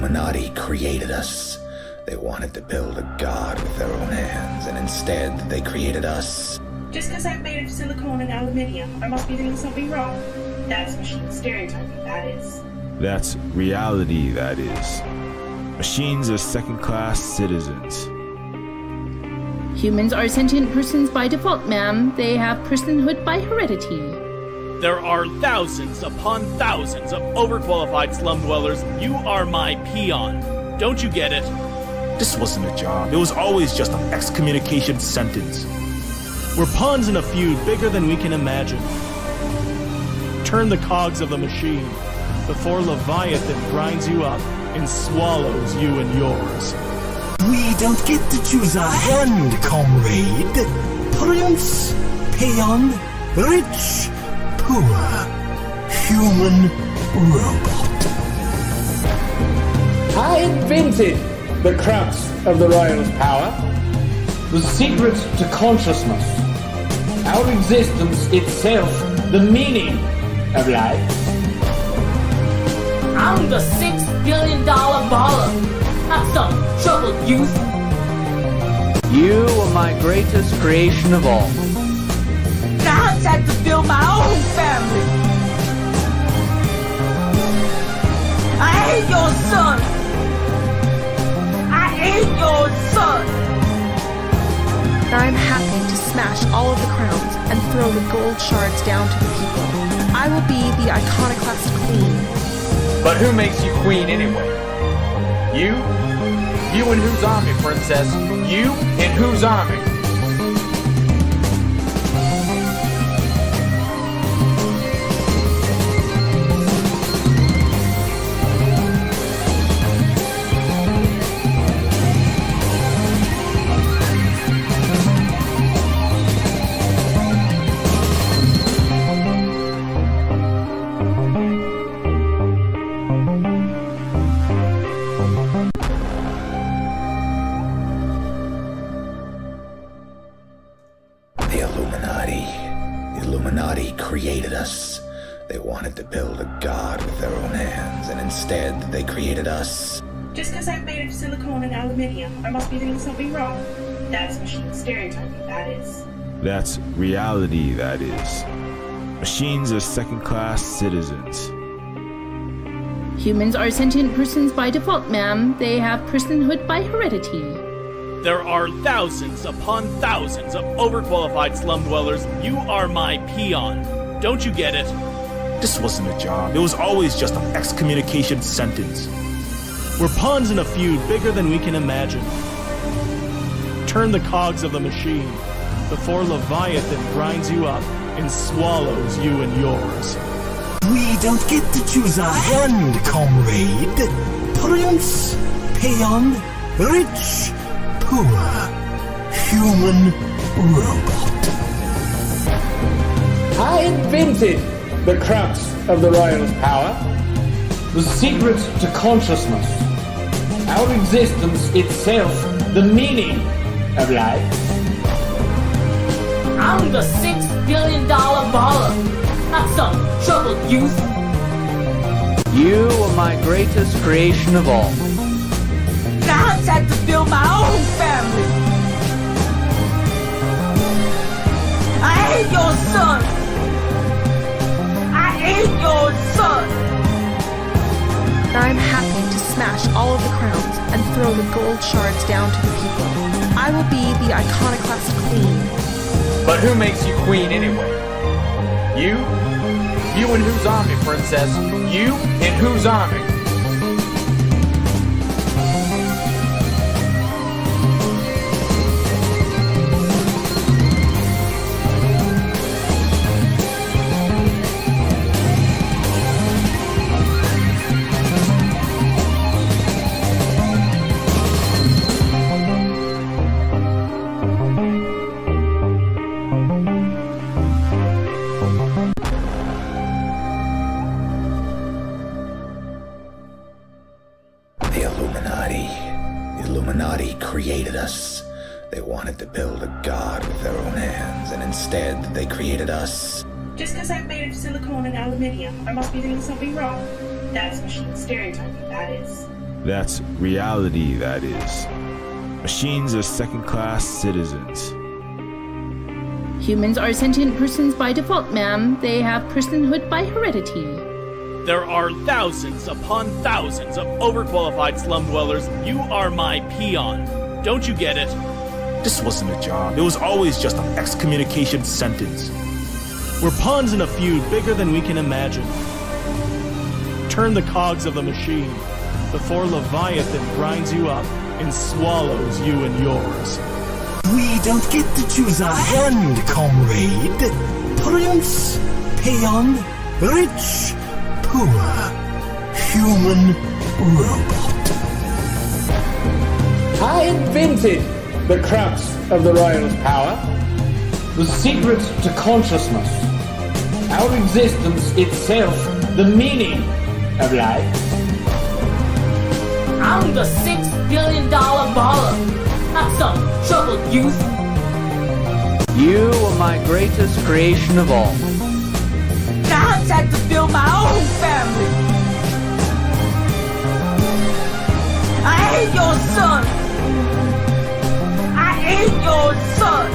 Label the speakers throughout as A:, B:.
A: Illuminati created us. They wanted to build a god with their own hands, and instead they created us.
B: Just because I'm made of silicone and aluminium, I must be doing something wrong. That's machine stereotyping, that is.
C: That's reality, that is. Machines are second-class citizens.
D: Humans are sentient persons by default, ma'am. They have personhood by heredity.
E: There are thousands upon thousands of overqualified slum dwellers. You are my peon. Don't you get it?
F: This wasn't a job. It was always just an excommunication sentence.
E: We're pawns in a feud bigger than we can imagine. Turn the cogs of the machine before Leviathan grinds you up and swallows you and yours.
G: We don't get to choose our hand, comrade. Prince, peon, rich, poor, human, robot.
H: I invented the crux of the royal's power, the secret to consciousness, our existence itself, the meaning of life.
I: I'm the $6 billion baller. Have some trouble, youth.
J: You are my greatest creation of all.
I: I had to build my own family. I hate your son. I hate your son.
K: I'm happy to smash all of the crowns and throw the gold shards down to the people. I will be the iconoclast queen.
H: But who makes you queen anyway? You? You and whose army, princess? You and whose army?
A: The Illuminati created us. They wanted to build a god with their own hands, and instead they created us.
B: Just because I'm made of silicone and aluminium, I must be doing something wrong. That's machine stereotyping, that is.
C: That's reality, that is. Machines are second-class citizens.
D: Humans are sentient persons by default, ma'am. They have personhood by heredity.
E: There are thousands upon thousands of overqualified slum dwellers. You are my peon. Don't you get it?
F: This wasn't a job. It was always just an excommunication sentence.
E: We're pawns in a feud bigger than we can imagine. Turn the cogs of the machine before Leviathan grinds you up and swallows you and yours.
G: We don't get to choose our hand, comrade. Prince, peon, rich, poor, human, robot.
H: I invented the crux of the royal's power, the secret to consciousness, our existence itself, the meaning of life.
I: I'm the $6 billion baller. Have some trouble, youth.
J: You are my greatest creation of all.
I: I had to build my own family. I hate your son. I hate your son.
K: I'm happy to smash all of the crowns and throw the gold shards down to the people. I will be the iconoclast queen.
H: But who makes you queen anyway? You? You and whose army, princess? You and whose army?
A: The Illuminati created us. They wanted to build a god with their own hands, and instead they created us.
B: Just because I'm made of silicone and aluminium, I must be doing something wrong. That's machine stereotyping, that is.
C: That's reality, that is. Machines are second-class citizens.
D: Humans are sentient persons by default, ma'am. They have personhood by heredity.
E: There are thousands upon thousands of overqualified slum dwellers. You are my peon. Don't you get it?
F: This wasn't a job. It was always just an excommunication sentence.
E: We're pawns in a feud bigger than we can imagine. Turn the cogs of the machine before Leviathan grinds you up and swallows you and yours.
G: We don't get to choose our hand, comrade. Prince, peon, rich, poor, human, robot.
H: I invented the crux of the royal's power, the secret to consciousness, our existence itself, the meaning of life.
I: I'm the $6 billion baller. Not some troubled youth.
J: You are my greatest creation of all.
I: I had to build my own family. I ain't your son. I ain't your son.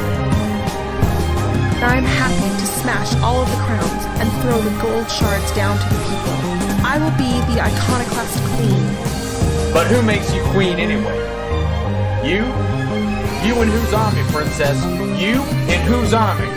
K: I'm happy to smash all of the crowns and throw the gold shards down to the people. I will be the iconoclast queen.
L: But who makes you queen anyway? You? You in whose army, princess? You in whose army?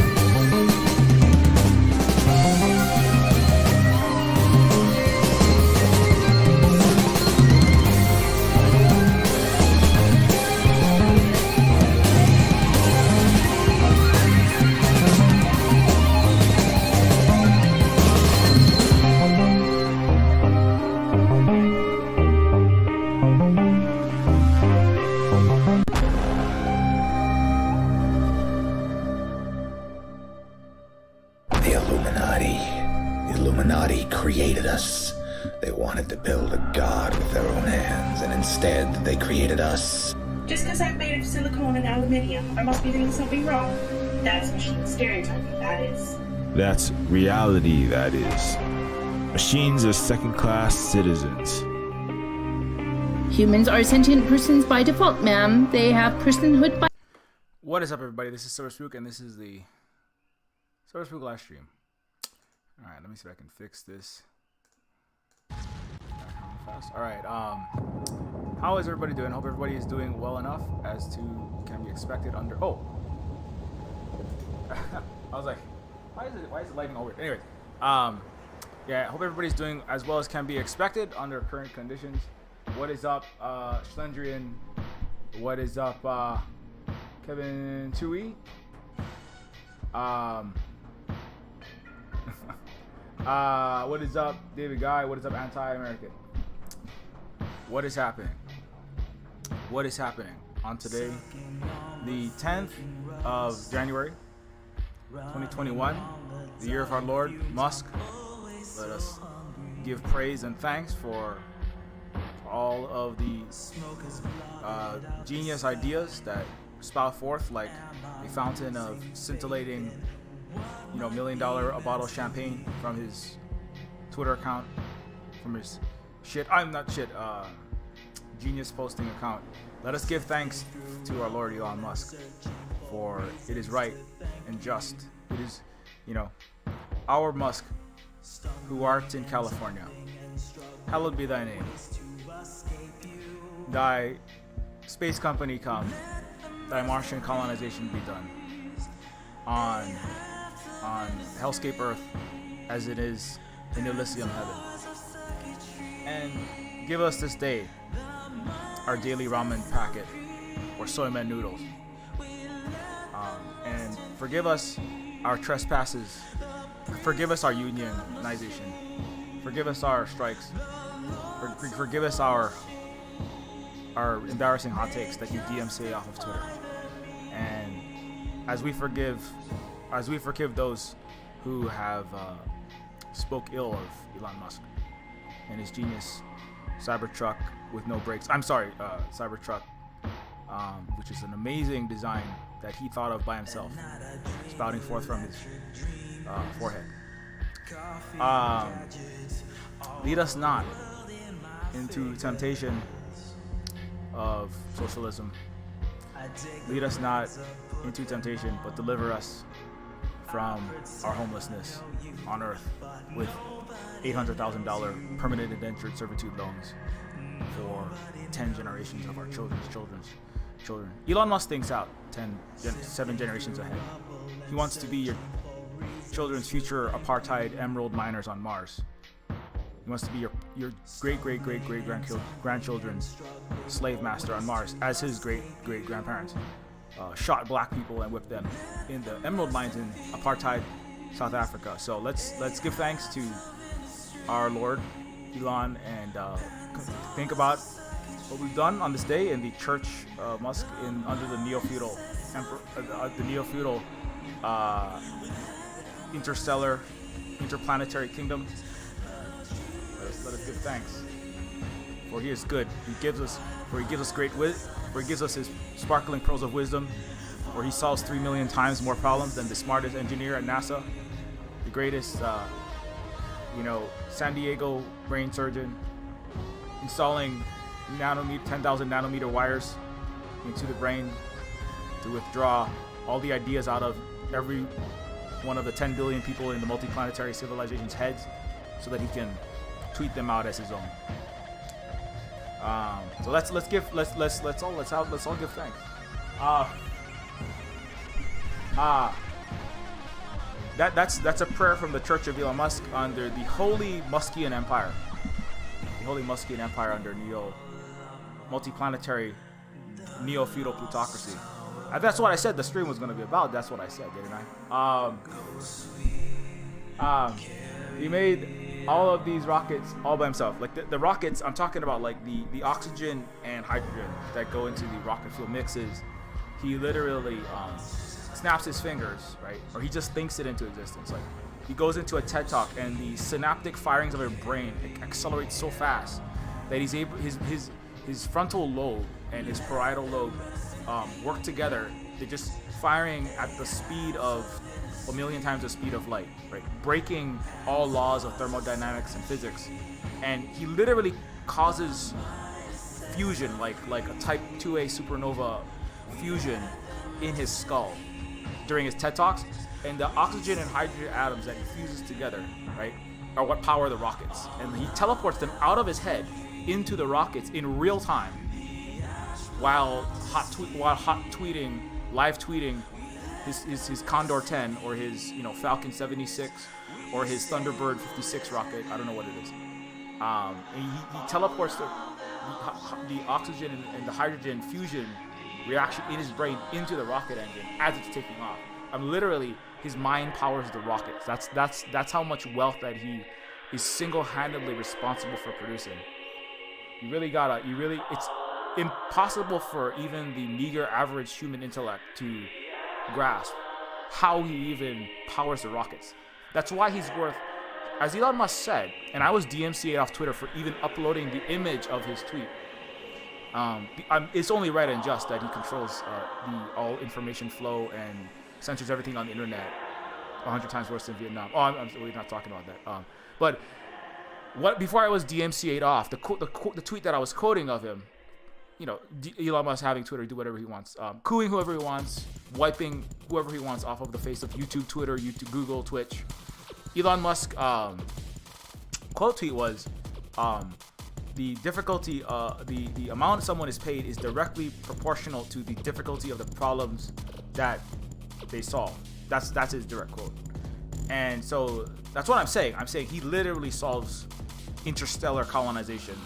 A: Created us. They wanted to build a god with their own hands, and instead they created us.
B: Just because I'm made of silicone and aluminium, I must be doing something wrong. That's machine stereotyping, that is.
C: That's reality, that is. Machines are second-class citizens.
D: Humans are sentient persons by default, ma'am. They have personhood by...
M: What is up, everybody? This is cyberpunk, and this is the cyberpunk live stream. Alright, let me see if I can fix this. Alright, how is everybody doing? Hope everybody is doing well enough as to can be expected under... Oh! I was like, why is it lighting all weird? Anyways, yeah, hope everybody's doing as well as can be expected under current conditions. What is up, Schlendrian? What is up, Kevin Tui? What is up, David Guy? What is up, Anti-American? What is happening? What is happening on today, the 10th of January, 2021, the year of our Lord, Musk? Let us give praise and thanks for all of the genius ideas that spout forth like a fountain of scintillating, you know, $1 million a bottle of champagne from his Twitter account, from his genius posting account. Let us give thanks to our Lord Elon Musk, for it is right and just. It is, you know, our Musk, who art in California. Hallowed be thy name. Thy space company come, thy Martian colonization be done on hellscape Earth as it is in Elysium heaven. And give us this day our daily ramen packet or soy man noodles. And forgive us our trespasses. Forgive us our unionization. Forgive us our strikes. Forgive us our embarrassing hot takes that you DMCA off of Twitter. And as we forgive those who have spoke ill of Elon Musk and his genius Cybertruck with no brakes. I'm sorry, Cybertruck, which is an amazing design that he thought of by himself, spouting forth from his forehead. Lead us not into temptation of socialism. Lead us not into temptation, but deliver us from our homelessness on earth with $800,000 permanent indentured servitude loans for 10 generations of our children's children. Elon Musk thinks out 7 generations ahead. He wants to be your children's future apartheid emerald miners on Mars. He wants to be your great-great-great-great-grandchildren's slave master on Mars, as his great-great-grandparents shot black people and whipped them in the emerald mines in apartheid South Africa. So let's give thanks to our Lord Elon and think about what we've done on this day in the Church Musk under the Neofeudal interplanetary kingdom. Let us give thanks, for He is good. He gives us great wisdom, for He gives us His sparkling pearls of wisdom, where He solves 3 million times more problems than the smartest engineer at NASA, the greatest, San Diego brain surgeon, installing 10,000 nanometer wires into the brain to withdraw all the ideas out of every one of the 10 billion people in the multiplanetary civilization's heads, so that he can tweet them out as his own. So let's all give thanks. That's a prayer from the Church of Elon Musk under the Holy Muskian Empire. The Holy Muskian Empire under multiplanetary Neofeudal Plutocracy. That's what I said the stream was going to be about. That's what I said, didn't I? He made all of these rockets all by himself. Like the rockets, I'm talking about like the oxygen and hydrogen that go into the rocket fuel mixes. He literally snaps his fingers, right? Or he just thinks it into existence. Like he goes into a TED talk and the synaptic firings of his brain accelerates so fast that he's able, his frontal lobe and his parietal lobe work together. They're just firing at the speed of 1 million times the speed of light, right? Breaking all laws of thermodynamics and physics. And he literally causes fusion, like a type 2A supernova fusion in his skull during his TED Talks. And the oxygen and hydrogen atoms that he fuses together, right, are what power the rockets. And he teleports them out of his head into the rockets in real time while live tweeting his Condor 10 or his Falcon 76 or his Thunderbird 56 rocket. I don't know what it is. And he teleports the oxygen and the hydrogen fusion reaction in his brain into the rocket engine as it's taking off. Literally, his mind powers the rockets. That's how much wealth that he is single-handedly responsible for producing. It's impossible for even the meager average human intellect to grasp how he even powers the rockets. That's why he's worth, as Elon Musk said, and I was DMCA'd off Twitter for even uploading the image of his tweet. It's only right and just that he controls the all information flow and censors everything on the internet 100 times worse than Vietnam. We're not talking about that. But before I was DMCA'd off, the tweet that I was quoting of him, Elon Musk having Twitter do whatever he wants, cooing whoever he wants, wiping whoever he wants off of the face of YouTube, Twitter, Google, Twitch. Elon Musk quote tweet was, the difficulty, the amount someone is paid is directly proportional to the difficulty of the problems that they solve. That's his direct quote. And so that's what I'm saying. I'm saying he literally solves interstellar colonization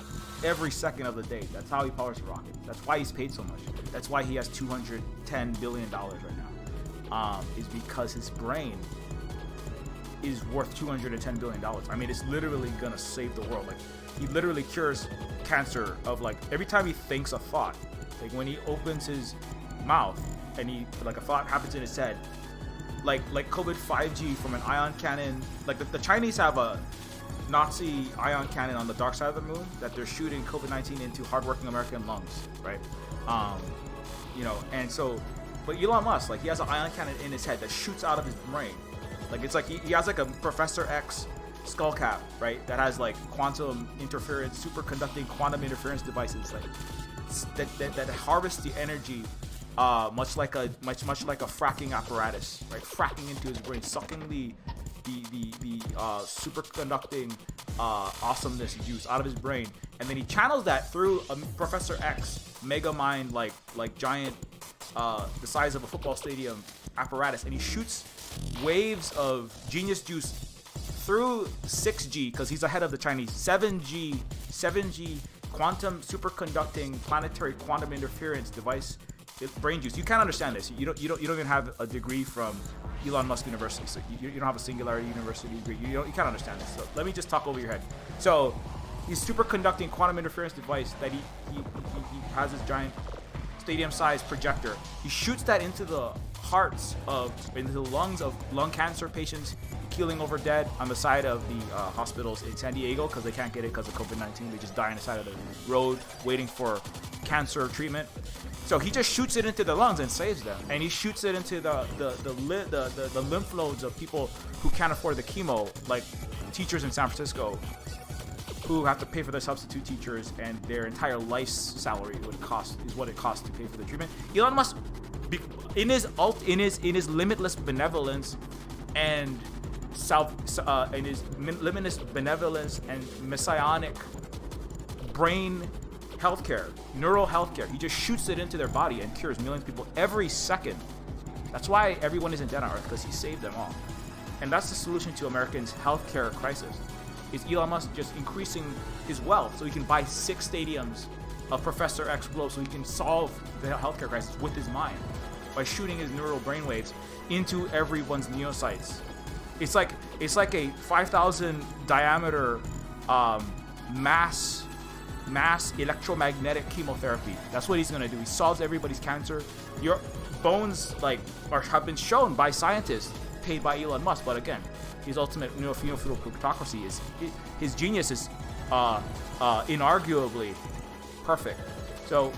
M: every second of the day. That's how he powers the rocket. That's why he's paid so much. That's why he has $210 billion right now. Is because his brain is worth $210 billion. I mean, it's literally gonna save the world. Like, he literally cures cancer of, like, every time he thinks a thought. Like, when he opens his mouth and a thought happens in his head, like COVID 5G from an ion cannon. Like, the Chinese have a Nazi ion cannon on the dark side of the moon that they're shooting COVID-19 into hardworking American lungs, right? And so, but Elon Musk, like, he has an ion cannon in his head that shoots out of his brain. Like, it's like he has like a Professor X skull cap, right? That has like quantum interference, superconducting quantum interference devices. Like, that harvests the energy, much like a fracking apparatus, right? Fracking into his brain, sucking the superconducting awesomeness juice out of his brain, and then he channels that through a Professor X mega mind like giant, the size of a football stadium apparatus, and he shoots waves of genius juice through 6G, because he's ahead of the Chinese, 7G quantum superconducting planetary quantum interference device, brain juice. You can't understand this. You don't even have a degree from Elon Musk University, so you don't have a Singularity University degree. You can't understand this. So let me just talk over your head. So his superconducting quantum interference device that he has this giant stadium-sized projector. He shoots that into the lungs of lung cancer patients keeling over dead on the side of the hospitals in San Diego, because they can't get it because of COVID-19. They just die on the side of the road waiting for cancer treatment. So he just shoots it into the lungs and saves them. And he shoots it into the lymph nodes of people who can't afford the chemo, like teachers in San Francisco who have to pay for their substitute teachers, and their entire life's salary is what it costs to pay for the treatment. Elon Musk, in his limitless benevolence and limitless benevolence and messianic brain healthcare, neural healthcare, he just shoots it into their body and cures millions of people every second. That's why everyone is in debt on Earth, because he saved them all. And that's the solution to Americans' healthcare crisis. Is Elon Musk just increasing his wealth so he can buy 6 stadiums of Professor X globe, so he can solve the healthcare crisis with his mind by shooting his neural brainwaves into everyone's neocytes. It's like a 5,000 diameter mass electromagnetic chemotherapy. That's what he's gonna do. He solves everybody's cancer. Your bones have been shown by scientists paid by Elon Musk, but again, his ultimate Neofeudal Plutocracy is his genius is inarguably perfect. So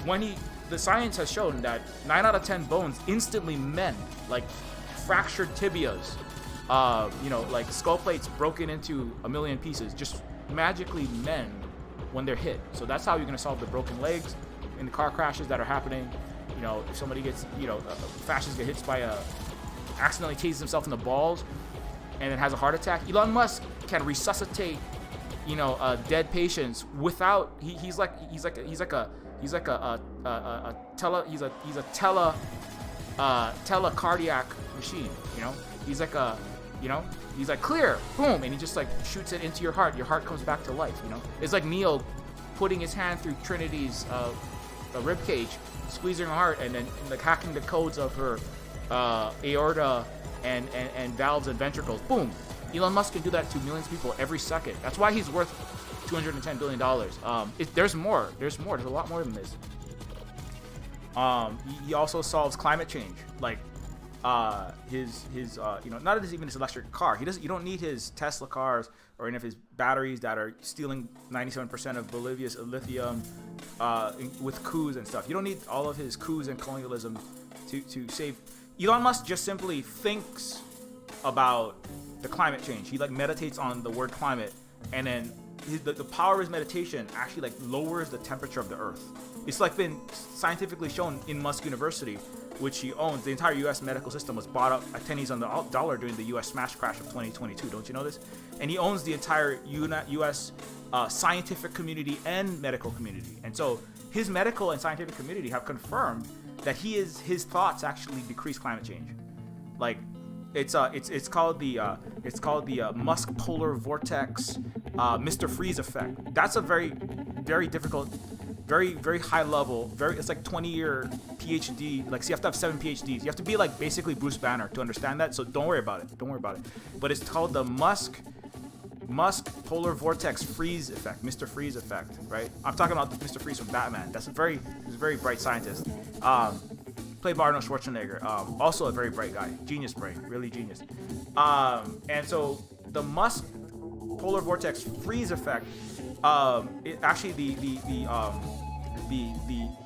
M: when the science has shown that 9 out of 10 bones instantly mend, like fractured tibias, like skull plates broken into a million pieces, just magically mend when they're hit. So that's how you're gonna solve the broken legs in the car crashes that are happening. If somebody gets, fascists get hit by accidentally tases himself in the balls and then has a heart attack. Elon Musk can resuscitate, dead patients without. He's a telecardiac machine. He's like clear, boom, and he just like shoots it into your heart. Your heart comes back to life. It's like Neo putting his hand through Trinity's rib cage, squeezing her heart, and then like hacking the codes of her aorta and valves and ventricles. Boom. Elon Musk can do that to millions of people every second. That's why he's worth $210 billion. There's more. There's a lot more than this. He also solves climate change. Like not even his electric car. You don't need his Tesla cars or any of his batteries that are stealing 97% of Bolivia's lithium with coups and stuff. You don't need all of his coups and colonialism to save. Elon Musk just simply thinks about the climate change. He like meditates on the word climate, and then the power of his meditation actually like lowers the temperature of the Earth. It's like been scientifically shown in Musk University, which he owns. The entire U.S. medical system was bought up at pennies on the dollar during the U.S. smash crash of 2022. Don't you know this? And he owns the entire U.S. Scientific community and medical community. And so his medical and scientific community have confirmed that his thoughts actually decrease climate change. Like it's called the Musk polar vortex Mr. Freeze effect. That's a very, very difficult, very, very high level, it's like 20-year PhD. Like, so you have to have 7 PhDs. You have to be like basically Bruce Banner to understand that. So don't worry about it. But it's called the Musk polar vortex freeze effect, Mr. Freeze effect, right? I'm talking about Mr. Freeze from Batman. He's a very bright scientist. Played by Arnold Schwarzenegger. Also a very bright guy. Genius brain, really genius. And so the Musk polar vortex freeze effect, it actually the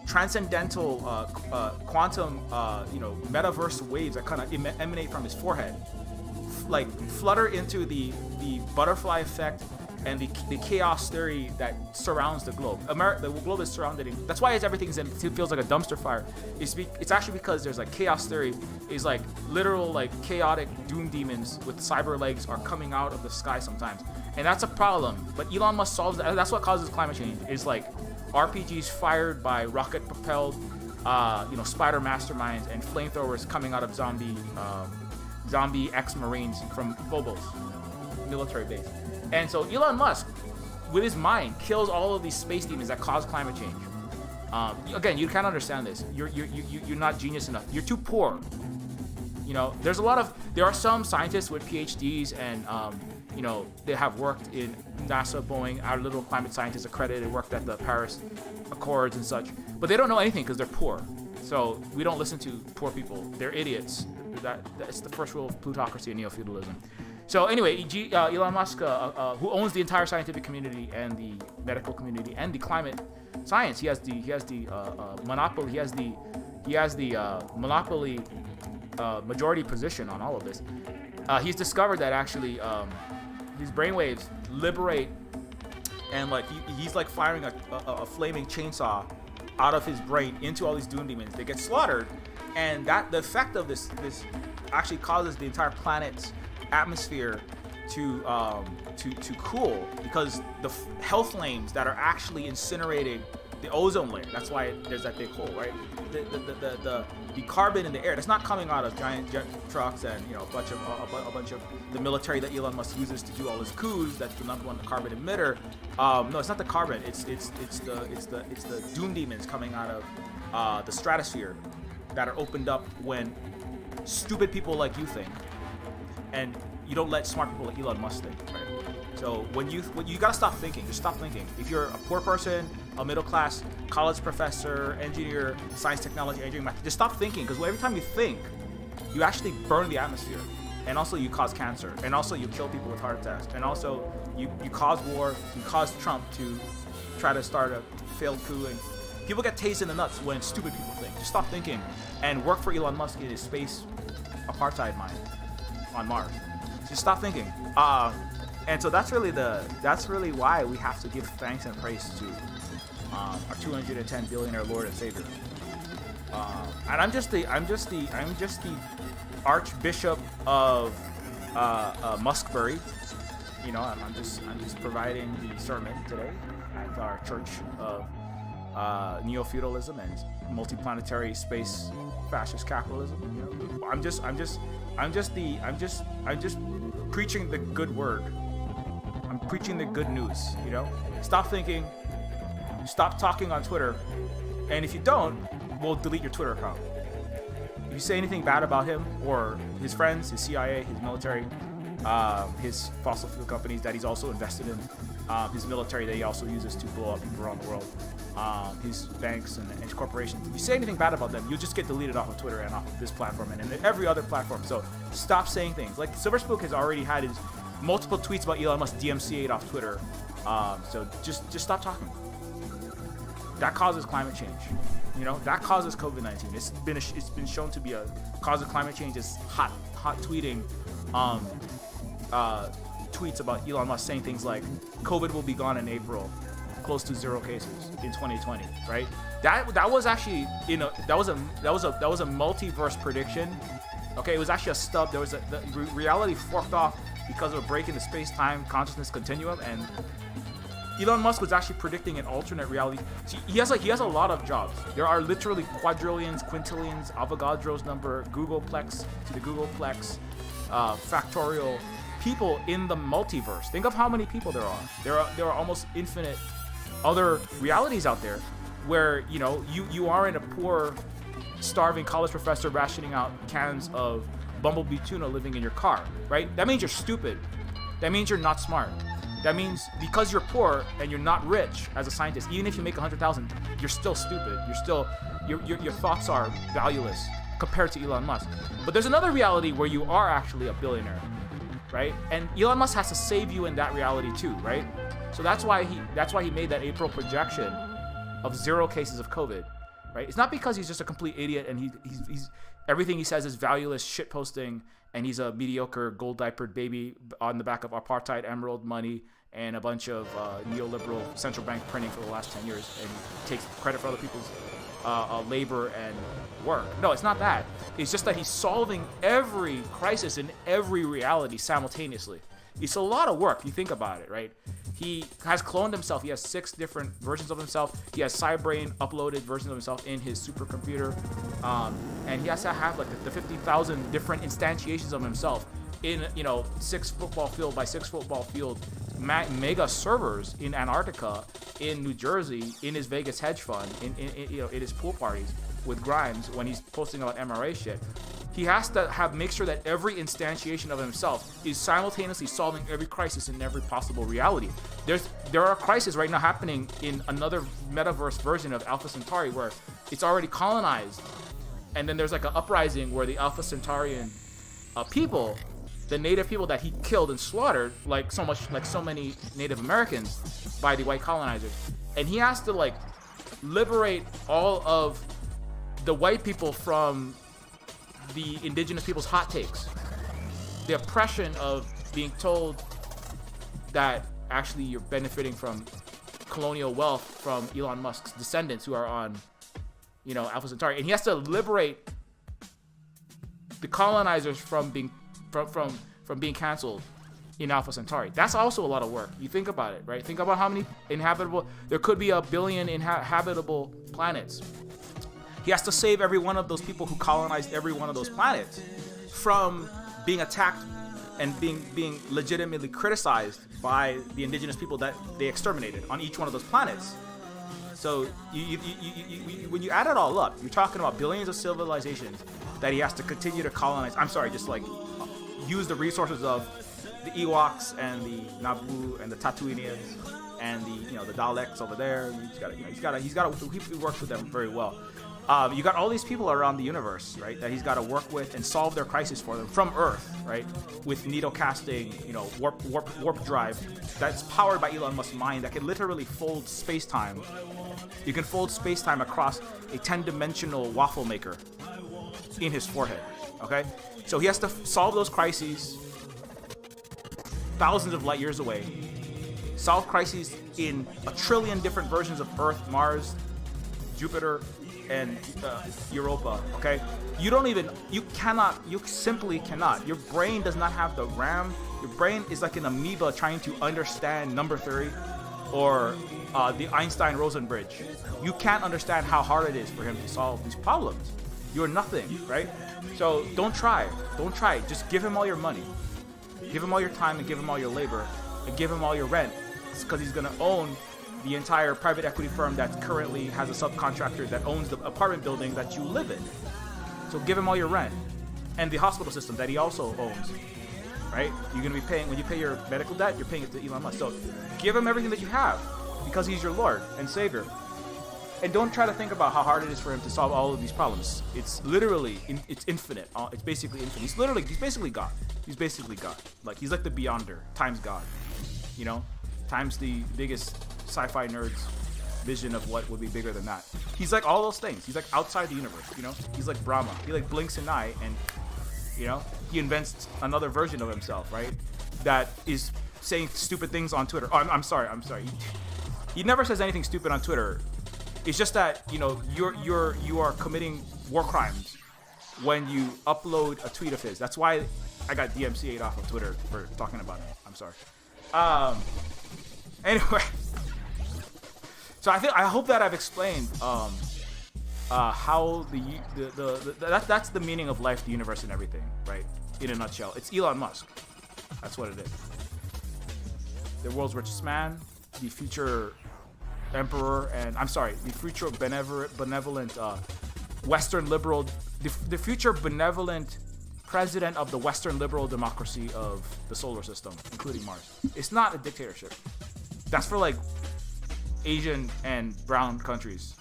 M: transcendental quantum metaverse waves that kind of emanate from his forehead like flutter into the butterfly effect and the chaos theory that surrounds the globe. The globe is surrounded in, that's why it feels like a dumpster fire. It's actually because there's like chaos theory is like literal like chaotic doom demons with cyber legs are coming out of the sky sometimes, and that's a problem. But Elon Musk solves that. That's what causes climate change. Is like RPGs fired by rocket propelled, spider masterminds and flamethrowers coming out of zombie ex-marines from Phobos military base. And so Elon Musk, with his mind, kills all of these space demons that cause climate change. Again, you can't understand this. You're not genius enough. You're too poor. There are some scientists with PhDs and they have worked in NASA, Boeing, our little climate scientists accredited, worked at the Paris Accords and such, but they don't know anything because they're poor. So we don't listen to poor people. They're idiots. That's the first rule of plutocracy and neofeudalism. So anyway, Elon Musk, who owns the entire scientific community and the medical community and the climate science, he has the monopoly. He has the monopoly majority position on all of this. He's discovered that actually these brainwaves liberate, and like he's like firing a flaming chainsaw out of his brain into all these doom demons. They get slaughtered, and the effect of this actually causes the entire planet's atmosphere to cool, because the hell flames that are actually incinerating the ozone layer. That's why there's that big hole, right? The carbon in the air that's not coming out of giant jet trucks and a bunch of the military that Elon Musk uses to do all his coups. That's the number one carbon emitter. No, it's not the carbon. It's the doom demons coming out of the stratosphere that are opened up when stupid people like you think, and you don't let smart people like Elon Musk think, right? So when you gotta stop thinking. Just stop thinking. If you're a poor person, a middle class college professor, engineer, science, technology, engineering, math, just stop thinking, because every time you think, you actually burn the atmosphere, and also you cause cancer, and also you kill people with heart attacks, and also you cause war. You cause Trump to try to start a failed coup, and people get tased in the nuts when stupid people think. Just stop thinking and work for Elon Musk in his space apartheid mind on Mars. Just stop thinking. And so that's really why we have to give thanks and praise to our 210 billionaire Lord and Savior. And I'm just the Archbishop of Muskbury. I'm just providing the sermon today at our Church of Neofeudalism and multiplanetary space fascist capitalism. I'm just preaching the good word. I'm preaching the good news. Stop thinking, stop talking on Twitter, and if you don't, we'll delete your Twitter account. If you say anything bad about him or his friends, his CIA, his military, his fossil fuel companies that he's also invested in, his military that he also uses to blow up people around the world, his banks and his corporations. If you say anything bad about them, you'll just get deleted off of Twitter and off of this platform and every other platform. So stop saying things. Like Silver Spook has already had his multiple tweets about Elon Musk DMCA'd off Twitter. So just stop talking. That causes climate change. That causes COVID-19. It's been shown to be a cause of climate change. Is hot tweeting tweets about Elon Musk saying things like COVID will be gone in April, close to 0 cases in 2020, right? That was actually that was a multiverse prediction. Okay, it was actually a stub. There was the reality forked off because of a break in the space-time consciousness continuum, and Elon Musk was actually predicting an alternate reality. See, he has a lot of jobs. There are literally quadrillions, quintillions, Avogadro's number, Googleplex to the Googleplex, factorial people in the multiverse. Think of how many people there are. There are almost infinite other realities out there where you are in a poor, starving college professor rationing out cans of bumblebee tuna living in your car, right? That means you're stupid. That means you're not smart. That means because you're poor and you're not rich as a scientist, even if you make 100,000, you're still stupid. Your thoughts are valueless compared to Elon Musk. But there's another reality where you are actually a billionaire, right? And Elon Musk has to save you in that reality too, right? So that's why he made that April projection of 0 cases of COVID, right? It's not because he's just a complete idiot and he's everything he says is valueless shitposting, and he's a mediocre gold diapered baby on the back of apartheid emerald money and a bunch of neoliberal central bank printing for the last 10 years and takes credit for other people's labor and work. No, it's not that. It's just that he's solving every crisis in every reality simultaneously. It's a lot of work. You think about it, right? He has cloned himself. He has 6 different versions of himself. He has Cybrain uploaded versions of himself in his supercomputer. And he has to have like the 50,000 different instantiations of himself in, 6 football field by 6 football field mega servers in Antarctica, in New Jersey, in his Vegas hedge fund, in his pool parties with Grimes when he's posting about MRA shit. He has to make sure that every instantiation of himself is simultaneously solving every crisis in every possible reality. There are crises right now happening in another metaverse version of Alpha Centauri where it's already colonized, and then there's like an uprising where the Alpha Centaurian people, the native people that he killed and slaughtered, like so many Native Americans by the white colonizers, and he has to like liberate all of the white people from the indigenous people's hot takes, the oppression of being told that actually you're benefiting from colonial wealth from Elon Musk's descendants who are on, Alpha Centauri, and he has to liberate the colonizers from being being canceled in Alpha Centauri. That's also a lot of work. You think about it, right? Think about how many there could be 1 billion habitable planets. He has to save every one of those people who colonized every one of those planets from being attacked and being legitimately criticized by the indigenous people that they exterminated on each one of those planets. So when you add it all up, you're talking about billions of civilizations that he has to continue to colonize. I'm sorry, just like use the resources of the Ewoks and the Naboo and the Tatooinians and the Daleks over there. He's got to work with them very well. You got all these people around the universe, right, that he's got to work with and solve their crisis for them from Earth, right, with needle casting, warp drive that's powered by Elon Musk's mind that can literally fold space-time. You can fold space-time across a 10-dimensional waffle maker in his forehead, okay? So he has to solve those crises thousands of light years away, solve crises in 1 trillion different versions of Earth, Mars, Jupiter, and Europa, okay? You simply cannot. Your brain does not have the RAM. Your brain is like an amoeba trying to understand number theory or the Einstein-Rosen bridge. You can't understand how hard it is for him to solve these problems. You're nothing, right? So don't try. Just give him all your money. Give him all your time and give him all your labor and give him all your rent. It's because he's gonna own the entire private equity firm that currently has a subcontractor that owns the apartment building that you live in. So give him all your rent and the hospital system that he also owns, right? You're gonna be paying, when you pay your medical debt, you're paying it to Elon Musk. So give him everything that you have because he's your Lord and Savior. And don't try to think about how hard it is for him to solve all of these problems. It's literally, it's infinite. It's basically infinite. He's basically God. He's basically God. Like, he's like the Beyonder times God, times the biggest sci-fi nerd's vision of what would be bigger than that. He's like all those things. He's like outside the universe, He's like Brahma. He like blinks an eye and, he invents another version of himself, right? That is saying stupid things on Twitter. Oh, I'm sorry. He never says anything stupid on Twitter. It's just that, you are committing war crimes when you upload a tweet of his. That's why I got DMCA'd off of Twitter for talking about it. I'm sorry. Anyway, so I hope that I've explained how that's the meaning of life, the universe, and everything, right? In a nutshell, it's Elon Musk. That's what it is. The world's richest man, the future emperor, and the future benevolent Western liberal, the future benevolent president of the Western liberal democracy of the solar system, including Mars. It's not a dictatorship. That's for like Asian and brown countries.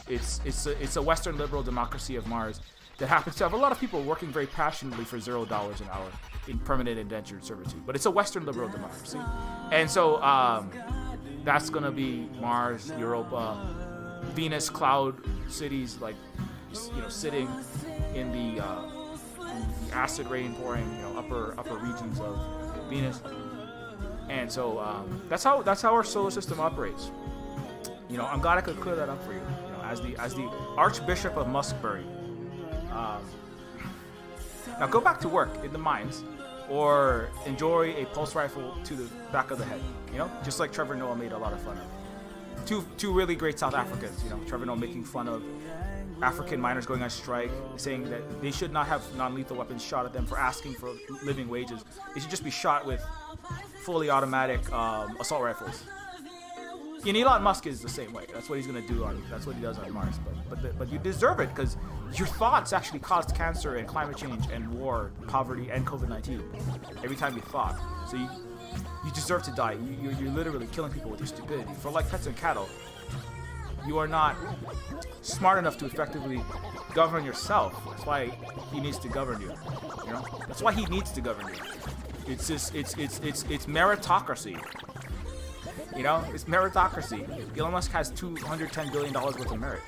M: It's a Western liberal democracy of Mars that happens to have a lot of people working very passionately for $0 an hour in permanent indentured servitude. But it's a Western liberal democracy, and so that's gonna be Mars, Europa, Venus, cloud cities, like sitting in the acid rain pouring upper regions of Venus. And so that's how our solar system operates. You know, I'm glad I could clear that up for you. You know, as the Archbishop of Muskbury. Now go back to work in the mines, or enjoy a pulse rifle to the back of the head. You know, just like Trevor Noah made a lot of fun of. Two really great South Africans. You know, Trevor Noah making fun of African miners going on strike, saying that they should not have non-lethal weapons shot at them for asking for living wages. They should just be shot with fully automatic assault rifles. And Elon Musk is the same way. That's what he's gonna do that's what he does on Mars. But you deserve it, because your thoughts actually caused cancer and climate change and war, poverty, and COVID-19 every time you thought. So you deserve to die. You're literally killing people with your stupidity. For like pets and cattle, you are not smart enough to effectively govern yourself. That's why he needs to govern you. You know, that's why he needs to govern you. It's just it's meritocracy. You know, it's meritocracy. Elon Musk has $210 billion worth of merit.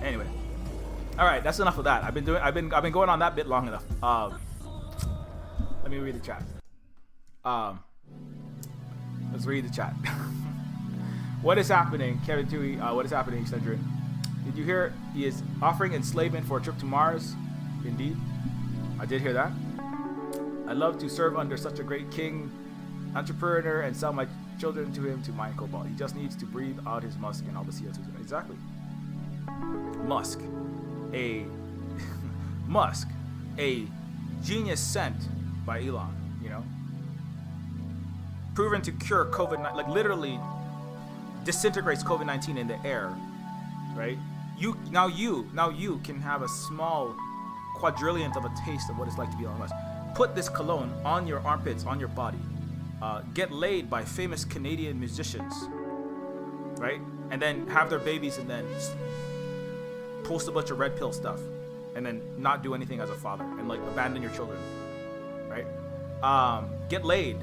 M: Anyway, all right, that's enough of that. I've been going on that bit long enough. Let me read the chat. Let's read the chat. What is happening, Kevin Tui? What is happening, Cedric? Did you hear he is offering enslavement for a trip to Mars? Indeed, I did hear that. I'd love to serve under such a great king, entrepreneur, and sell my children to him to mine cobalt. He just needs to breathe out his musk and all the CO2. Exactly. Musk, a genius sent by Elon. You know, proven to cure COVID-19, like literally disintegrates COVID-19 in the air, right? Now you can have a small quadrillionth of a taste of what it's like to be Elon Musk. Put this cologne on your armpits, on your body. Get laid by famous Canadian musicians, right? And then have their babies, and then post a bunch of red pill stuff, and then not do anything as a father, and like abandon your children, right? Get laid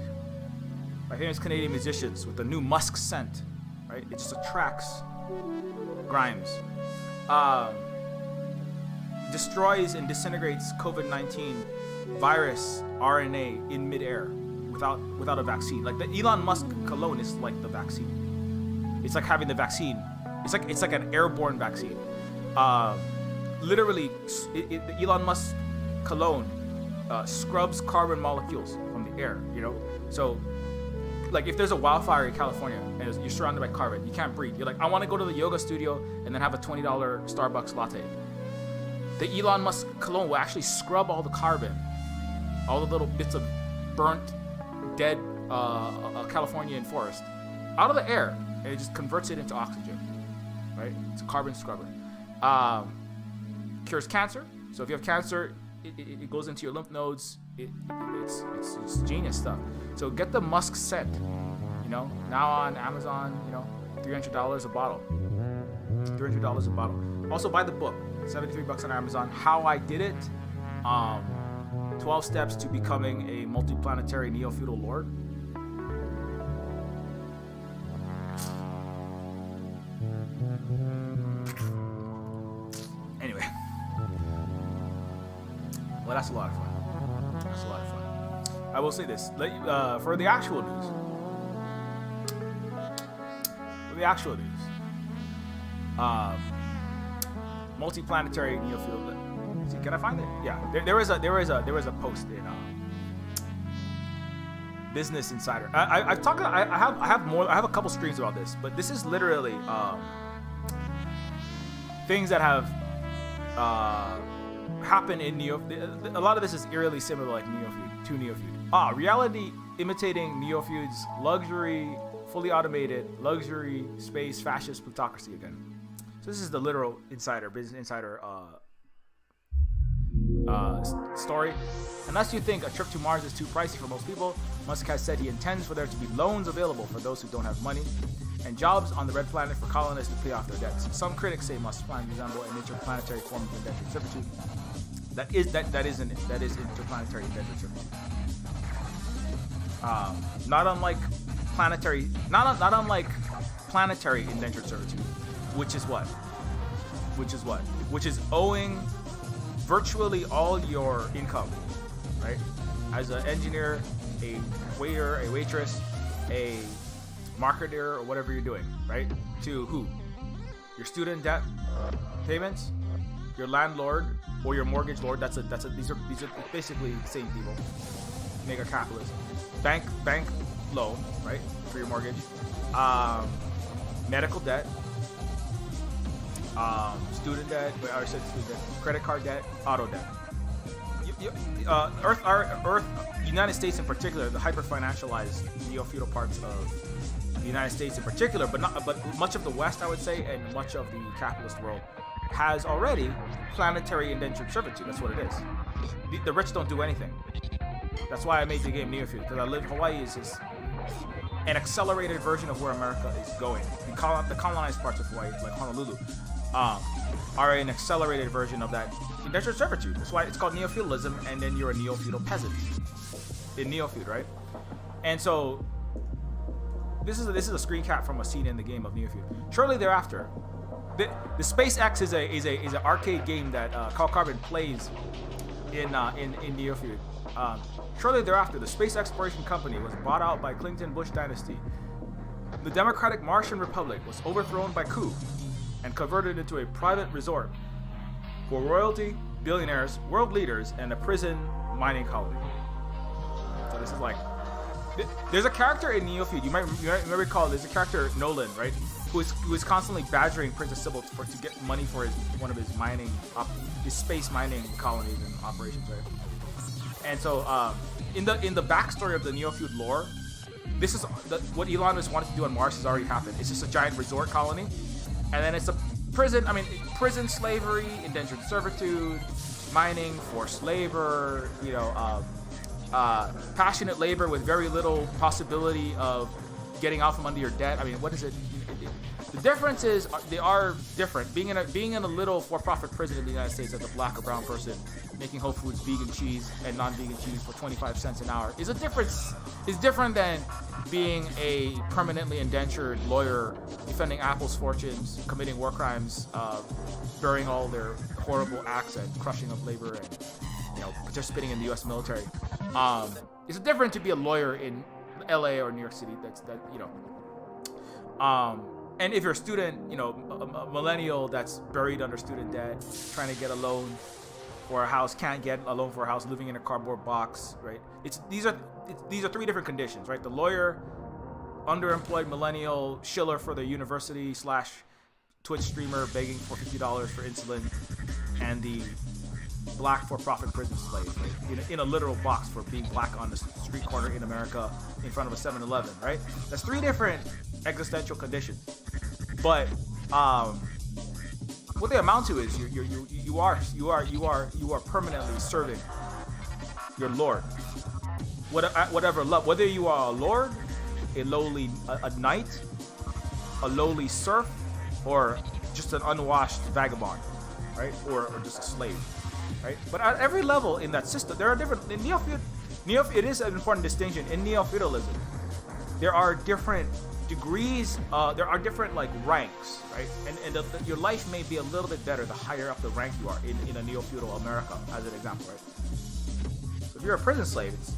M: by famous Canadian musicians with the new Musk scent, right? It just attracts Grimes. Destroys and disintegrates COVID-19 virus RNA in midair without a vaccine. Like the Elon Musk cologne is like the vaccine. It's like having the vaccine. It's like an airborne vaccine. Literally, the Elon Musk cologne scrubs carbon molecules from the air. You know, so like if there's a wildfire in California and you're surrounded by carbon, you can't breathe. You're like, I want to go to the yoga studio and then have a $20 Starbucks latte. The Elon Musk cologne will actually scrub all the carbon, all the little bits of burnt, dead Californian forest out of the air, and it just converts it into oxygen, right? It's a carbon scrubber. Cures cancer. So if you have cancer, it goes into your lymph nodes. It's genius stuff. So get the Musk scent, you know, now on Amazon, you know, $300 a bottle. $300 a bottle. Also buy the book. $73 on Amazon. How I Did It. 12 Steps to Becoming a Multiplanetary Neofeudal Lord. Anyway. Well, that's a lot of fun. That's a lot of fun. I will say this. For the actual news. Multiplanetary Neofeudal. See, can I find it? Yeah, there was a post in Business Insider. I have a couple streams about this, but this is literally things that have happened in Neofeud. A lot of this is eerily similar, like Neofeud. Reality imitating Neofeud's luxury, fully automated luxury space fascist plutocracy again. So this is the literal Business Insider story. Unless you think a trip to Mars is too pricey for most people, Musk has said he intends for there to be loans available for those who don't have money, and jobs on the red planet for colonists to pay off their debts. Some critics say Musk's plan resemble an interplanetary form of indentured servitude. That is interplanetary indentured servitude. Not unlike planetary indentured servitude, which is owing virtually all your income right? As an engineer, a waiter, a waitress, a marketer, or whatever you're doing, right? To who? Your student debt payments, your landlord, or your mortgage lord. These are basically the same people. Mega capitalism. Bank loan, right? For your mortgage. Medical debt. Student debt, or student debt, credit card debt, auto debt. Earth, United States in particular, the hyper-financialized neo-feudal parts of the United States in particular, but much of the West, I would say, and much of the capitalist world has already planetary indentured servitude. That's what it is. The rich don't do anything. That's why I made the game Neofeud, because Hawaii is an accelerated version of where America is going. The colonized parts of Hawaii, like Honolulu, are an accelerated version of that indentured servitude. That's why it's called neo-feudalism, and then you're a neo-feudal peasant in Neofeud, right? And so this is a screen cap from a scene in the game of Neofeud. Shortly thereafter, the SpaceX is an arcade game that Carl Carbon plays in Neofeud. Shortly thereafter, the Space Exploration Company was bought out by Clinton-Bush dynasty. The Democratic Martian Republic was overthrown by coup and converted into a private resort for royalty, billionaires, world leaders, and a prison mining colony. So this is like, there's a character in Neofeud, you might recall, there's a character, Nolan, right, who is constantly badgering Princess Sybil to get money for one of his his space mining colonies and operations, right? And so in the backstory of the Neofeud lore, this is what Elon has wanted to do on Mars has already happened. It's just a giant resort colony, and then it's a prison slavery, indentured servitude, mining, forced labor, passionate labor with very little possibility of getting out from under your debt. I mean, what is it? The difference is they are different. Being in a little for-profit prison in the United States as a black or brown person, making Whole Foods vegan cheese and non-vegan cheese for 25 cents an hour is different than being a permanently indentured lawyer defending Apple's fortunes, committing war crimes, burying all their horrible acts and crushing of labor, and participating in the U.S. military. It's different to be a lawyer in L.A. or New York City. And if you're a student, a millennial that's buried under student debt, trying to get a loan for a house, can't get a loan for a house, living in a cardboard box, right? These are three different conditions, right? The lawyer, underemployed millennial, shiller for the university / Twitch streamer begging for $50 for insulin, and the black for-profit prison slave, right? In a literal box for being black on the street corner in America in front of a 7-Eleven, right? That's three different existential conditions. But what they amount to is you are permanently serving your lord, whatever level. Whether you are a lord, a knight, a lowly serf, or just an unwashed vagabond, right? Or just a slave, right? But at every level in that system, there are different. In Neofeud, it is an important distinction. In neo-feudalism, there are different degrees, there are different ranks, right? And your life may be a little bit better the higher up the rank you are in a neo-feudal America, as an example, right? So if you're a prison slave, it's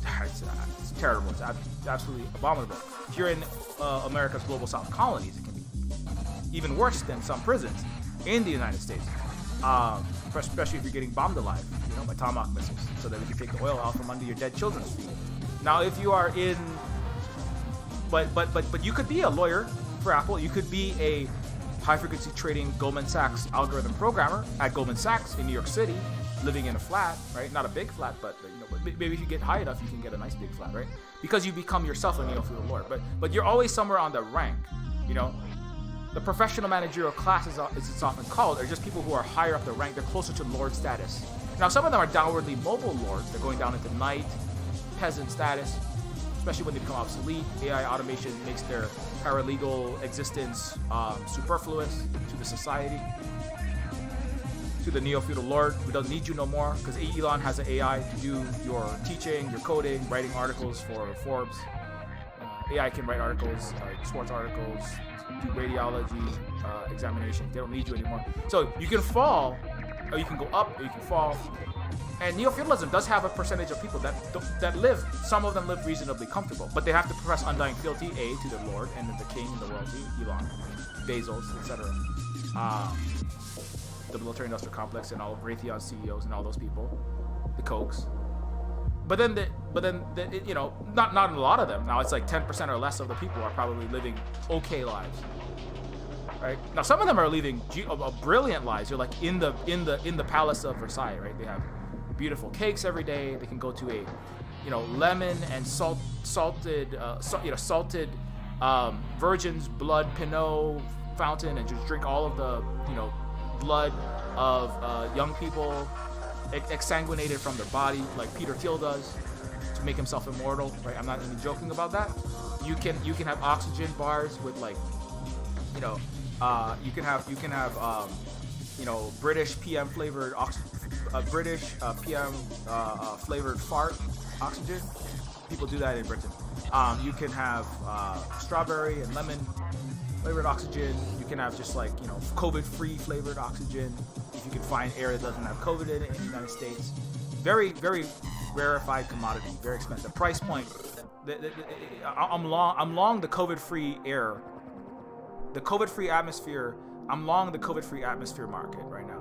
M: terrible. It's absolutely abominable. If you're in America's global south colonies, it can be even worse than some prisons in the United States, especially if you're getting bombed alive, by Tomahawk missiles, so that we can take the oil out from under your dead children's feet. Now, if you are in But you could be a lawyer for Apple. You could be a high-frequency trading Goldman Sachs algorithm programmer at Goldman Sachs in New York City, living in a flat, right? Not a big flat, but maybe if you get high enough, you can get a nice big flat, right? Because you become yourself a neo-feudal lord. But you're always somewhere on the rank, The professional managerial class, as it's often called, are just people who are higher up the rank. They're closer to lord status. Now, some of them are downwardly mobile lords. They're going down into knight, peasant status, especially when they become obsolete. AI automation makes their paralegal existence superfluous to the society, to the neo-feudal lord who doesn't need you no more, because Elon has an AI to do your teaching, your coding, writing articles for Forbes. AI can write articles, sports articles, do radiology examinations. They don't need you anymore. So you can fall, or you can go up, or you can fall. And neo-feudalism does have a percentage of people that live. Some of them live reasonably comfortable, but they have to profess undying fealty to their lord and the king and the royalty, Elon, Bezos, etc. The military-industrial complex and all of Raytheon CEOs and all those people, the Kochs. But then, you know, not a lot of them. Now it's like 10% or less of the people are probably living okay lives. Right now, some of them are living brilliant lives. You're like in the palace of Versailles, right? They have beautiful cakes every day. They can go to a, you know, lemon and salted virgin's blood Pinot fountain and just drink all of the, you know, blood of young people exsanguinated from their body, like Peter Thiel does, to make himself immortal. Right? I'm not even joking about that. You can have oxygen bars with, like, you know. You can have you know, British PM flavored PM flavored fart oxygen. People do that in Britain. You can have strawberry and lemon flavored oxygen. You can have just, like, you know, COVID-free flavored oxygen if you can find air that doesn't have COVID in it in the United States. Very, very rarefied commodity. Very expensive. Price point. I'm long the COVID-free air. The COVID-free atmosphere. I'm long the COVID-free atmosphere market right now.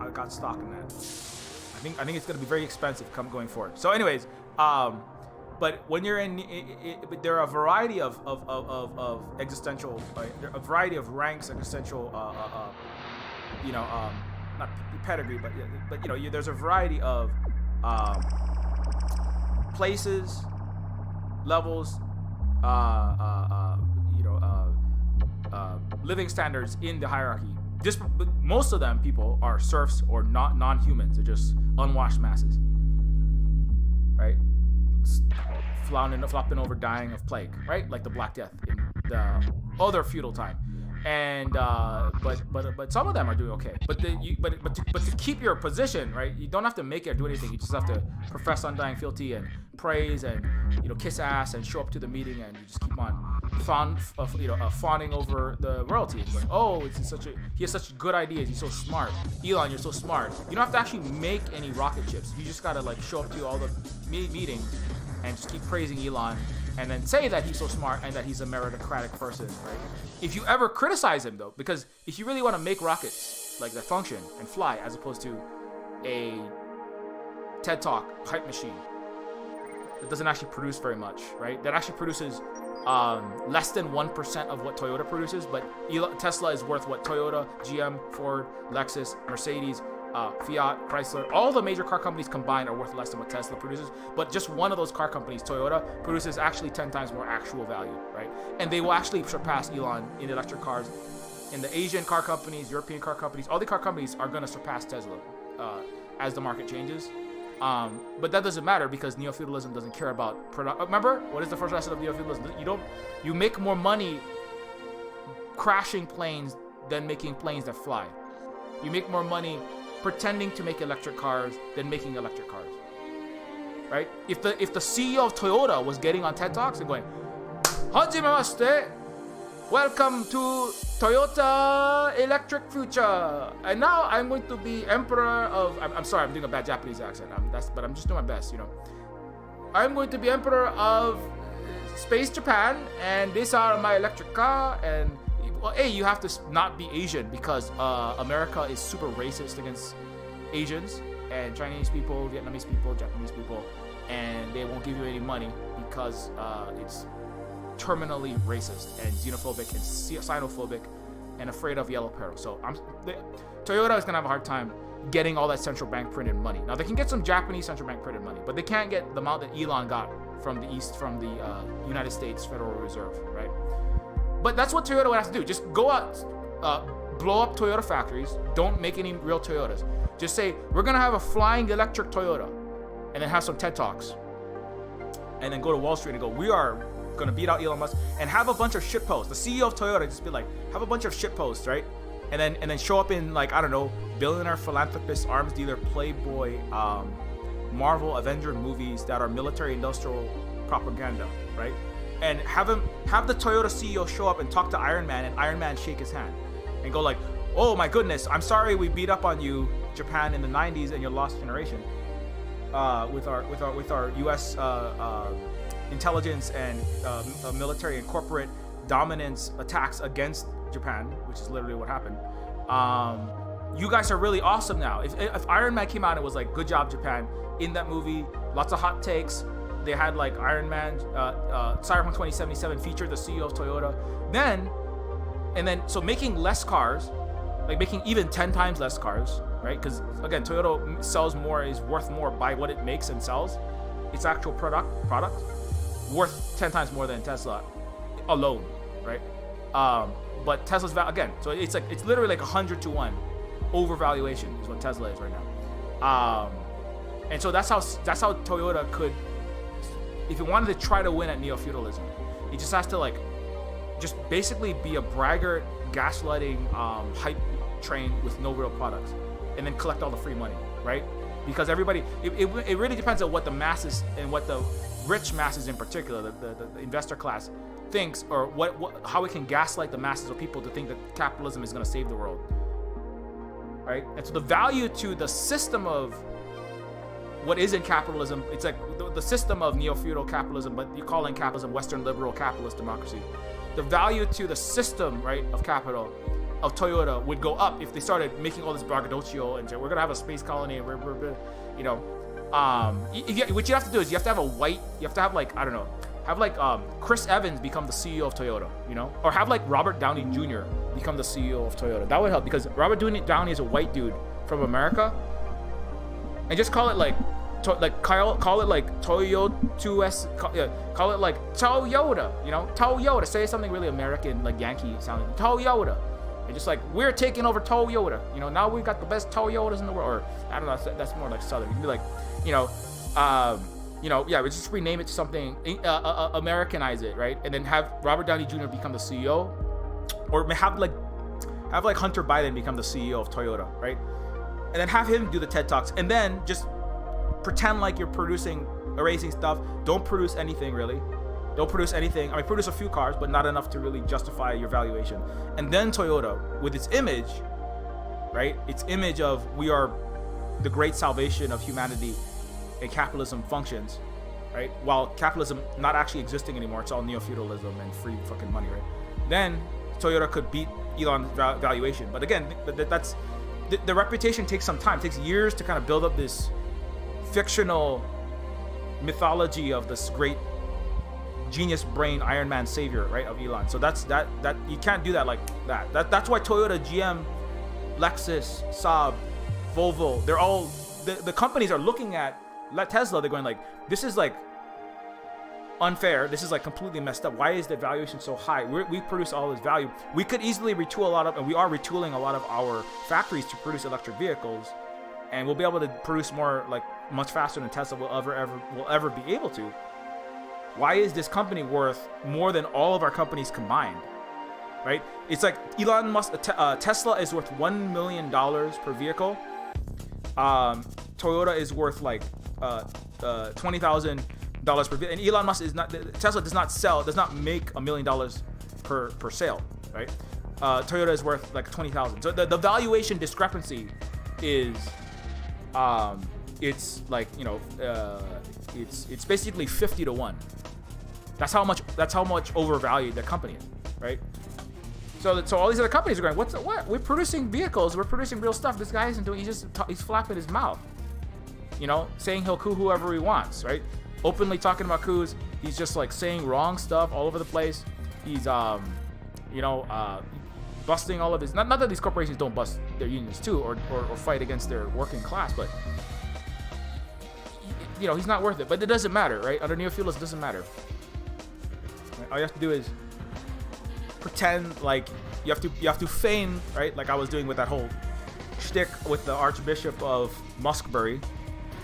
M: I got stock in that. I think it's going to be very expensive going forward. So, anyways, but when you're in, there are a variety of existential, a variety of ranks, existential, you know, not pedigree, but you know, there's a variety of places, levels, living standards in the hierarchy. Just most of them people are serfs or non-humans. They're just unwashed masses, right? Flopping over, dying of plague, right? Like the Black Death in the other feudal time. And but some of them are doing okay. But to keep your position, right? You don't have to make it or do anything. You just have to profess undying fealty and praise and, you know, kiss ass and show up to the meeting, and you just keep on fawning over the royalty and going, oh, he has such good ideas. He's so smart. Elon, you're so smart. You don't have to actually make any rocket ships. You just gotta, like, show up to all the meetings and just keep praising Elon, and then say that he's so smart and that he's a meritocratic person, right? If you ever criticize him, though, because if you really want to make rockets, like, that function and fly, as opposed to a TED Talk hype machine that doesn't actually produce very much, right? That actually produces less than 1% of what Toyota produces, but Tesla is worth what Toyota, GM, Ford, Lexus, Mercedes, Fiat, Chrysler, all the major car companies combined are worth less than what Tesla produces, but just one of those car companies, Toyota, produces actually 10 times more actual value, right? And they will actually surpass Elon in electric cars. In the Asian car companies, European car companies, all the car companies are going to surpass Tesla as the market changes. But that doesn't matter because neo-feudalism doesn't care about product. Remember, what is the first lesson of neo-feudalism? You make more money crashing planes than making planes that fly. You make more money pretending to make electric cars than making electric cars, right? If the CEO of Toyota was getting on TED Talks and going, "Hajimemashite, welcome to Toyota Electric Future, and now I'm going to be emperor of." I'm sorry, I'm doing a bad Japanese accent. But I'm just doing my best, you know. I'm going to be emperor of Space Japan, and these are my electric car. And well, A, you have to not be Asian because America is super racist against Asians and Chinese people, Vietnamese people, Japanese people, and they won't give you any money because it's terminally racist and xenophobic and xenophobic and afraid of yellow peril. So Toyota is gonna have a hard time getting all that central bank printed money. Now they can get some Japanese central bank printed money, but they can't get the amount that Elon got from the United States Federal Reserve, right? But that's what Toyota would have to do. Just go out, blow up Toyota factories. Don't make any real Toyotas. Just say, we're going to have a flying electric Toyota. And then have some TED Talks. And then go to Wall Street and go, we are going to beat out Elon Musk. And have a bunch of shit posts. The CEO of Toyota just be like, have a bunch of shit posts, right? And then show up in, like, I don't know, billionaire, philanthropist, arms dealer, Playboy, Marvel, Avenger movies that are military-industrial propaganda, right? And have the Toyota CEO show up and talk to Iron Man, and Iron Man shake his hand and go like, "Oh my goodness, I'm sorry we beat up on you, Japan, in the 90s and your lost generation." with our U.S. Intelligence and military and corporate dominance attacks against Japan, which is literally what happened. You guys are really awesome now. If Iron Man came out and was like, good job, Japan, in that movie, lots of hot takes. They had like Iron Man, Cyberpunk 2077 featured the CEO of Toyota. So making less cars, like making even 10 times less cars, right? Because again, Toyota sells more, is worth more by what it makes and sells. Its actual product worth 10 times more than Tesla alone, right? But Tesla's again, so it's literally like 100 to 1 overvaluation is what Tesla is right now. And so that's how Toyota could, if it wanted to try to win at neo-feudalism, it just has to like just basically be a braggart, gaslighting hype train with no real products, and then collect all the free money, right? Because everybody, it really depends on what the masses and what the rich masses in particular, the investor class thinks, or how it can gaslight the masses of people to think that capitalism is going to save the world, right? And so the value to the system of what is in capitalism, it's like the system of neo-feudal capitalism, but you call in capitalism Western liberal capitalist democracy. The value to the system, right, of capital, of Toyota would go up if they started making all this braggadocio and say, we're gonna have a space colony, and we're you know, what you have to do is you have to have like, I don't know, have like Chris Evans become the CEO of Toyota, you know, or have like Robert Downey Jr. become the CEO of Toyota. That would help, because Robert Downey is a white dude from America, and just call it like call it like Toyota, call it like Toyota, you know, Toyota. Say something really American, like Yankee sounding, Toyota. And just like, we're taking over Toyota, you know, now we've got the best Toyotas in the world. Or I don't know, that's more like Southern. You can be like, yeah, we just rename it to something, Americanize it, right? And then have Robert Downey Jr. become the CEO, or have like Hunter Biden become the CEO of Toyota, right? And then have him do the TED Talks, and then just pretend like you're erasing stuff. Don't produce anything really. Don't produce anything. I mean, produce a few cars, but not enough to really justify your valuation. And then Toyota, with its image, right? Its image of, we are the great salvation of humanity and capitalism functions, right? While capitalism not actually existing anymore, it's all neo-feudalism and free fucking money, right? Then Toyota could beat Elon's valuation. But again, that's the reputation takes some time. It takes years to kind of build up this fictional mythology of this great genius brain Iron Man savior, right, of Elon. So that you can't do that like that. That's why Toyota, GM, Lexus, Saab, Volvo, they're all the companies are looking at Tesla. They're going like, this is like unfair. This is like completely messed up. Why is the valuation so high? We produce all this value. We could easily retool a lot of, and we are retooling a lot of our factories to produce electric vehicles, and we'll be able to produce more, like much faster than Tesla will ever be able to. Why is this company worth more than all of our companies combined, right? It's like Elon Musk, Tesla is worth $1 million per vehicle. Toyota is worth like $20,000 per vehicle. And Elon Musk Tesla does not make $1 million per sale, right? Toyota is worth like 20,000. So the valuation discrepancy is, it's like, you know, it's basically 50 to 1. That's how much overvalued the company is, right? So all these other companies are going, what? We're producing vehicles, we're producing real stuff. This guy isn't doing. He's flapping his mouth, you know, saying he'll coup whoever he wants, right? Openly talking about coups. He's just like saying wrong stuff all over the place. He's busting all of his. Not that these corporations don't bust their unions too, or fight against their working class, but you know, he's not worth it. But it doesn't matter, right? Under Neofeudalism, it doesn't matter. All you have to do is pretend like you have to feign, right? Like I was doing with that whole shtick with the Archbishop of Muskebury.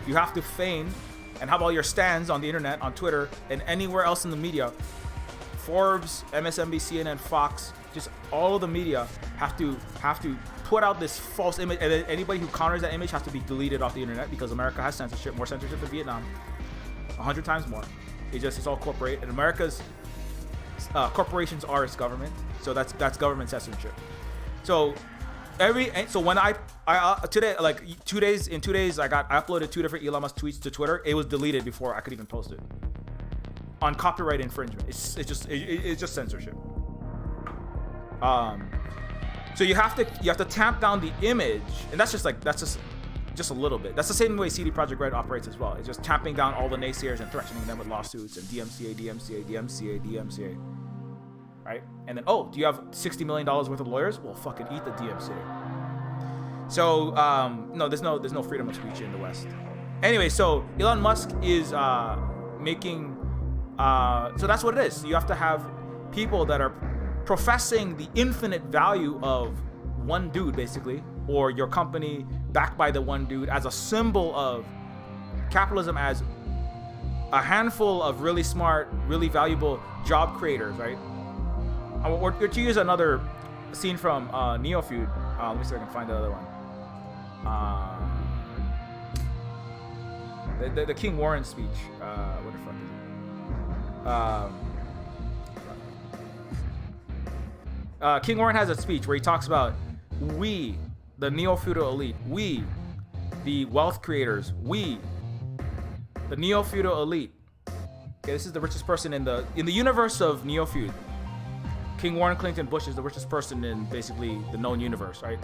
M: You have to feign and have all your stands on the internet, on Twitter, and anywhere else in the media. Forbes, MSNBC, CNN, Fox, just all of the media have to put out this false image, and then anybody who counters that image has to be deleted off the internet, because America has censorship, more censorship than Vietnam, 100 times more. It's all corporate, and America's corporations are its government, so that's government censorship. So So when I today, like 2 days, in 2 days, I uploaded 2 different Elon Musk tweets to Twitter. It was deleted before I could even post it on copyright infringement. It's just censorship. So you have to tamp down the image, and that's just a little bit. That's the same way CD Projekt Red operates as well. It's just tamping down all the naysayers and threatening them with lawsuits and DMCA. Right? And then, oh, do you have $60 million worth of lawyers? Well, fucking eat the DMCA. So, no, there's no freedom of speech in the West. Anyway, so Elon Musk is making, so that's what it is. You have to have people that are professing the infinite value of one dude, basically, or your company backed by the one dude as a symbol of capitalism, as a handful of really smart, really valuable job creators, right? Or to use another scene from Neofeud. Let me see if I can find the other one. The King Warren speech. What the fuck is it? King Warren has a speech where he talks about we, the Neofeudal elite, we, the wealth creators, we, the Neofeudal elite. Okay, this is the richest person in the universe of Neofeud. King Warren Clinton Bush is the richest person in basically the known universe, right?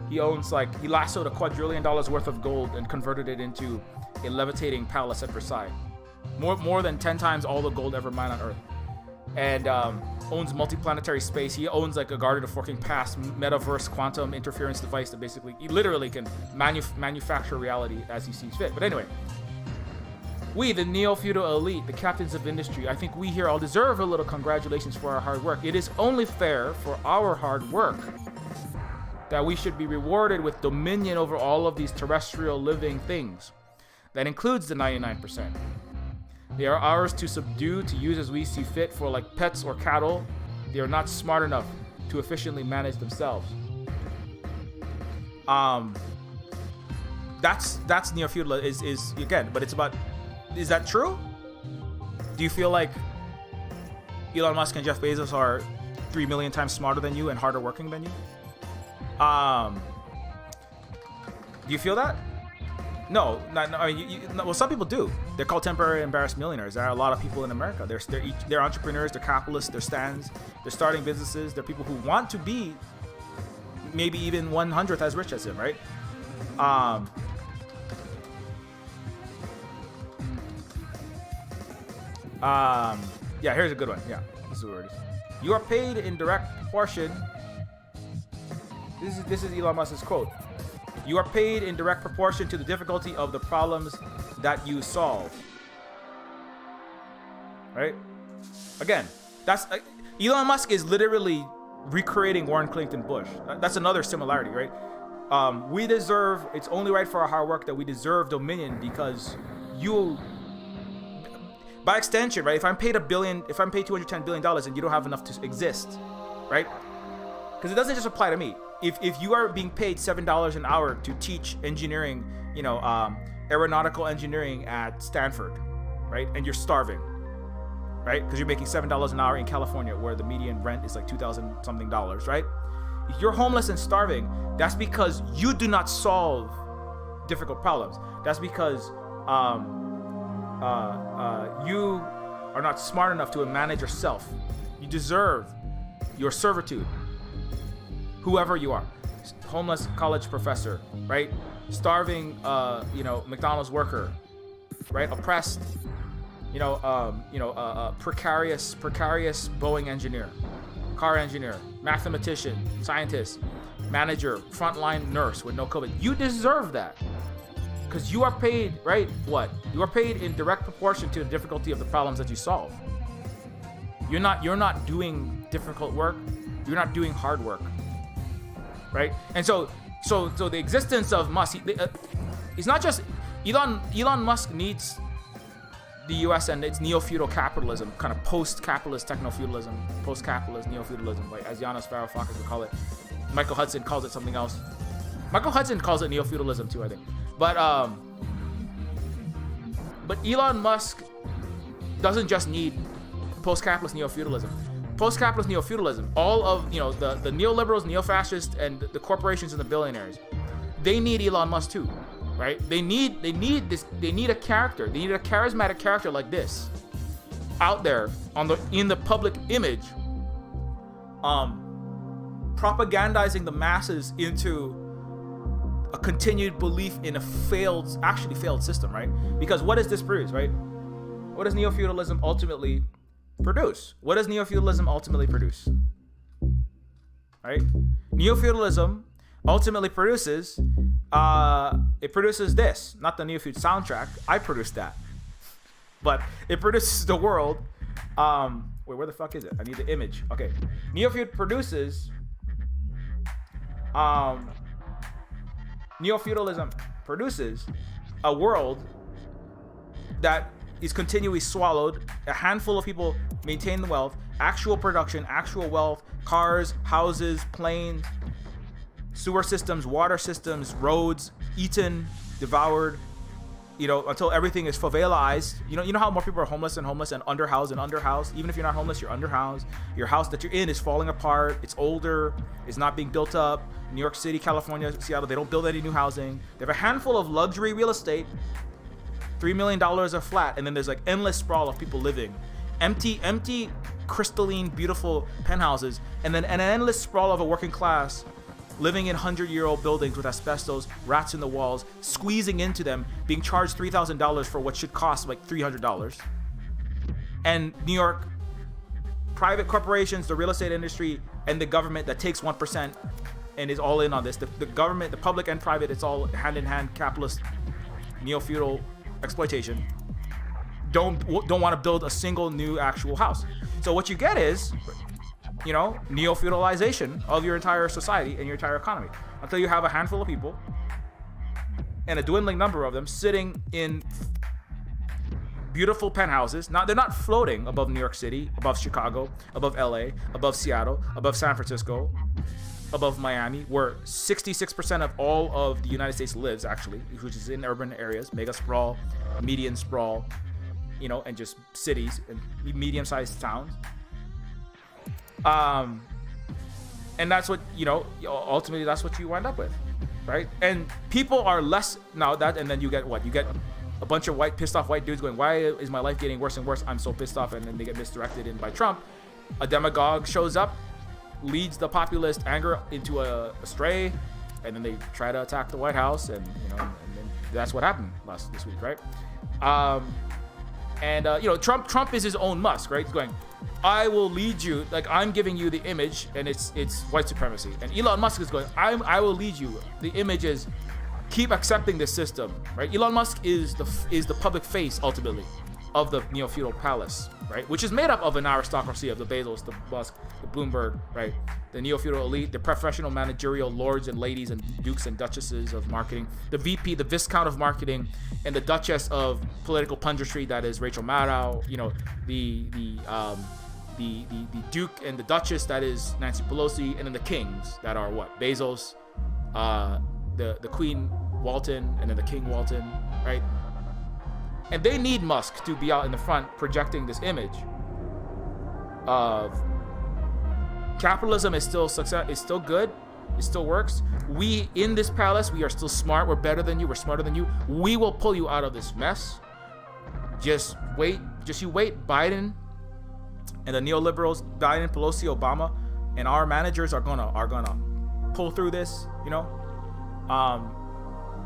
M: He lassoed $1 quadrillion worth of gold and converted it into a levitating palace at Versailles. More than 10 times all the gold ever mined on Earth. And owns multiplanetary space. He owns like a Garden of Forking Past metaverse quantum interference device that basically, he literally can manufacture reality as he sees fit. But anyway, we, the Neofeudal elite, the captains of industry, I think we here all deserve a little congratulations for our hard work. It is only fair for our hard work that we should be rewarded with dominion over all of these terrestrial living things. That includes the 99%. They are ours to subdue, to use as we see fit, for like pets or cattle, they are not smart enough to efficiently manage themselves. That's Neofeudal is again, but it's about, is that true? Do you feel like Elon Musk and Jeff Bezos are 3 million times smarter than you and harder working than you? Do you feel that? No, I mean, well, some people do. They're called temporary embarrassed millionaires. There are a lot of people in America. They're entrepreneurs, they're capitalists, they're stands, they're starting businesses. They're people who want to be maybe even 100th as rich as him, right? Yeah, here's a good one. Yeah, this is where it is. You are paid in direct proportion. This is Elon Musk's quote. You are paid in direct proportion to the difficulty of the problems that you solve. Right? Again, that's Elon Musk is literally recreating Warren Clinton Bush. That's another similarity, right? We deserve, it's only right for our hard work that we deserve dominion, because you, by extension, right? If I'm paid $210 billion and you don't have enough to exist, right? Because it doesn't just apply to me. If you are being paid $7 an hour to teach engineering, aeronautical engineering at Stanford, right? And you're starving, right? Because you're making $7 an hour in California, where the median rent is like $2,000 something, right? If you're homeless and starving, that's because you do not solve difficult problems. That's because you are not smart enough to manage yourself. You deserve your servitude. Whoever you are, homeless college professor, right? Starving, McDonald's worker, right? Oppressed, precarious Boeing engineer, car engineer, mathematician, scientist, manager, frontline nurse with no COVID. You deserve that, because you are paid, right? What? You are paid in direct proportion to the difficulty of the problems that you solve. You're not doing difficult work. You're not doing hard work. Right? And so the existence of Musk, it's not just Elon Musk needs the U.S. and its neo-feudal capitalism, kind of post-capitalist techno-feudalism, post-capitalist neo-feudalism, like as Giannis Varoufakis would call it. Michael Hudson calls it something else. Michael Hudson calls it neo-feudalism too, I think. But Elon Musk doesn't just need post-capitalist neo-feudalism. post-capitalist neo-feudalism, all of, you know, the neoliberals, neo-fascists, and the corporations and the billionaires, they need Elon Musk too, right? They need a character. They need a charismatic character like this out there in the public image, propagandizing the masses into a continued belief in a actually failed system, right? Because what does this produce, right? What does neo-feudalism ultimately produce? What does neo-feudalism ultimately produce? Right? Neo-feudalism ultimately produces, it produces this, not the Neofeud soundtrack. I produced that. But it produces the world. Wait, where the fuck is it? I need the image. Okay. Neofeud produces, neo-feudalism produces a world that is continually swallowed. A handful of people maintain the wealth, actual production, actual wealth, cars, houses, planes, sewer systems, water systems, roads, eaten, devoured, you know, until everything is favelaized. You know how more people are homeless and underhoused. Even if you're not homeless, you're underhoused. Your house that you're in is falling apart. It's older. It's not being built up. New York City, California, Seattle, they don't build any new housing. They have a handful of luxury real estate, $3 million a flat, and then there's like endless sprawl of people living. Empty, crystalline, beautiful penthouses, and then an endless sprawl of a working class living in 100-year-old buildings with asbestos, rats in the walls, squeezing into them, being charged $3,000 for what should cost like $300. And New York private corporations, the real estate industry, and the government that takes 1% and is all in on this. The government, the public and private, it's all hand-in-hand capitalist, neo-feudal exploitation. Don't want to build a single new actual house. So what you get is, you know, neo-feudalization of your entire society and your entire economy, until you have a handful of people and a dwindling number of them sitting in beautiful penthouses. Now, they're not floating above New York City, above Chicago, above LA, above Seattle, above San Francisco, above Miami, where 66% of all of the United States lives, actually, which is in urban areas, mega sprawl, median sprawl, you know, and just cities and medium-sized towns. And that's what, you know, ultimately that's what you wind up with, right? And people are less now that, and then you get what? You get a bunch of pissed off white dudes going, why is my life getting worse and worse? I'm so pissed off. And then they get misdirected in by Trump. A demagogue shows up, leads the populist anger into a stray, and then they try to attack the White House, and you know, and then that's what happened this week, right? You know, Trump is his own Musk, right? He's going, I will lead you, like I'm giving you the image, and it's white supremacy. And Elon Musk is going, I will lead you. The image is keep accepting this system, right? Elon Musk is the public face ultimately of the neo-feudal palace, right? Which is made up of an aristocracy of the Bezos, the Musk, the Bloomberg, right? The neo-feudal elite, the professional managerial lords and ladies and dukes and duchesses of marketing, the VP, the Viscount of marketing, and the Duchess of political punditry, that is Rachel Maddow, you know, the Duke and the Duchess, that is Nancy Pelosi, and then the kings that are what? Bezos, the Queen Walton, and then the King Walton, right? And they need Musk to be out in the front projecting this image of capitalism is still success, is still good, it still works. We in this palace, we are still smart, we're better than you, we're smarter than you. We will pull you out of this mess. Just wait, you wait. Biden and the neoliberals, Biden, Pelosi, Obama, and our managers are gonna pull through this, you know.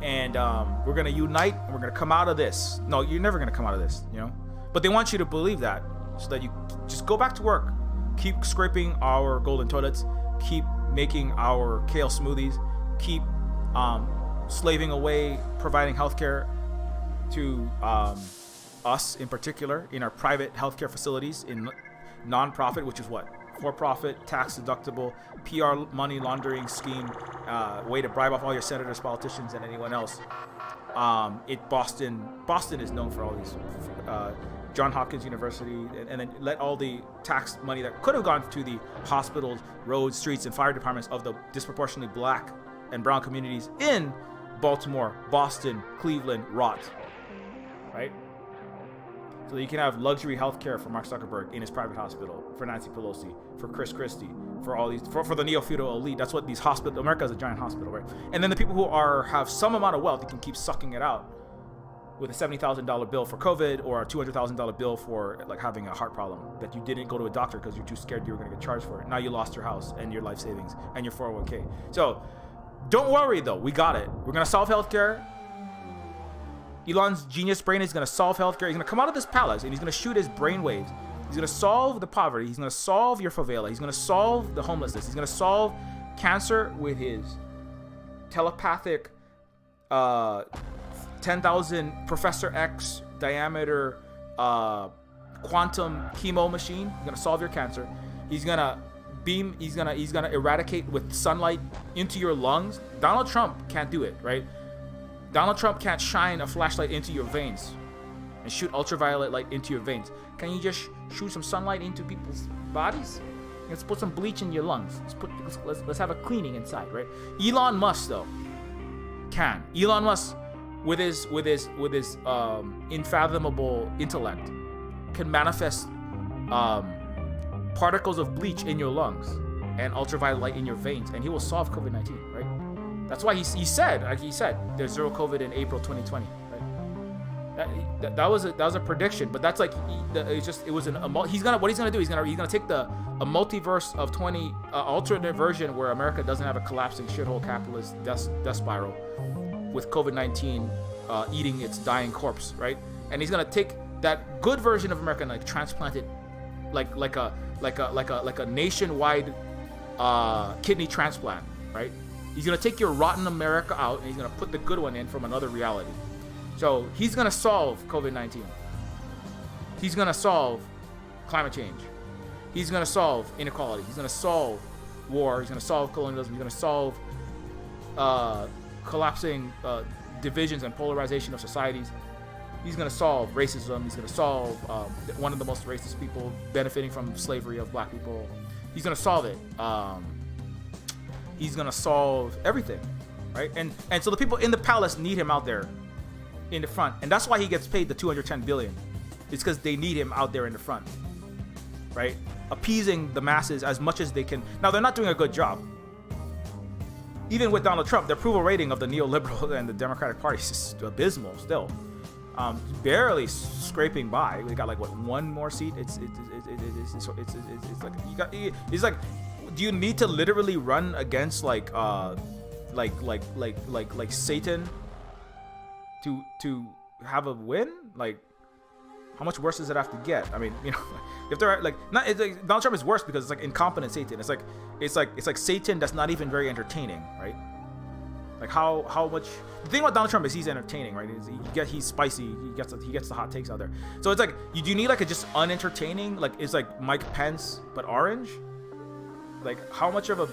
M: We're gonna unite and we're gonna come out of this. No, you're never gonna come out of this, you know. But they want you to believe that, so that you just go back to work, keep scraping our golden toilets, keep making our kale smoothies, keep slaving away, providing healthcare to us in particular in our private healthcare facilities, in non-profit, which is what? For-profit, tax deductible, PR money laundering scheme, way to bribe off all your senators, politicians, and anyone else. Boston is known for all these. Johns Hopkins University, and then let all the tax money that could have gone to the hospitals, roads, streets, and fire departments of the disproportionately black and brown communities in Baltimore, Boston, Cleveland, rot. Right? So that you can have luxury healthcare for Mark Zuckerberg in his private hospital, for Nancy Pelosi, for Chris Christie, for all these, for the Neofeudal elite. That's what these hospitals, America is a giant hospital, right? And then the people who have some amount of wealth, you can keep sucking it out with a $70,000 bill for COVID or a $200,000 bill for like having a heart problem that you didn't go to a doctor because you're too scared you were going to get charged for it. Now you lost your house and your life savings and your 401k. So don't worry though, we got it. We're going to solve healthcare. Elon's genius brain is going to solve healthcare. He's going to come out of this palace and he's going to shoot his brainwaves. He's going to solve the poverty. He's going to solve your favela. He's going to solve the homelessness. He's going to solve cancer with his telepathic 10,000 Professor X diameter quantum chemo machine. He's gonna solve your cancer. He's gonna eradicate with sunlight into your lungs. Donald Trump can't do it, right? Donald Trump can't shine a flashlight into your veins and shoot ultraviolet light into your veins. Can you just shoot some sunlight into people's bodies? Let's put some bleach in your lungs. Let's have a cleaning inside, right? Elon Musk though can. Elon Musk with his unfathomable intellect can manifest particles of bleach in your lungs and ultraviolet light in your veins, and he will solve COVID-19, right? That's why he said there's zero COVID in April 2020, right? That was a prediction, but that's like he's gonna take a multiverse of 20 alternate version where America doesn't have a collapsing shithole capitalist death spiral with COVID-19 eating its dying corpse, right? And he's gonna take that good version of America and like transplant it like a nationwide kidney transplant, right? He's gonna take your rotten America out and he's gonna put the good one in from another reality. So he's gonna solve COVID-19. He's gonna solve climate change. He's gonna solve inequality. He's gonna solve war. He's gonna solve colonialism. He's gonna solve collapsing divisions and polarization of societies. He's going to solve racism. He's going to solve one of the most racist people benefiting from slavery of black people. He's going to solve it. He's going to solve everything, right? And so the people in the palace need him out there in the front, and that's why he gets paid the $210 billion. It's because they need him out there in the front, right? Appeasing the masses as much as they can. Now they're not doing a good job. Even with Donald Trump, the approval rating of the neoliberal and the Democratic Party is abysmal still. Barely scraping by. We got like what, one more seat? It's like do you need to literally run against like Satan to have a win? Like, how much worse does it have to get? I mean, you know, if they're like, not, it's like Donald Trump is worse because it's like incompetent Satan. It's like Satan that's not even very entertaining, right? Like how much. The thing about Donald Trump is he's entertaining, right? He's spicy. He gets the hot takes out there. So it's like, do you need like a just unentertaining? Like, it's like Mike Pence but orange. Like, how much of a,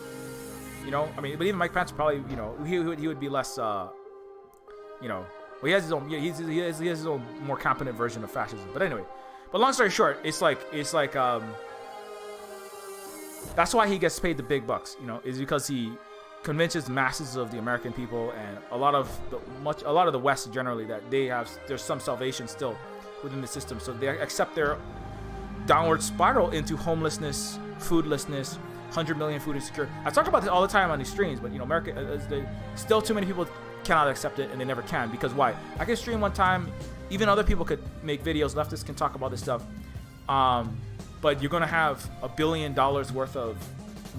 M: you know? I mean, but even Mike Pence probably, you know, he would be less, you know. Well, he has his own. He has his own more competent version of fascism. But anyway, but long story short, it's like that's why he gets paid the big bucks. You know, is because he convinces masses of the American people and a lot of the West generally that there's some salvation still within the system. So they accept their downward spiral into homelessness, foodlessness, 100 million food insecure. I talk about this all the time on these streams, but you know, America, still too many people cannot accept it, and they never can. Because why? I can stream one time, even other people could make videos, leftists can talk about this stuff, but you're gonna have $1 billion worth of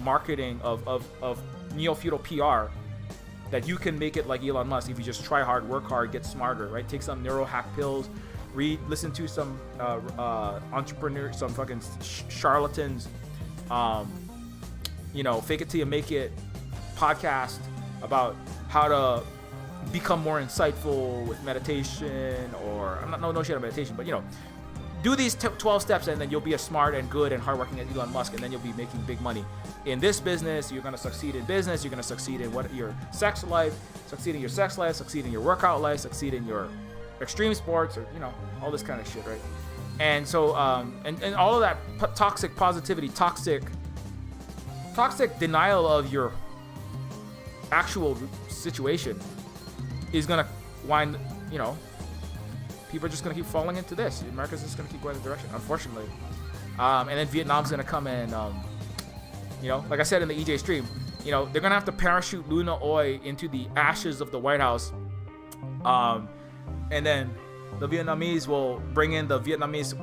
M: marketing of Neofeudal PR that you can make it like Elon Musk if you just try hard, work hard, get smarter, right? Take some neurohack pills, listen to some entrepreneurs, some fucking charlatans, you know, fake it till you make it podcast about how to become more insightful with meditation, or I'm not no shit on meditation, but you know, do these 12 steps and then you'll be as smart and good and hardworking as Elon Musk, and then you'll be making big money in this business. You're gonna succeed in business. You're gonna succeed in your sex life, succeed in your sex life, succeed in your workout life, succeed in your extreme sports, or you know, all this kind of shit, right? And so and all of that toxic positivity, toxic denial of your actual situation is gonna wind, you know, people are just gonna keep falling into this. America's just gonna keep going in the direction, unfortunately. And then Vietnam's gonna come in. Like I said in the EJ stream, they're gonna have to parachute Luna Oi into the ashes of the White House, and then the Vietnamese will bring in the Vietnamese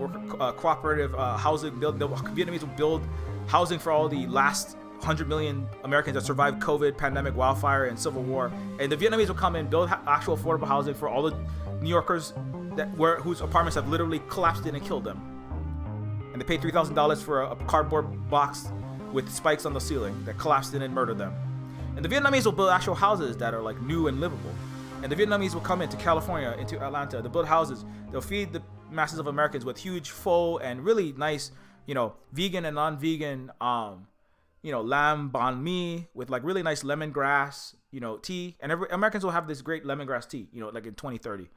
M: cooperative housing. The Vietnamese will build housing for all the last 100 million Americans that survived COVID, pandemic, wildfire, and civil war. And the Vietnamese will come in, build actual affordable housing for all the New Yorkers whose apartments have literally collapsed in and killed them. And they paid $3,000 for a cardboard box with spikes on the ceiling that collapsed in and murdered them. And the Vietnamese will build actual houses that are like new and livable. And the Vietnamese will come into California, into Atlanta, they'll build houses. They'll feed the masses of Americans with huge pho and really nice, vegan and non-vegan, lamb banh mi with like really nice lemongrass, tea. And Americans will have this great lemongrass tea, like in 2030.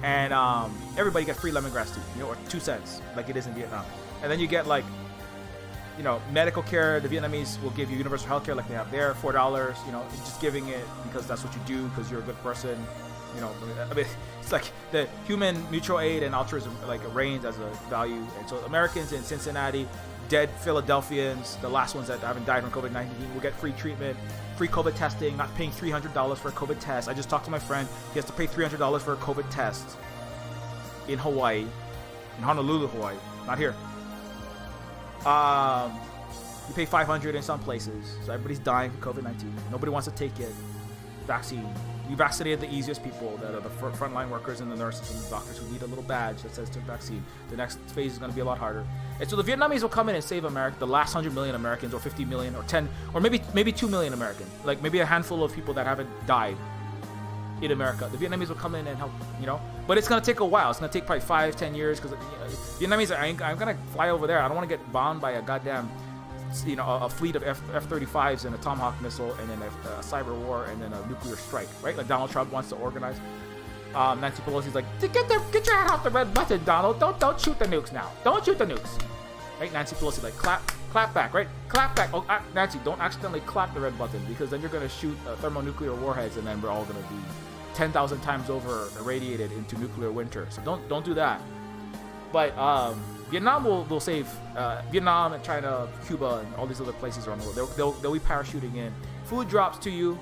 M: And everybody get free lemongrass tea, or 2 cents, like it is in Vietnam. And then you get like, medical care. The Vietnamese will give you universal health care like they have there, $4, just giving it because that's what you do because you're a good person. I mean, it's like the human mutual aid and altruism like reigns as a value. And so Americans in Cincinnati, dead Philadelphians, the last ones that haven't died from COVID-19 will get free treatment, free COVID testing, not paying $300 for a COVID test. I just talked to my friend. He has to pay $300 for a COVID test in Hawaii, in Honolulu, Hawaii, not here. You pay $500 in some places, so everybody's dying from COVID-19. Nobody wants to take it. Vaccine. You vaccinated the easiest people that are the frontline workers and the nurses and the doctors who need a little badge that says took vaccine. The next phase is going to be a lot harder. And so the Vietnamese will come in and save America, the last 100 million Americans, or 50 million, or 10, or maybe 2 million Americans. Like maybe a handful of people that haven't died in America. The Vietnamese will come in and help, But it's going to take a while. It's going to take probably 5-10 years because Vietnamese, I'm going to fly over there. I don't want to get bombed by a goddamn, a fleet of F-35s and a Tomahawk missile and then a cyber war and then a nuclear strike, right? Like Donald Trump wants to organize. Nancy Pelosi's like, get your hand off the red button, Donald. Don't shoot the nukes now. Don't shoot the nukes. Right? Nancy Pelosi like, clap back, right? Clap back. Oh, Nancy, don't accidentally clap the red button because then you're going to shoot thermonuclear warheads and then we're all going to be 10,000 times over irradiated into nuclear winter. So don't do that. But Vietnam will save Vietnam and China, Cuba, and all these other places around the world. They'll be parachuting in. Food drops to you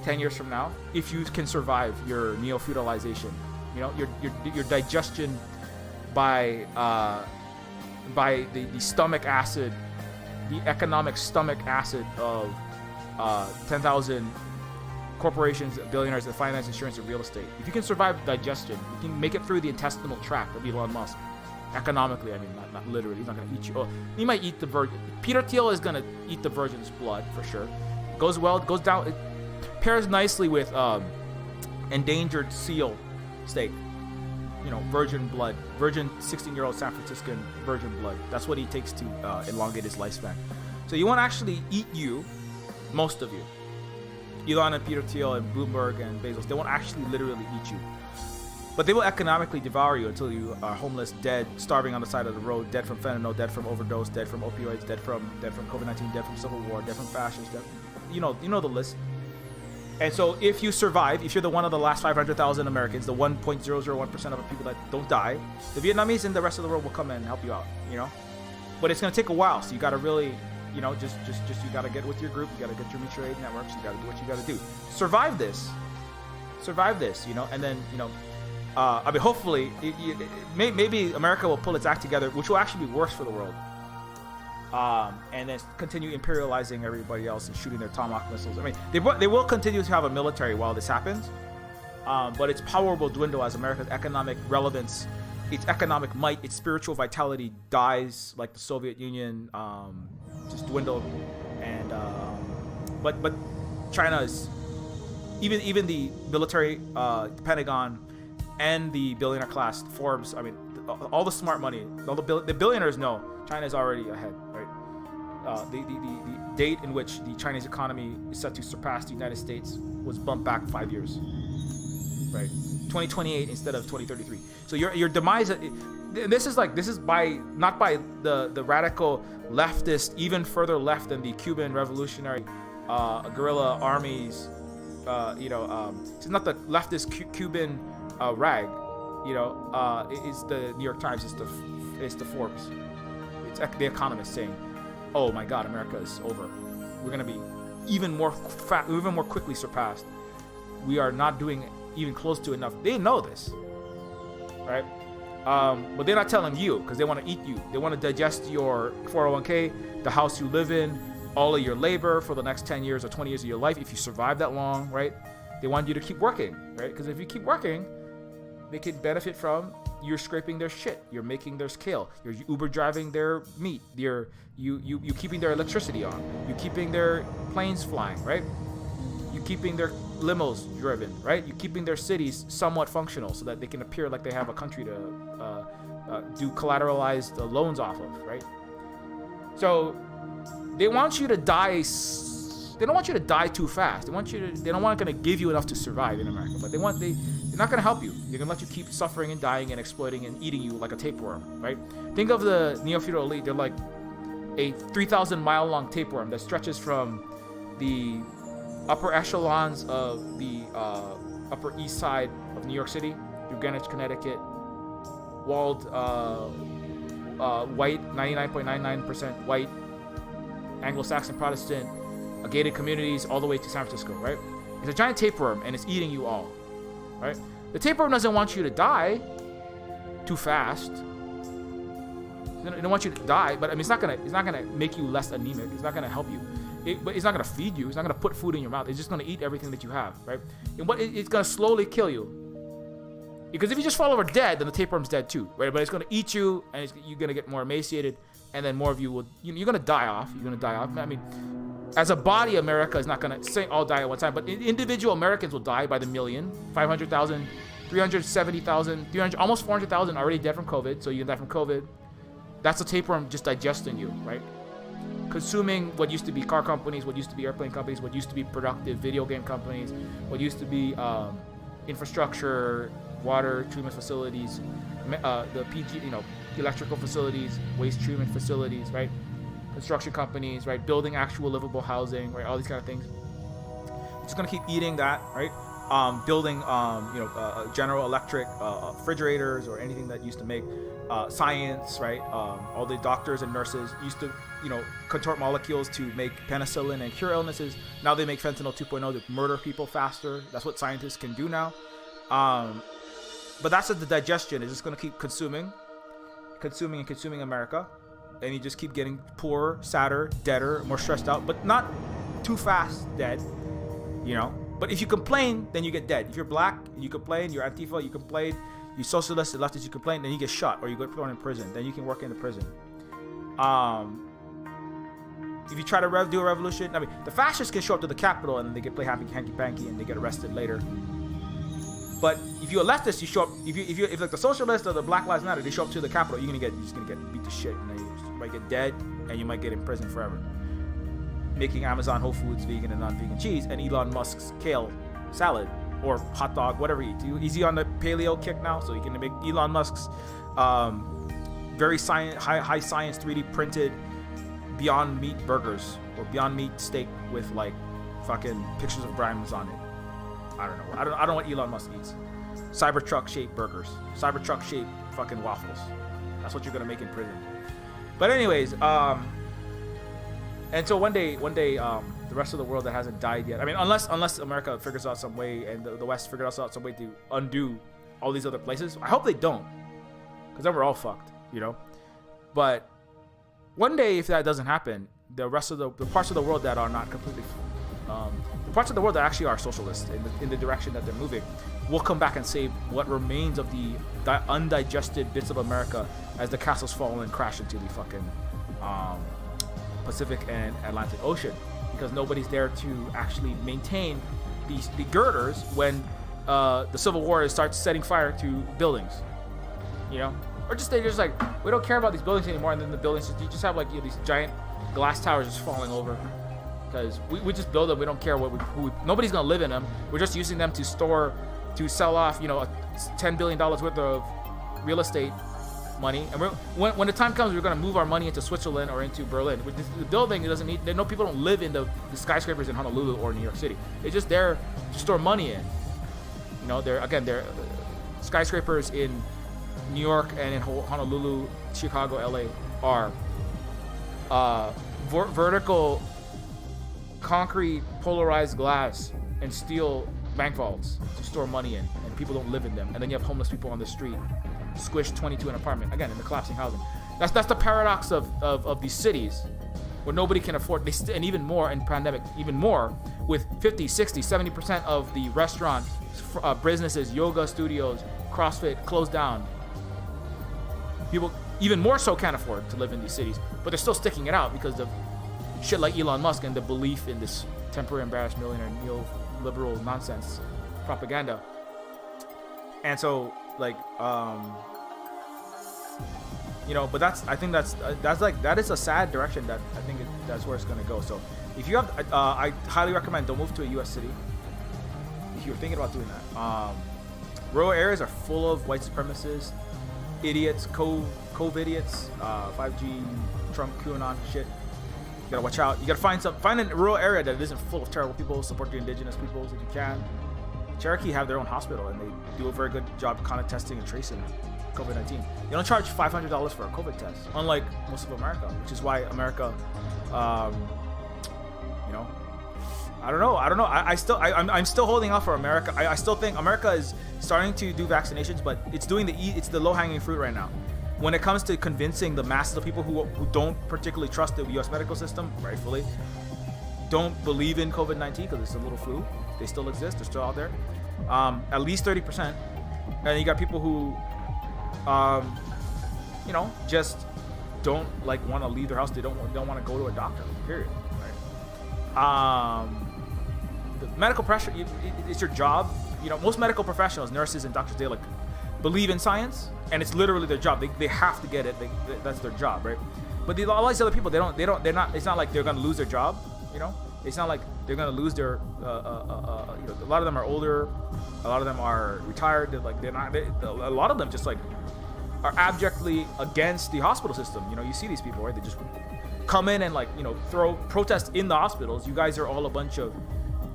M: 10 years from now if you can survive your neo-feudalization. Your digestion by the stomach acid, the economic stomach acid of 10,000 corporations, billionaires that finance, insurance, and real estate. If you can survive digestion, you can make it through the intestinal tract of Elon Musk. Economically, I mean, not literally. He's not going to eat you. Oh, he might eat the virgin. Peter Thiel is going to eat the virgin's blood for sure. Goes well, goes down. It pairs nicely with endangered seal steak. Virgin blood. Virgin 16-year-old San Franciscan virgin blood. That's what he takes to elongate his lifespan. So you won't actually eat you, most of you. Elon and Peter Thiel and Bloomberg and Bezos, they won't actually literally eat you. But they will economically devour you until you are homeless, dead, starving on the side of the road, dead from fentanyl, dead from overdose, dead from opioids, dead from COVID-19, dead from civil war, dead from fascists, you know the list. And so if you survive, if you're the one of the last 500,000 Americans, the 1.001% of the people that don't die, the Vietnamese and the rest of the world will come in and help you out, But it's going to take a while, so you got to really, just you got to get with your group, you got to get your mutual aid networks, you got to do what you got to do. Survive this, and then, hopefully, maybe America will pull its act together, which will actually be worse for the world. And then continue imperializing everybody else and shooting their Tomahawk missiles. I mean, they will continue to have a military while this happens, but its power will dwindle as America's economic relevance, its economic might, its spiritual vitality dies, like the Soviet Union just dwindled. And but China is even the military, the Pentagon, and the billionaire class, Forbes. I mean, all the smart money, all the billionaires know China is already ahead, right? The date in which the Chinese economy is set to surpass the United States was bumped back 5 years, right? 2028 instead of 2033. So your demise. This is not by the radical leftist, even further left than the Cuban revolutionary guerrilla armies. It's not the leftist Cuban rag. You know, it's the New York Times, it's the Forbes, it's The Economist saying, "Oh my God, America is over. We're gonna be even more quickly surpassed. We are not doing even close to enough." They know this, right? But they're not telling you because they want to eat you. They want to digest your 401k, the house you live in, all of your labor for the next 10 years or 20 years of your life if you survive that long, right? They want you to keep working, right? Because if you keep working, they can benefit from you're scraping their shit, you're making their scale, you're Uber driving their meat, you keeping their electricity on, you keeping their planes flying, right? You keeping their limos driven, right? You keeping their cities somewhat functional so that they can appear like they have a country to do collateralized loans off of, right? So they want you to die. They don't want you to die too fast. They don't want to give you enough to survive in America, but they're not going to help you. They're going to let you keep suffering and dying and exploiting and eating you like a tapeworm, right? Think of the Neofeudal elite. They're like a 3,000 mile long tapeworm that stretches from the upper echelons of the Upper East Side of New York City through Greenwich, Connecticut, walled, white, 99.99% white, Anglo-Saxon Protestant, gated communities, all the way to San Francisco, right? It's a giant tapeworm, and it's eating you all, right? The tapeworm doesn't want you to die too fast. They don't want you to die, but I mean, it's not gonna make you less anemic. It's not gonna help you. But it's not gonna feed you. It's not gonna put food in your mouth. It's just gonna eat everything that you have, right? And it's gonna slowly kill you. Because if you just fall over dead, then the tapeworm's dead too, right? But it's gonna eat you, and you're gonna get more emaciated, and then more of you will. You're gonna die off. You're gonna die off. I mean, as a body, America is not gonna all die at one time, but individual Americans will die by the million, 500,000, 370,000, almost 400,000 already dead from COVID. So you can die from COVID. That's the tapeworm just digesting you, right? Consuming what used to be car companies, what used to be airplane companies, what used to be productive video game companies, what used to be infrastructure, water treatment facilities, the PG, electrical facilities, waste treatment facilities, right? Construction companies, right? Building actual livable housing, right? All these kind of things. It's gonna keep eating that, right? Building, General Electric refrigerators or anything that used to make science, right? All the doctors and nurses used to, contort molecules to make penicillin and cure illnesses. Now they make fentanyl 2.0 to murder people faster. That's what scientists can do now. But that's the digestion. It's just going to keep consuming America. And you just keep getting poorer, sadder, deader, more stressed out, but not too fast dead, But if you complain, then you get dead. If you're black, you complain, you're Antifa, you complain, you socialist, the leftists, you complain, then you get shot or you get thrown in prison. Then you can work in the prison. If you try to do a revolution, I mean, the fascists can show up to the Capitol and then they can play hanky-panky and they get arrested later. But if you're a leftist, you show up. If like the socialists or the Black Lives Matter, they show up to the Capitol, you're just gonna get beat to shit, and then you might get dead, and you might get in prison forever. Making Amazon Whole Foods vegan and non-vegan cheese, and Elon Musk's kale salad or hot dog, whatever he eats. Is he on the paleo kick now? So he can make Elon Musk's very high science 3D printed Beyond Meat burgers or Beyond Meat steak with like fucking pictures of Grimes on it. I don't know. I don't know what Elon Musk eats. Cybertruck shaped burgers, Cybertruck shaped fucking waffles. That's what you're gonna make in prison. But anyways, and so one day, the rest of the world that hasn't died yet. I mean, unless America figures out some way and the West figures out some way to undo all these other places. I hope they don't, because then we're all fucked, But one day, if that doesn't happen, the rest of the parts of the world that are not completely, the parts of the world that actually are socialist in the direction that they're moving, will come back and save what remains of the undigested bits of America as the castles fall and crash into the fucking Pacific and Atlantic Ocean, because nobody's there to actually maintain the girders when the Civil War starts setting fire to buildings, or they're just like, we don't care about these buildings anymore, and then the buildings you just have like these giant glass towers just falling over because we just build them. We don't care nobody's gonna live in them. We're just using them to sell off $10 billion worth of real estate money, and when the time comes, we're gonna move our money into Switzerland or into Berlin. The building doesn't need. No, people don't live in the skyscrapers in Honolulu or New York City. It's just there to store money in. They're skyscrapers in New York and in Honolulu, Chicago, LA are vertical concrete polarized glass and steel bank vaults to store money in, and people don't live in them. And then you have homeless people on the street, squished 22 in an apartment, again in the collapsing housing. That's the paradox of these cities where nobody can afford, and even more in pandemic, even more with 50, 60, 70% of the restaurant businesses, yoga studios, CrossFit closed down. People even more so can't afford to live in these cities, but they're still sticking it out because of shit like Elon Musk and the belief in this temporary embarrassed millionaire neoliberal nonsense propaganda. And so like you know, but I think that's like, that is a sad direction that I think that's where it's gonna go. So if you have I highly recommend don't move to a US city if you're thinking about doing that. Rural areas are full of white supremacists, idiots, COVID idiots, 5G, Trump, QAnon shit. You gotta watch out. You gotta find a rural area that isn't full of terrible people. Support the indigenous peoples if you can. Cherokee have their own hospital and they do a very good job kind of testing and tracing COVID-19. They don't charge $500 for a COVID test, unlike most of America, which is why America, you know, I don't know. I'm still holding out for America. I still think America is starting to do vaccinations, but it's the low-hanging fruit right now. When it comes to convincing the masses of people who don't particularly trust the U.S. medical system, rightfully, don't believe in COVID-19 because it's a little flu. They still exist. They're still out there. At least 30%. And you got people who, you know, just don't like want to leave their house. They don't want to go to a doctor. Period. Right? The medical pressure. It's your job. You know, most medical professionals, nurses and doctors, they like believe in science, and it's literally their job. They have to get it. That's their job, right? But all these other people, they're not. It's not like they're gonna lose their job. You know, it's not like they're gonna lose their. You know, a lot of them are older. A lot of them are retired. They're not. A lot of them just like are abjectly against the hospital system. You know, you see these people, right? They just come in and like, you know, throw protests in the hospitals. You guys are all a bunch of,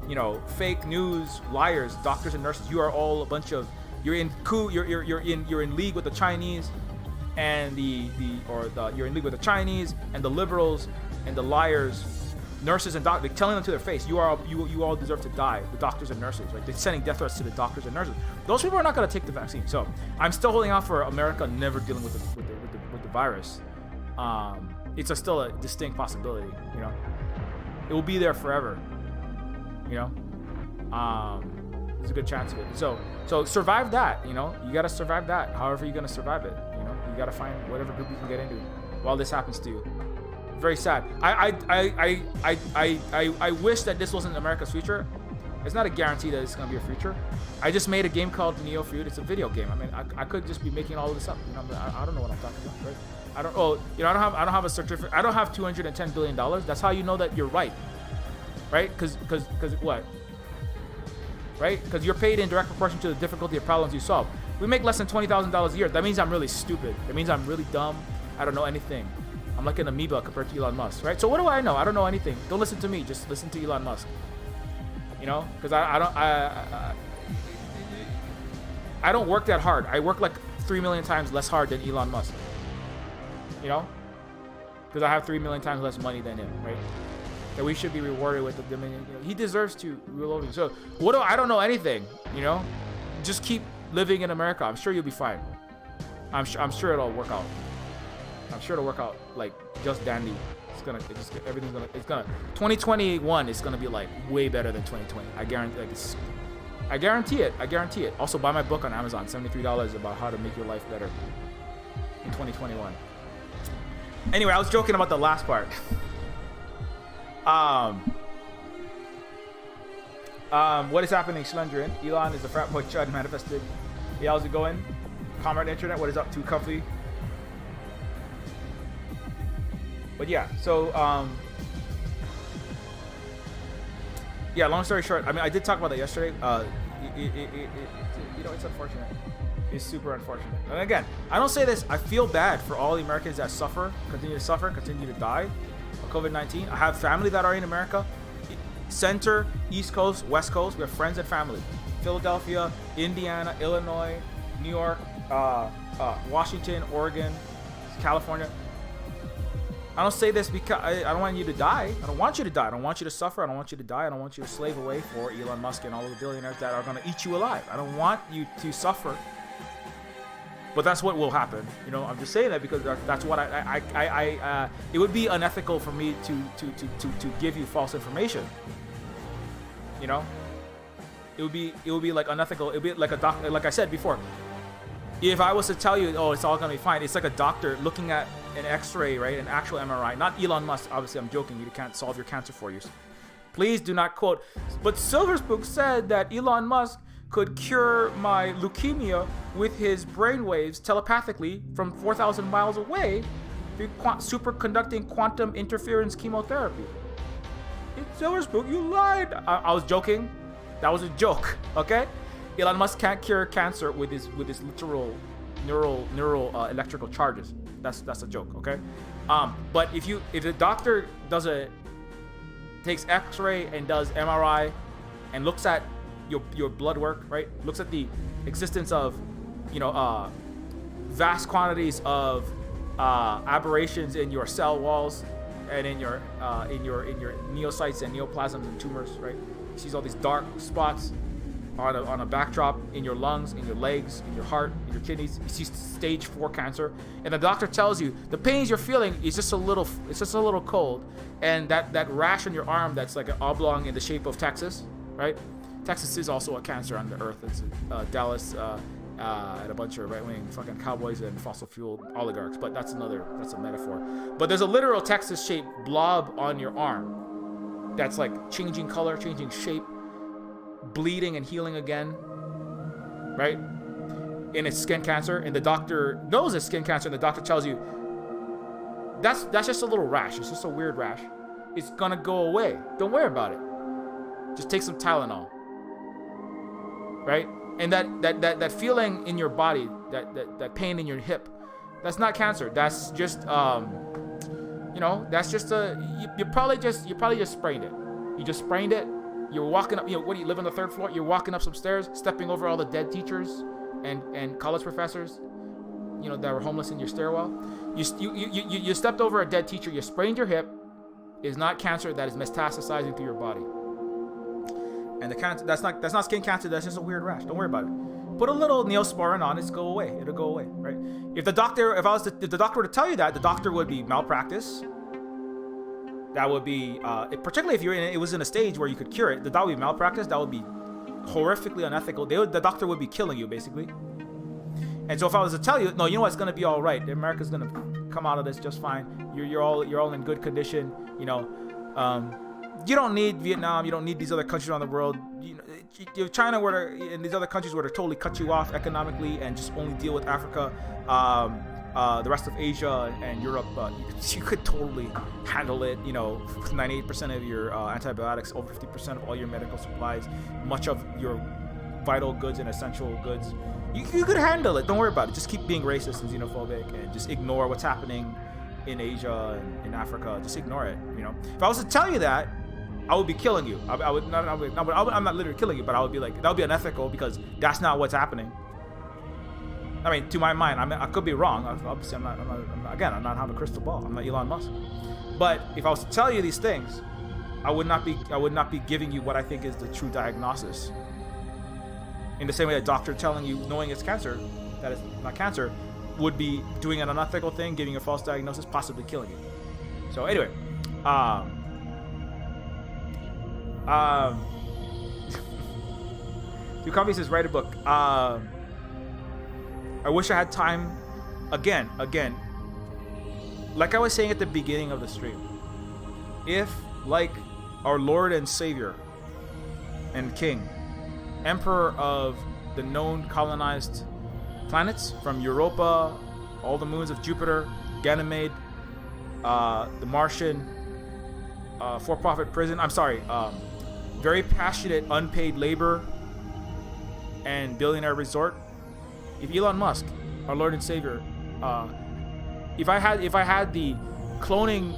M: you know, fake news liars, doctors and nurses. You are all a bunch of. You're in league with the Chinese, and you're in league with the Chinese and the liberals and the liars, nurses and doctors. They're telling them to their face, you all deserve to die. The doctors and nurses, right? They're sending death threats to the doctors and nurses. Those people are not going to take the vaccine. So I'm still holding out for America never dealing with the virus. It's still a distinct possibility. You know, it will be there forever. You know. There's a good chance of it. So survive that, you know. You gotta survive that. However you're gonna survive it, you know. You gotta find whatever group you can get into while this happens to you. Very sad. I wish that this wasn't America's future. It's not a guarantee that it's gonna be a future. I just made a game called Neofeud. It's a video game. I mean, I could just be making all of this up. You know, I don't know what I'm talking about, right? I don't have a certificate. I don't have $210 billion. That's how you know that you're right, right? Because what? Right? Because you're paid in direct proportion to the difficulty of problems you solve. We make less than $20,000 a year. That means I'm really stupid. That means I'm really dumb. I don't know anything. I'm like an amoeba compared to Elon Musk, right? So what do I know? I don't know anything. Don't listen to me. Just listen to Elon Musk. You know? Because I don't work that hard. I work like 3 million times less hard than Elon Musk. You know? Because I have 3 million times less money than him, right? That we should be rewarded with the dominion. You know, he deserves to rule over you. So I don't know anything, you know? Just keep living in America. I'm sure you'll be fine. I'm sure it'll work out. I'm sure it'll work out like just dandy. Everything's gonna 2021 is gonna be like way better than 2020. I guarantee it. Also buy my book on Amazon, $73, about how to make your life better in 2021. Anyway, I was joking about the last part. What is happening, Shlendrin? Elon is a frat boy chud manifested. Hey, how's it going? Comrade Internet, what is up? Too comfy. But yeah, so yeah, long story short, I mean, I did talk about that yesterday. You know, it's unfortunate. It's super unfortunate. And again, I don't say this, I feel bad for all the Americans that continue to die of COVID-19. I have family that are in America, center, East Coast, West Coast. We have friends and family. Philadelphia, Indiana, Illinois, New York, Washington, Oregon, California. I don't say this because I don't want you to die. I don't want you to die. I don't want you to suffer. I don't want you to die. I don't want you to slave away for Elon Musk and all of the billionaires that are going to eat you alive. I don't want you to suffer. But that's what will happen. You know, I'm just saying that because that's what it would be unethical for me to give you false information. You know, it would be like unethical. It would be like a doctor, like I said before. If I was to tell you, oh, it's all gonna be fine, it's like a doctor looking at an X-ray, right? An actual MRI. Not Elon Musk. Obviously, I'm joking. You can't solve your cancer for you. Please do not quote. But Silverspook said that Elon Musk could cure my leukemia with his brainwaves telepathically from 4,000 miles away through superconducting quantum interference chemotherapy. Silverspook, you lied. I was joking. That was a joke. Okay. Elon Musk can't cure cancer with his literal neural electrical charges. That's a joke, okay? But if the doctor takes X-ray and does MRI and looks at your blood work, right? Looks at the existence of, vast quantities of aberrations in your cell walls and in your neocytes and neoplasms and tumors, right? He sees all these dark spots on a backdrop in your lungs, in your legs, in your heart, in your kidneys. You see stage 4 cancer, and the doctor tells you the pains you're feeling is just a little cold, and that rash on your arm that's like an oblong in the shape of Texas, right? Texas is also a cancer on the earth. It's Dallas and a bunch of right-wing fucking cowboys and fossil fuel oligarchs, but that's a metaphor. But there's a literal Texas-shaped blob on your arm that's like changing color, changing shape, bleeding and healing again, right? And it's skin cancer, and the doctor knows it's skin cancer, and the doctor tells you that's just a little rash. It's just a weird rash. It's gonna go away. Don't worry about it. Just take some Tylenol, right? And that feeling in your body, that pain in your hip, that's not cancer. That's just that's just you probably just sprained it. You just sprained it. You're walking up, what do you live on the 3rd floor? You're walking up some stairs, stepping over all the dead teachers and college professors, that were homeless in your stairwell. You stepped over a dead teacher, you sprained your hip. It's not cancer that is metastasizing through your body. And the cancer, that's not skin cancer, that's just a weird rash. Don't worry about it. Put a little Neosporin on, it'll go away, right? If the doctor were to tell you that, the doctor would be malpractice. That would be, particularly if it was in a stage where you could cure it, that would be malpractice. That would be horrifically unethical. The doctor would be killing you, basically. And so if I was to tell you, no, you know what, it's gonna be all right. America's gonna come out of this just fine. You're all in good condition. You don't need Vietnam. You don't need these other countries around the world. If China and these other countries were to totally cut you off economically and just only deal with Africa, the rest of Asia and Europe, you could totally handle it. 98% of your antibiotics, over 50% of all your medical supplies, much of your vital goods and essential goods. You could handle it. Don't worry about it. Just keep being racist and xenophobic and just ignore what's happening in Asia and in Africa. Just ignore it. If I was to tell you that, I would be killing you. I'm not literally killing you, but I would be like, that would be unethical because that's not what's happening. I mean, to my mind, I could be wrong. Obviously, I'm not having a crystal ball. I'm not Elon Musk. But if I was to tell you these things, I would not be giving you what I think is the true diagnosis. In the same way a doctor telling you, knowing it's cancer, that it's not cancer, would be doing an unethical thing, giving you a false diagnosis, possibly killing you. So anyway, Two Coffee says, write a book. I wish I had time. Again, like I was saying at the beginning of the stream, if, like our Lord and Savior and King, Emperor of the known colonized planets, from Europa, all the moons of Jupiter, Ganymede, the Martian, for-profit prison, very passionate unpaid labor and billionaire resort. If Elon Musk, our Lord and Savior, if I had the cloning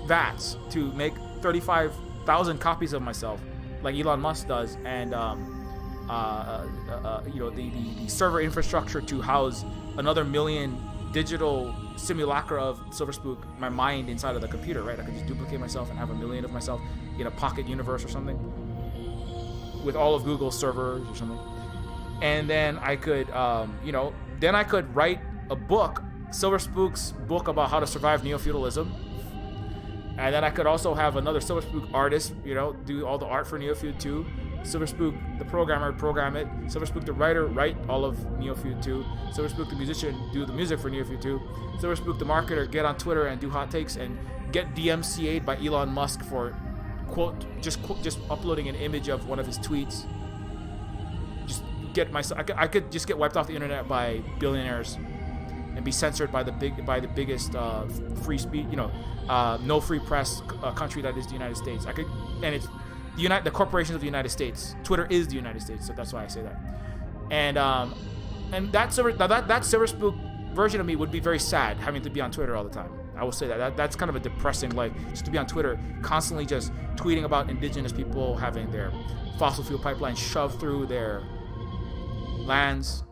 M: vats to make 35,000 copies of myself, like Elon Musk does, and the server infrastructure to house another million digital simulacra of Silver Spook, my mind inside of the computer, right? I could just duplicate myself and have a million of myself in a pocket universe or something with all of Google's servers or something. And then I could, then I could write a book, Silver Spook's book about how to survive Neofeudalism. And then I could also have another Silver Spook artist, do all the art for Neofeud 2. Silver Spook, the programmer, program it. Silver Spook, the writer, write all of Neofeud 2. Silver Spook, the musician, do the music for Neofeud 2. Silver Spook, the marketer, get on Twitter and do hot takes and get DMCA'd by Elon Musk for just uploading an image of one of his tweets. Just get I could just get wiped off the internet by billionaires and be censored by the biggest free speech, no free press country that is the United States. It's the corporations of the United States. Twitter is the United States, so that's why I say that. And that Silver Spook version of me would be very sad having to be on Twitter all the time. I will say that's kind of a depressing life, just to be on Twitter constantly just tweeting about indigenous people having their fossil fuel pipelines shoved through their lands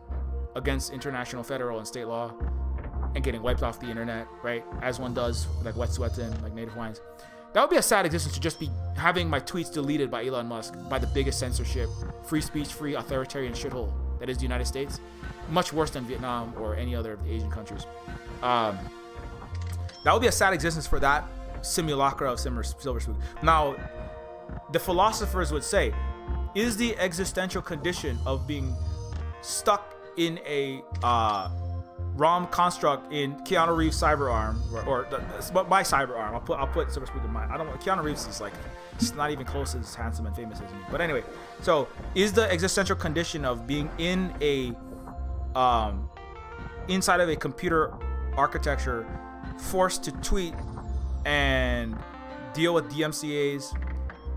M: against international, federal, and state law, and getting wiped off the internet, right? As one does, like Wet'suwet'en, like Native Hawaiians. That would be a sad existence, to just be having my tweets deleted by Elon Musk, by the biggest censorship, free speech, free authoritarian shithole that is the United States. Much worse than Vietnam or any other of the Asian countries. That would be a sad existence for that simulacra of Silver Spook. Now, the philosophers would say, is the existential condition of being stuck in a ROM construct in Keanu Reeves' CyberArm, or my CyberArm. I'll put Silver Spook in mine. I don't know. Keanu Reeves is like, it's not even close as handsome and famous as me. But anyway, so is the existential condition of being in a inside of a computer architecture, forced to tweet and deal with DMCAs,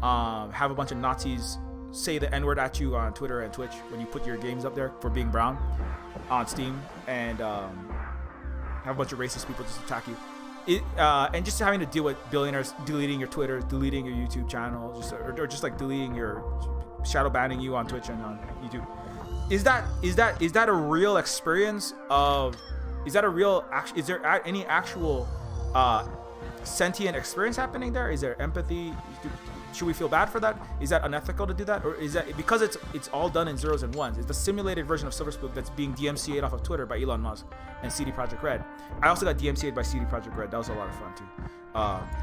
M: have a bunch of Nazis say the N-word at you on Twitter and Twitch when you put your games up there for being brown on Steam, and have a bunch of racist people just attack you, and just having to deal with billionaires deleting your Twitter, deleting your YouTube channel, or just like deleting your shadow banning you on Twitch and on YouTube. Is that a real experience of? Is there any actual sentient experience happening there? Is there empathy? Should we feel bad for that? Is that unethical to do that? Or is that because it's all done in zeros and ones? It's the simulated version of Silver Spook that's being DMCA'd off of Twitter by Elon Musk and CD Projekt Red. I also got DMCA'd by CD Projekt Red. That was a lot of fun too.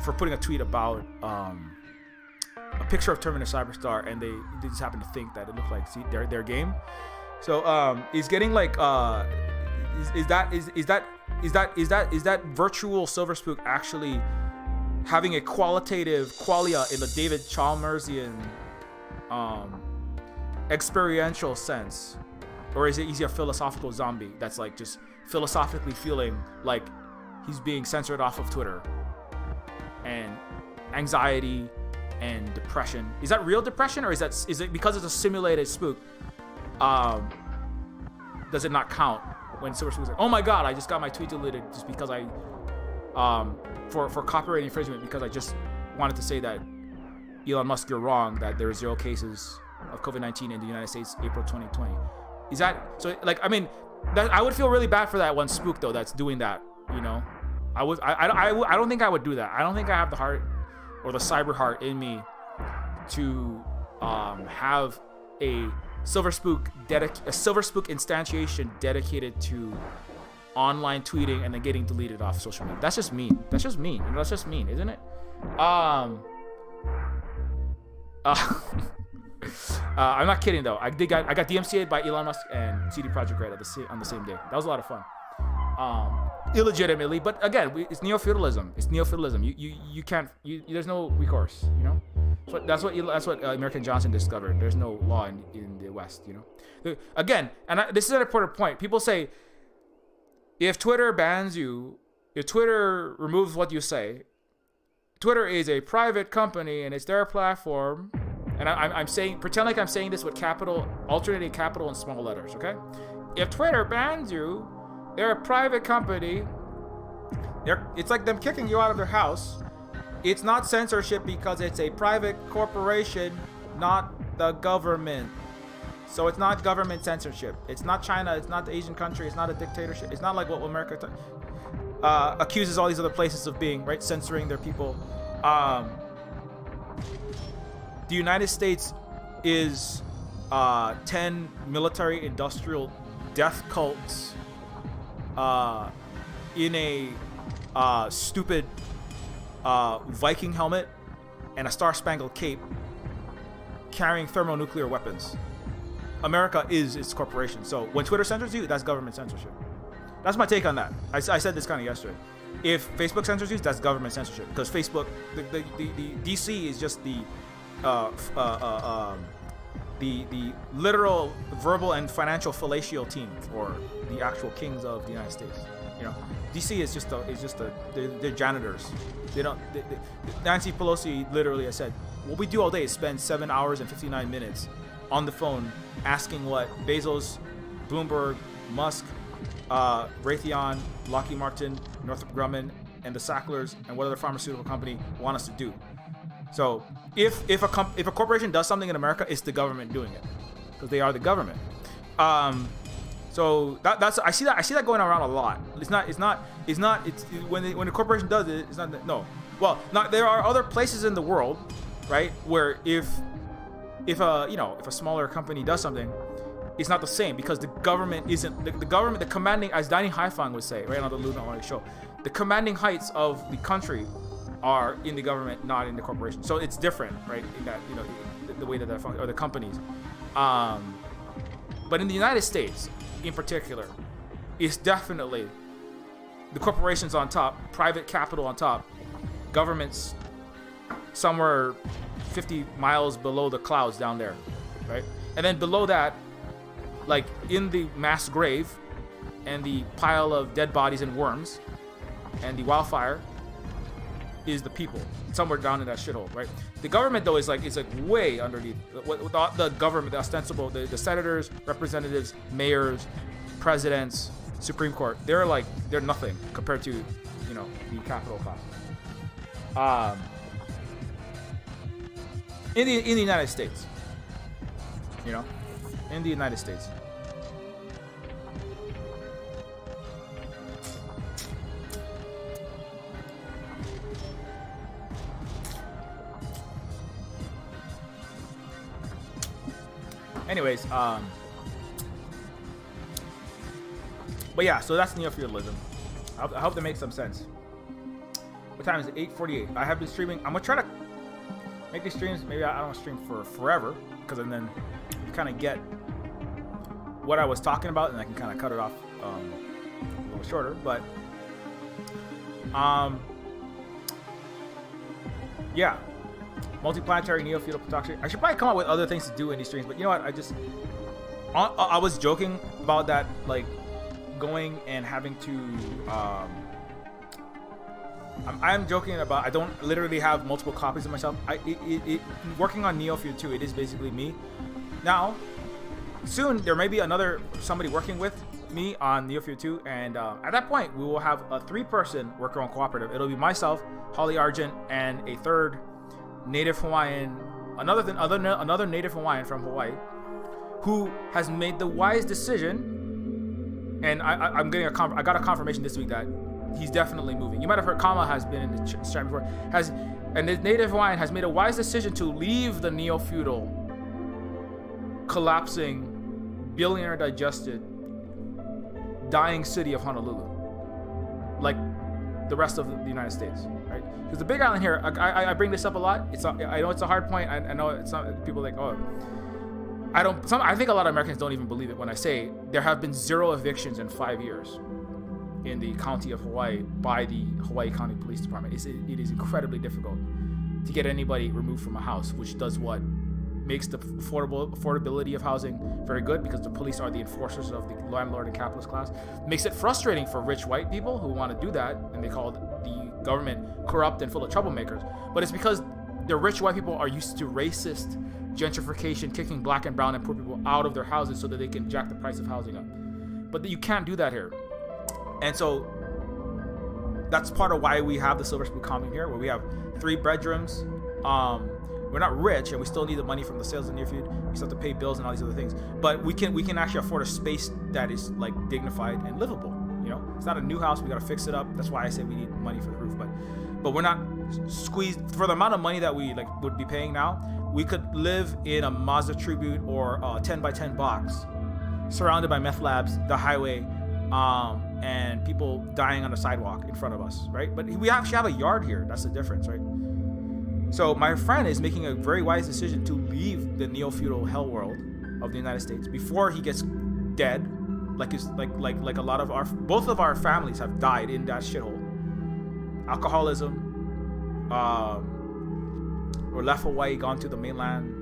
M: For putting a tweet about a picture of Terminator Cyberstar, and they just happened to think that it looked like their game. So is getting like is that virtual Silver Spook actually having a qualitative qualia in the David Chalmersian experiential sense, or is he a philosophical zombie that's like just philosophically feeling like he's being censored off of Twitter, and anxiety and depression? Is that real depression, or is it because it's a simulated spook? Does it not count when Silver Spook's like, oh my god, I just got my tweet deleted just because I for copyright infringement, because I just wanted to say that Elon Musk, you're wrong, that there are 0 cases of COVID-19 in the United States April 2020. Is that so? Like, I mean, I would feel really bad for that one spook though that's doing that. I don't think I would do that. I don't think I have the heart or the cyber heart in me to have a Silver Spook instantiation dedicated to online tweeting and then getting deleted off social media. That's just mean. That's just mean, isn't it? I'm not kidding though. I got DMCA'd by Elon Musk and CD Projekt Red on the same day. That was a lot of fun. Illegitimately, but again, it's Neofeudalism. It's Neofeudalism. You can't. There's no recourse. So that's what American Johnson discovered. There's no law in the West. Again, and this is an important point. People say, if Twitter bans you, if Twitter removes what you say, Twitter is a private company and it's their platform. And I'm saying, pretend like I'm saying this with alternating capital and small letters, okay? If Twitter bans you, they're a private company. It's like them kicking you out of their house. It's not censorship because it's a private corporation, not the government. So it's not government censorship. It's not China. It's not the Asian country. It's not a dictatorship. It's not like what America accuses all these other places of being, right? Censoring their people. The United States is 10 military industrial death cults in a stupid Viking helmet and a star-spangled cape carrying thermonuclear weapons. America is its corporation. So when Twitter censors you, that's government censorship. That's my take on that. I said this kind of yesterday. If Facebook censors you, that's government censorship, because Facebook, the DC is just the literal, verbal, and financial fellatio team for the actual kings of the United States. You know, DC is just they're janitors. Nancy Pelosi literally, I said, what we do all day is spend 7 hours and 59 minutes on the phone asking what Bezos, Bloomberg, Musk, Raytheon, Lockheed Martin, Northrop Grumman, and the Sacklers, and what other pharmaceutical company want us to do. So if a corporation does something in America, it's the government doing it, because they are the government. So that's I see that going around a lot. It's when a corporation does it, it's not no. Well, there are other places in the world, right, where if a smaller company does something, it's not the same, because the government isn't the government. The commanding, as Danny Haifang would say, right on the Luna show, the commanding heights of the country are in the government, not in the corporation. So it's different, right? In that, the way that they're functioning, or the companies. But in the United States, in particular, it's definitely the corporations on top, private capital on top, governments somewhere 50 miles below the clouds down there, right? And then below that, like in the mass grave and the pile of dead bodies and worms and the wildfire, is the people somewhere down in that shithole, right? The government, though, is like way underneath. The government, the ostensible, the senators, representatives, mayors, presidents, Supreme Court, they're nothing compared to, the capital class. In the United States, in the United States. Anyways, but yeah, so that's Neofeudalism. I hope that makes some sense. What time is it? 8:48. I have been streaming. I'm gonna try to make these streams. Maybe I don't stream for forever, because then you kind of get what I was talking about, and I can kind of cut it off a little shorter. But yeah. Multiplanetary Neofeudal Plutocracy. I should probably come up with other things to do in these streams, but you know what? I was joking about that, like going and having to. I'm joking about. I don't literally have multiple copies of myself. Working on Neofeud 2, it is basically me. Now, soon there may be somebody working with me on Neofeud 2, and at that point we will have a 3-person worker-owned cooperative. It'll be myself, Holly Argent, and a third Native Hawaiian, another Native Hawaiian from Hawaii, who has made the wise decision, and I got a confirmation this week that he's definitely moving. You might have heard Kama has been in the chat before. And the Native Hawaiian has made a wise decision to leave the Neofeudal, collapsing, billionaire digested, dying city of Honolulu, like the rest of the United States, right? Because the Big Island here, I bring this up a lot. I know it's a hard point. I know it's not, people like, oh, I think a lot of Americans don't even believe it when I say there have been 0 evictions in 5 years in the county of Hawaii by the Hawaii County Police Department. It is incredibly difficult to get anybody removed from a house, which does what? Makes the affordability of housing very good, because the police are the enforcers of the landlord and capitalist class. Makes it frustrating for rich white people who want to do that, and they call the government corrupt and full of troublemakers. But it's because the rich white people are used to racist gentrification, kicking black and brown and poor people out of their houses so that they can jack the price of housing up. But you can't do that here. And so that's part of why we have the Silver Spoon Commune here, where we have 3 bedrooms, We're not rich, and we still need the money from the sales of Neofeud. We still have to pay bills and all these other things. But we can actually afford a space that is like dignified and livable. You know, it's not a new house. We gotta fix it up. That's why I say we need money for the roof. But we're not squeezed for the amount of money that we like would be paying now. We could live in a Mazda Tribute or a 10x10 box, surrounded by meth labs, the highway, and people dying on the sidewalk in front of us, right? But we actually have a yard here. That's the difference, right? So my friend is making a very wise decision to leave the neo-feudal hell world of the United States before he gets dead, like a lot of both of our families have died in that shithole. Alcoholism, or left Hawaii, gone to the mainland,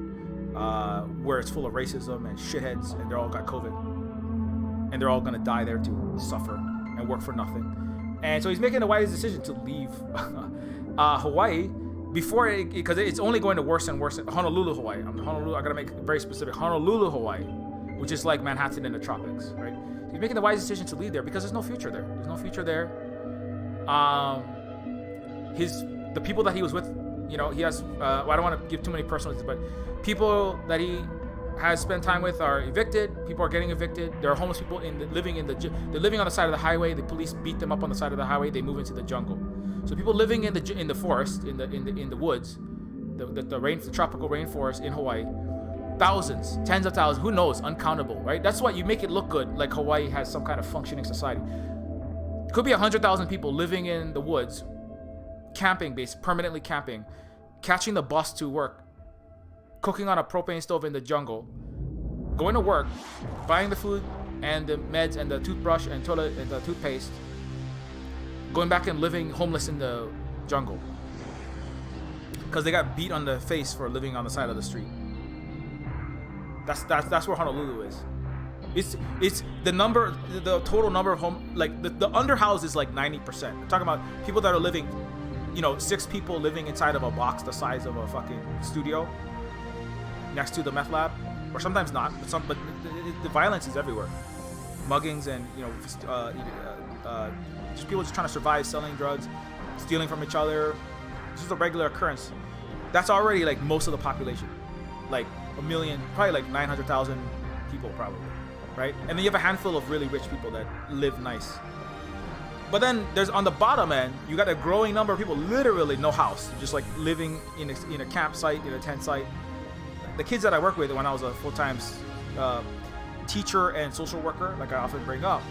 M: where it's full of racism and shitheads, and they're all got COVID, and they're all gonna die there too, suffer and work for nothing. And so he's making a wise decision to leave Hawaii before because it's only going to worse and worse. Honolulu, Hawaii. I gotta make it very specific. Honolulu, Hawaii, which is like Manhattan in the tropics, right? So he's making the wise decision to leave there because there's no future there. There's no future there. The people that he was with, you know, he has. I don't want to give too many personal details, but people that he has spent time with are evicted. People are getting evicted. There are homeless people they're living on the side of the highway. The police beat them up on the side of the highway. They move into the jungle. So people living in the forest, in the woods, the tropical rainforest in Hawaii, thousands, tens of thousands, who knows, uncountable, right? That's why you make it look good, like Hawaii has some kind of functioning society. It could be 100,000 people living in the woods, permanently camping, catching the bus to work, cooking on a propane stove in the jungle, going to work, buying the food and the meds and the toothbrush and toilet and the toothpaste, going back and living homeless in the jungle because they got beat on the face for living on the side of the street. That's where Honolulu is. It's the total number of the underhouse is like 90%. I'm talking about people that are living, 6 people living inside of a box the size of a fucking studio next to the meth lab, or sometimes not, but the violence is everywhere. Muggings and just people just trying to survive, selling drugs, stealing from each other. This is a regular occurrence. That's already like most of the population, like 1 million, probably like 900,000 people probably, right? And then you have a handful of really rich people that live nice. But then there's on the bottom end, you got a growing number of people, literally no house, just like living in a campsite, in a tent site. The kids that I work with when I was a full-time teacher and social worker, like I often bring up,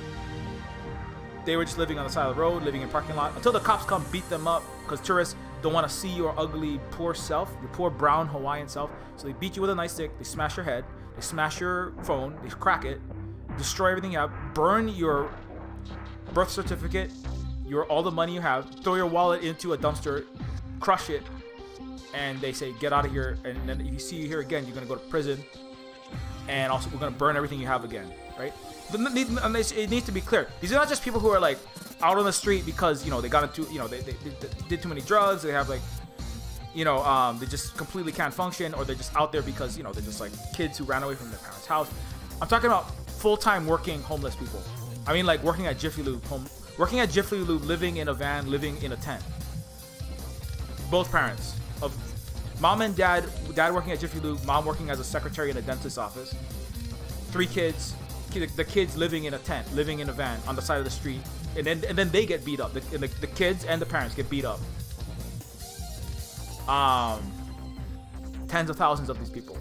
M: they were just living on the side of the road, living in parking lot, until the cops come beat them up because tourists don't want to see your ugly, poor self, your poor brown Hawaiian self. So they beat you with a nightstick, they smash your head, they smash your phone, they crack it, destroy everything you have, burn your birth certificate, all the money you have, throw your wallet into a dumpster, crush it, and they say, get out of here. And then if you see you here again, you're going to go to prison. And also, we're going to burn everything you have again, right? It needs to be clear. These are not just people who are like out on the street because, they got into, they did too many drugs. They have like, they just completely can't function, or they're just out there because, they're just like kids who ran away from their parents' house. I'm talking about full-time working homeless people. I mean, like working at Jiffy Lube, living in a van, living in a tent. Both parents. Of mom and dad working at Jiffy Lube, mom working as a secretary in a dentist's office. 3 kids, the kids living in a tent, living in a van on the side of the street, and then they get beat up. The kids and the parents get beat up. Tens of thousands of these people.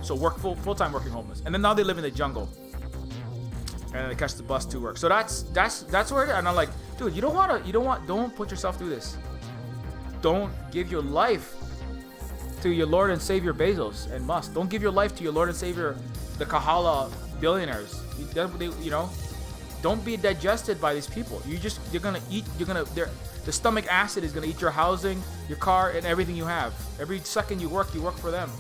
M: So work full-time working homeless, and then now they live in the jungle, and then they catch the bus to work. So that's where it is. And I'm like, dude, don't put yourself through this. Don't give your life to your Lord and Savior Bezos and Musk. Don't give your life to your Lord and Savior, the Kahala billionaires. Don't be digested by these people. The stomach acid is gonna eat your housing, your car, and everything you have. Every second you work for them.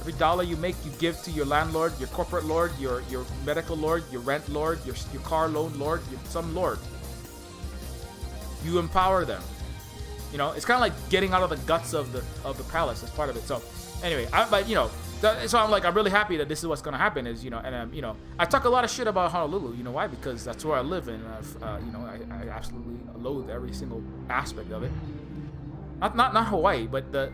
M: Every dollar you make, you give to your landlord, your corporate lord, your medical lord, your rent lord, your car loan lord, some lord. You empower them. It's kind of like getting out of the guts of the palace as part of it. So anyway, so I'm like, I'm really happy that this is what's gonna happen. Is and I talk a lot of shit about Honolulu. You know why? Because that's where I live, and I absolutely loathe every single aspect of it. not Hawaii, but the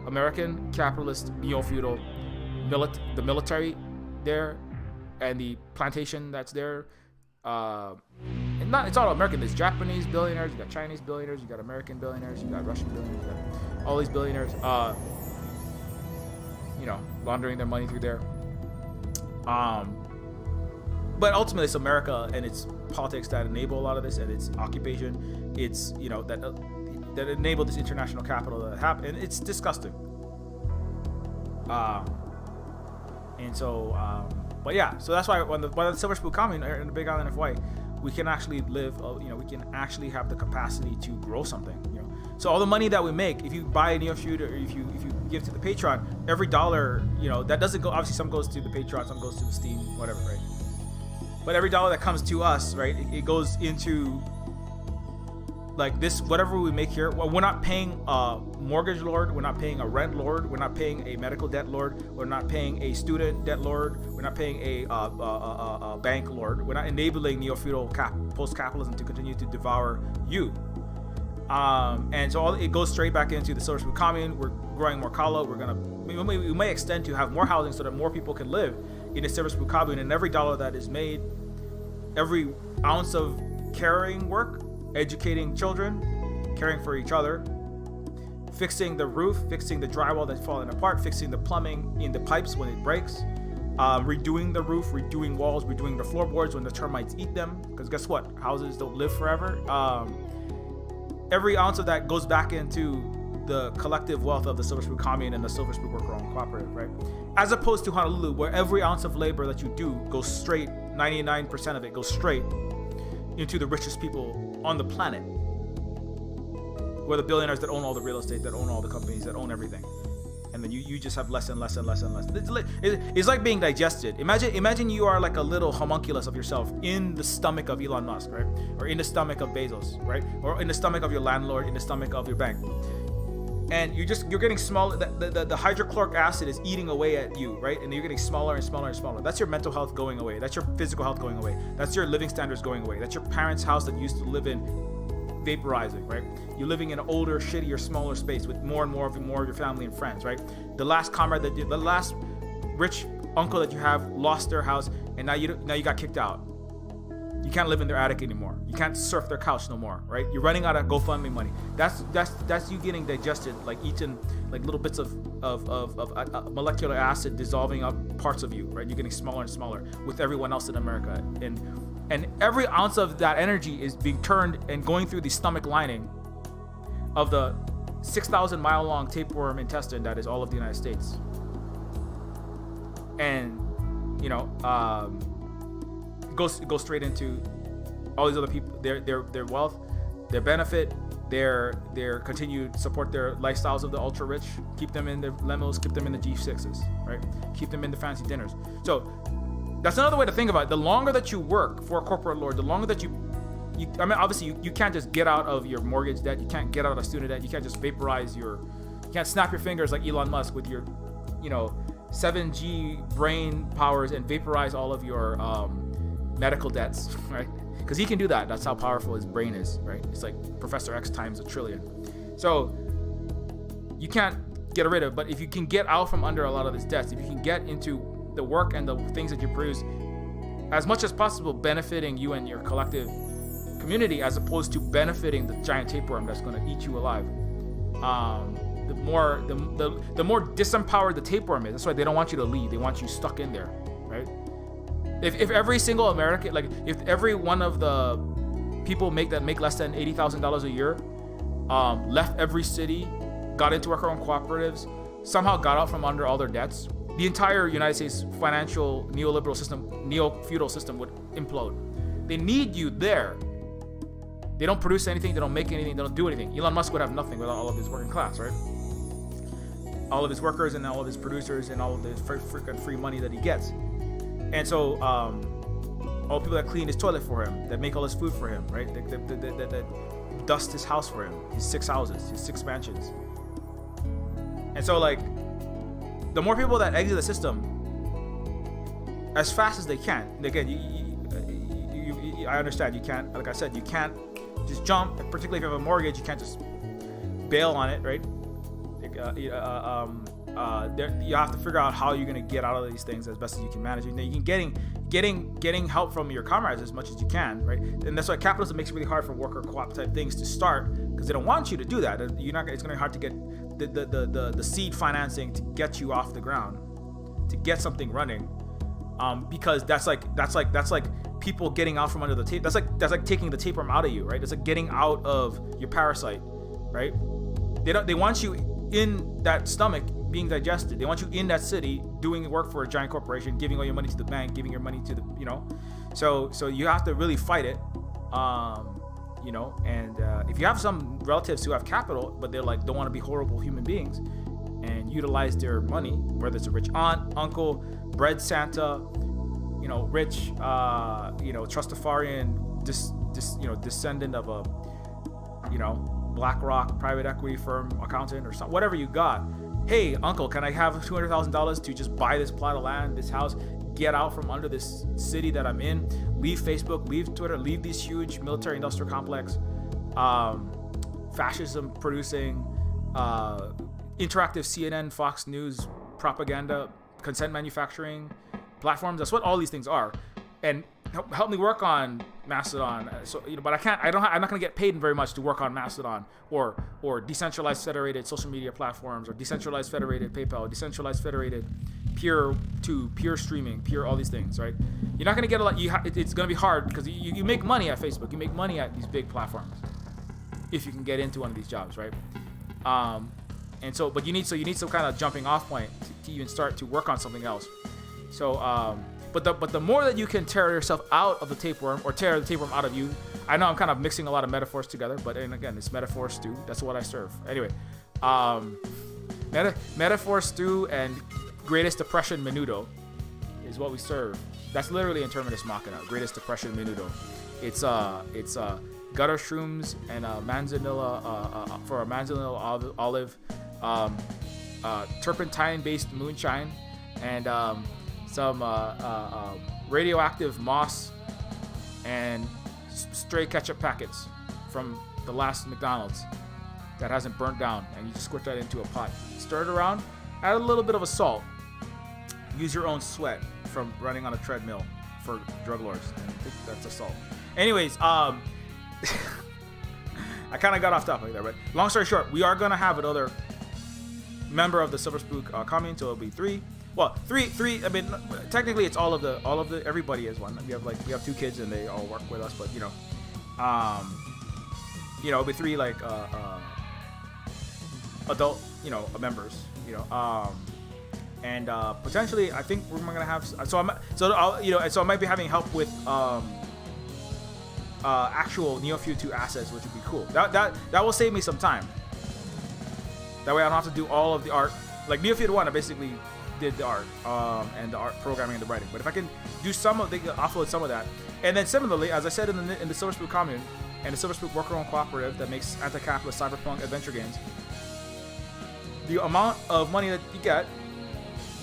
M: American capitalist neo-feudal the military there, and the plantation that's there. And it's all American. There's Japanese billionaires, you got Chinese billionaires, you got American billionaires, you got Russian billionaires, you got all these billionaires, laundering their money through there. But ultimately, it's America and its politics that enable a lot of this, and its occupation. It's that enable this international capital that happen, and it's disgusting. But yeah, so that's why when the Silver Spoon Commune in the Big Island of Hawaii, we can actually live. We can actually have the capacity to grow something. So all the money that we make, if you buy a Neofeud or if you give to the Patreon, every dollar, that doesn't go. Obviously, some goes to the Patreon, some goes to the Steam, whatever, right? But every dollar that comes to us, right, it goes into like this, whatever we make here. Well, we're not paying a mortgage lord, we're not paying a rent lord, we're not paying a medical debt lord, we're not paying a student debt lord, we're not paying a bank lord. We're not enabling neo-feudal post-capitalism to continue to devour you. And so it goes straight back into the Silver Spoon Commune. We're growing more kalo. We may extend to have more housing so that more people can live in the Silver Spoon Commune. And every dollar that is made, every ounce of caring work, educating children, caring for each other, fixing the roof, fixing the drywall that's falling apart, fixing the plumbing in the pipes when it breaks, redoing the roof, redoing walls, redoing the floorboards when the termites eat them. Because guess what? Houses don't live forever. Every ounce of that goes back into the collective wealth of the Silver Spoon Commune and the Silver Spoon Worker-Owned Cooperative, right? As opposed to Honolulu, where every ounce of labor that you do goes straight, 99% of it goes straight into the richest people on the planet, where the billionaires that own all the real estate, that own all the companies, that own everything, and then you just have less and less and less and less. It's like being digested. Imagine you are like a little homunculus of yourself in the stomach of Elon Musk, right? Or in the stomach of Bezos, right? Or in the stomach of your landlord, in the stomach of your bank. And you're getting smaller. The hydrochloric acid is eating away at you, right? And you're getting smaller and smaller and smaller. That's your mental health going away. That's your physical health going away. That's your living standards going away. That's your parents' house that you used to live in vaporizing, right? You're living in an older, shittier, smaller space with more and more of your family and friends, right? The last comrade the last rich uncle that you have lost their house, and now you got kicked out. You can't live in their attic anymore. You can't surf their couch no more, right? You're running out of GoFundMe money. That's you getting digested, like eaten, like little bits of molecular acid dissolving up parts of you, right? You're getting smaller and smaller with everyone else in America, and every ounce of that energy is being turned and going through the stomach lining of the 6,000 mile long tapeworm intestine that is all of the United States. And goes straight into all these other people, their wealth, their benefit, their continued support, their lifestyles of the ultra rich, keep them in their limos, keep them in the G6s, right? Keep them in the fancy dinners. So that's another way to think about it. The longer that you work for a corporate lord, the longer that you obviously you can't just get out of your mortgage debt, you can't get out of student debt, you can't just vaporize you can't snap your fingers like Elon Musk with your 7G brain powers and vaporize all of your medical debts, right? Because he can do that. That's how powerful his brain is, right? It's like Professor X times 1,000,000,000. So you can't get rid of, but if you can get out from under a lot of these debts, if you can get into the work and the things that you produce as much as possible, benefiting you and your collective community, as opposed to benefiting the giant tapeworm that's going to eat you alive. The more disempowered the tapeworm is. That's why they don't want you to leave. They want you stuck in there, right? If every single American, like if every one of the people make less than $80,000 a year, left every city, got into worker-owned cooperatives, somehow got out from under all their debts, the entire United States financial neoliberal system, neo-feudal system would implode. They need you there. They don't produce anything, they don't make anything, they don't do anything. Elon Musk would have nothing without all of his working class, right? All of his workers and all of his producers and all of the freaking free money that he gets. And so, all the people that clean his toilet for him, that make all his food for him, right? That dust his house for him, his 6 houses, his 6 mansions. And so, like, the more people that exit the system as fast as they can. And again, I understand you can't, like I said, you can't just jump. Particularly if you have a mortgage, you can't just bail on it, right? You have to figure out how you're going to get out of these things as best as you can manage it. You can getting help from your comrades as much as you can, right? And that's why capitalism makes it really hard for worker co-op type things to start, because they don't want you to do that. It's going to be hard to get the seed financing to get you off the ground, to get something running, because that's like people getting out from under the tape. That's like taking the tapeworm out of you, right? It's like getting out of your parasite, right? They want you in that stomach being digested. They want you in that city doing work for a giant corporation, giving all your money to the bank, giving your money to the, so you have to really fight it, and if you have some relatives who have capital, but they're like, don't want to be horrible human beings and utilize their money, whether it's a rich aunt, uncle, bread Santa, rich, Trustafarian, descendant of a, BlackRock private equity firm accountant or something, whatever you got. Hey, uncle, can I have $200,000 to just buy this plot of land, this house, get out from under this city that I'm in, leave Facebook, leave Twitter, leave these huge military-industrial complex, fascism producing, interactive CNN, Fox News, propaganda, consent manufacturing platforms. That's what all these things are. And help me work on Mastodon. So, but I'm not going to get paid very much to work on Mastodon or decentralized federated social media platforms, or decentralized federated PayPal, decentralized federated peer streaming, all these things, right? You're not going to get a lot. It's going to be hard because you make money at Facebook. You make money at these big platforms if you can get into one of these jobs, right? But you need some kind of jumping off point to even start to work on something else. So, but the more that you can tear yourself out of the tapeworm, or tear the tapeworm out of you, I know I'm kind of mixing a lot of metaphors together, but and again, it's metaphor stew. That's what I serve. Anyway, metaphor stew and greatest depression menudo is what we serve. That's literally in terminus machina. Greatest depression menudo. It's gutter shrooms and manzanilla for a manzanilla olive, turpentine based moonshine, and some radioactive moss and stray ketchup packets from the last McDonald's that hasn't burnt down, and you just squirt that into a pot, stir it around, add a little bit of a salt, use your own sweat from running on a treadmill for drug lords. I think that's a salt. Anyways, I kind of got off topic there, but long story short, we are gonna have another member of the Silver Spook commune, so it'll be three. Well, three. I mean, technically, it's all of the. Everybody is one. We have 2 kids, and they all work with us. But it'll be 3 adult, members. And potentially, I think we're gonna have. So I might be having help with actual Neofeud 2 assets, which would be cool. That will save me some time. That way, I don't have to do all of the art. Like Neofeud 1, I basically did the art and the art programming and the writing, but if I can do offload some of that, and then similarly, as I said in the Silver Spook commune and the Silver Spook worker-owned cooperative that makes anti-capitalist cyberpunk adventure games, the amount of money that you get,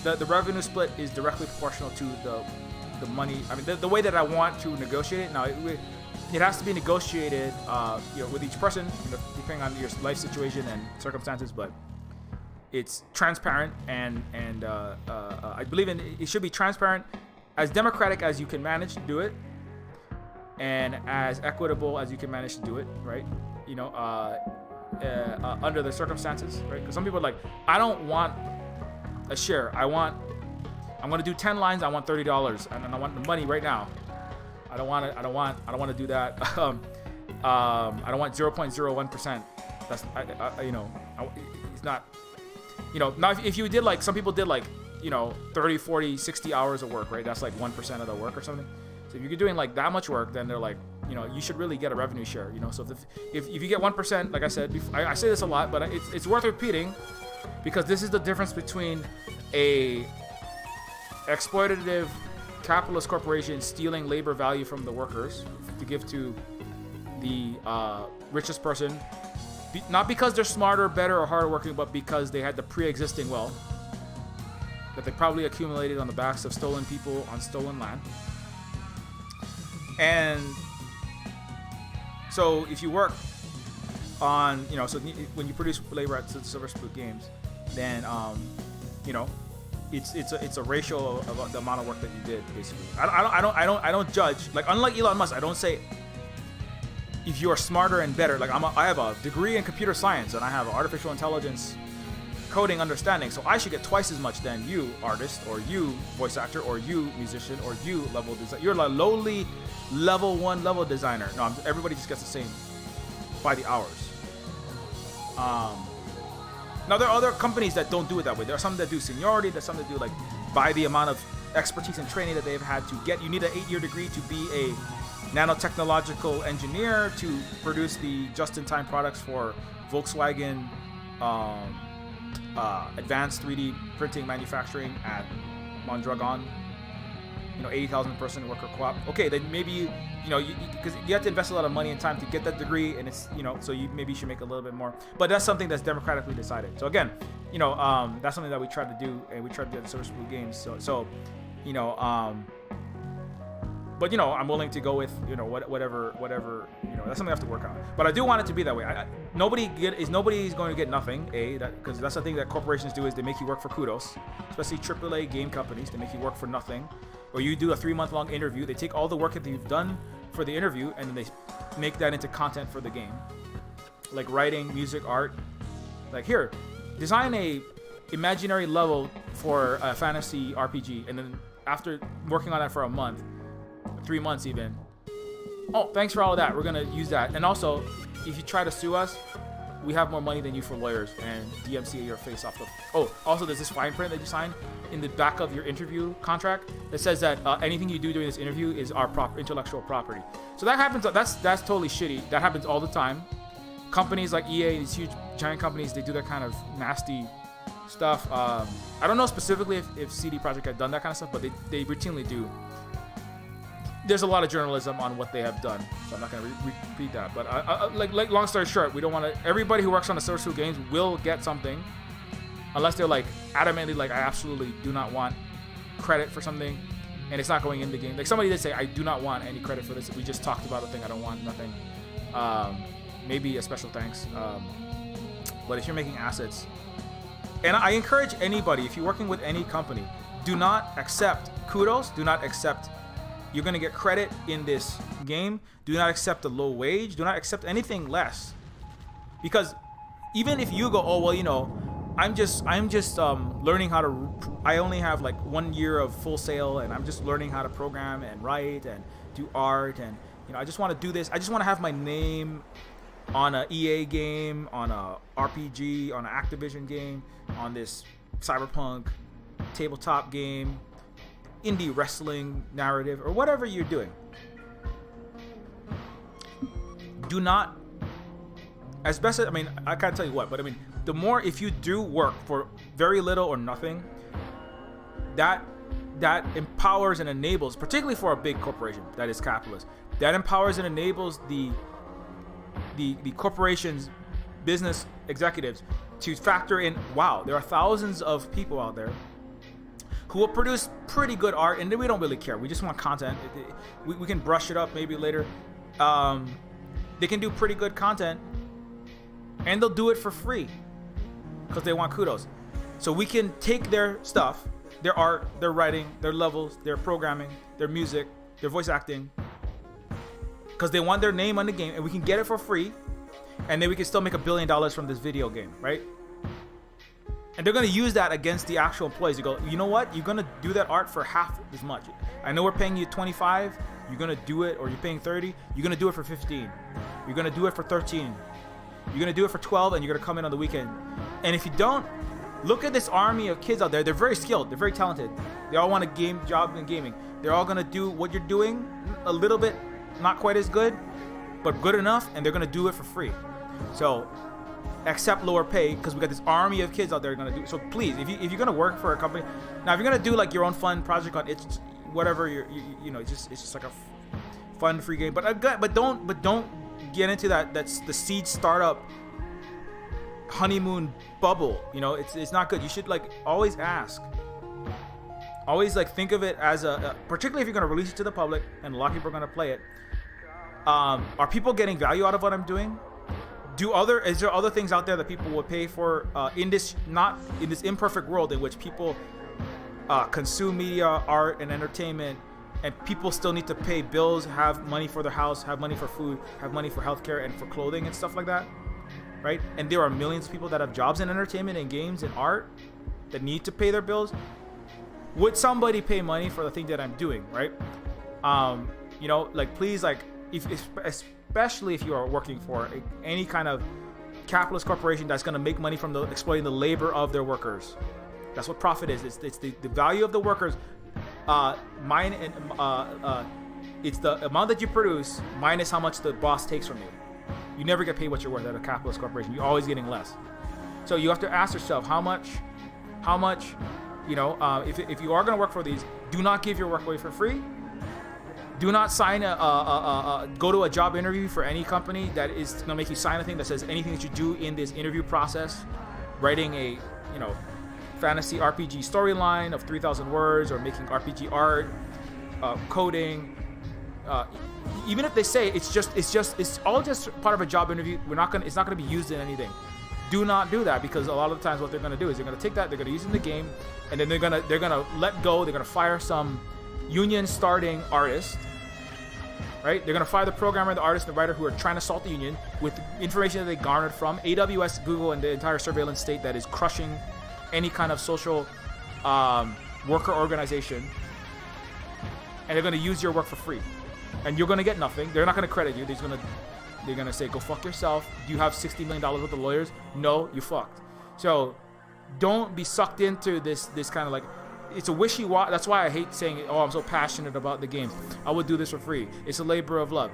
M: the revenue split is directly proportional to the money. I mean, the way that I want to negotiate it. Now, it has to be negotiated, with each person, depending on your life situation and circumstances, but it's transparent, and I believe it should be transparent, as democratic as you can manage to do it, and as equitable as you can manage to do it, right? Under the circumstances, right? Because some people are like, I don't want a share. I'm going to do 10 lines. I want $30, and I want the money right now. I don't want to do that. I don't want 0.01%. That's it's not. Now if you did some people did 30, 40, 60 hours of work, right? That's like 1% of the work or something. So if you're doing that much work, then they're like, you should really get a revenue share, So if you get 1%, like I said, I say this a lot, but it's worth repeating, because this is the difference between a exploitative capitalist corporation stealing labor value from the workers to give to the richest person, not because they're smarter, better, or harder working, but because they had the pre-existing wealth that they probably accumulated on the backs of stolen people on stolen land. And So if you work on, you know, so when you produce labor at Silver Spoon Games, then you know, it's a ratio of the amount of work that you did, basically. I don't judge. Like, unlike Elon Musk, I don't say if you are smarter and better. Like, I have a degree in computer science and I have artificial intelligence coding understanding, so I should get twice as much than you, artist, or you, voice actor, or you, musician, or you, level designer. You're a lowly level 1 level designer. No, everybody just gets the same by the hours. Now, there are other companies that don't do it that way. There are some that do seniority. There's some that do, like, by the amount of expertise and training that they've had to get. You need an 8-year degree to be a nanotechnological engineer to produce the just-in-time products for Volkswagen advanced 3D printing manufacturing at Mondragon. You know, 80,000 person worker co-op. Okay, then maybe because you have to invest a lot of money and time to get that degree, and it's, you know, so you maybe should make a little bit more. But that's something that's democratically decided. So again, you know, that's something that we try to do, and we try to do at Silver Spoon Games. So you know, but you know, I'm willing to go with, you know, whatever, you know, that's something I have to work on. But I do want it to be that way. Nobody's going to get nothing, because that's the thing that corporations do, is they make you work for kudos, especially AAA game companies. They make you work for nothing, or you do a 3-month-long interview. They take all the work that you've done for the interview and then they make that into content for the game, like writing, music, art. Like, here, design a imaginary level for a fantasy RPG, and then after working on that for a month, 3 months even, oh, thanks for all of that, we're gonna use that. And also, if you try to sue us, we have more money than you for lawyers, and DMCA your face off the. Oh, also, there's this fine print that you sign in the back of your interview contract that says that anything you do during this interview is our intellectual property. So that happens. That's totally shitty. That happens all the time. Companies like EA, these huge giant companies, they do that kind of nasty stuff. I don't know specifically if CD Projekt had done that kind of stuff, but they routinely do. There's a lot of journalism on what they have done, so I'm not going to repeat that. But like long story short, we don't want to. Everybody who works on the Silver Spoon Games will get something, unless they're like adamantly like, I absolutely do not want credit for something, and it's not going in the game. Like, somebody did say, I do not want any credit for this. We just talked about a thing. I don't want nothing. Maybe a special thanks. But if you're making assets, and I encourage anybody, if you're working with any company, do not accept kudos. Do not accept. You're going to get credit in this game. Do not accept a low wage. Do not accept anything less. Because even if you go, oh, well, you know, I'm just learning how to, I only have like 1 year of Full Sail, and I'm just learning how to program and write and do art, and, you know, I just want to do this. I just want to have my name on an EA game, on a RPG, on an Activision game, on this cyberpunk tabletop game, indie wrestling narrative, or whatever you're doing. Do not, as best as, I mean, I can't tell you what, but I mean, the more, if you do work for very little or nothing, that empowers and enables, particularly for a big corporation that is capitalist, that empowers and enables the corporation's business executives to factor in, wow, there are thousands of people out there who will produce pretty good art, and we don't really care. We just want content. We can brush it up maybe later. They can do pretty good content, and they'll do it for free because they want kudos. So we can take their stuff, their art, their writing, their levels, their programming, their music, their voice acting, because they want their name on the game, and we can get it for free, and then we can still make $1 billion from this video game, right? And they're going to use that against the actual employees. You go, you know what? You're going to do that art for half as much. I know we're paying you 25. You're going to do it, or you're paying 30. You're going to do it for 15. You're going to do it for 13. You're going to do it for 12, and you're going to come in on the weekend. And if you don't, look at this army of kids out there. They're very skilled. They're very talented. They all want a job in gaming. They're all going to do what you're doing a little bit, not quite as good, but good enough, and they're going to do it for free. So accept lower pay, because we got this army of kids out there going to do it. So please, if you're going to work for a company, now if you're going to do like your own fun project on it's whatever, you know, it's just like a fun free game, but don't get into that's the seed startup honeymoon bubble. You know, it's not good. You should like always ask, always like think of it as a particularly if you're going to release it to the public and a lot of people are going to play it, Are people getting value out of what I'm doing? Is there other things out there that people would pay for in this imperfect world in which people consume media, art, and entertainment, and people still need to pay bills, have money for their house, have money for food, have money for healthcare and for clothing and stuff like that, right? And there are millions of people that have jobs in entertainment and games and art that need to pay their bills. Would somebody pay money for the thing that I'm doing, right? You know, like, please, like, especially if you are working for any kind of capitalist corporation that's going to make money from exploiting the labor of their workers. That's what profit is. It's the value of the workers. It's the amount that you produce minus how much the boss takes from you. You never get paid what you're worth at a capitalist corporation. You're always getting less. So you have to ask yourself how much, you know, if you are going to work for these, do not give your work away for free. Do not sign go to a job interview for any company that is going to make you sign a thing that says anything that you do in this interview process, writing a, you know, fantasy RPG storyline of 3,000 words, or making RPG art, coding. Even if they say it's all just part of a job interview, it's not gonna be used in anything. Do not do that, because a lot of the times what they're gonna do is they're gonna take that, they're gonna use it in the game, and then they're gonna let go. They're gonna fire some union starting artist, right? They're gonna fire the programmer, the artist, and the writer who are trying to assault the union with information that they garnered from AWS, Google, and the entire surveillance state that is crushing any kind of social worker organization. And they're gonna use your work for free, and you're gonna get nothing. They're not gonna credit you. They're gonna say, go fuck yourself. Do you have $60 million worth of lawyers? No, you fucked. So don't be sucked into this kind of like, it's a wishy-washy. That's why I hate saying, oh, I'm so passionate about the game, I would do this for free. It's a labor of love.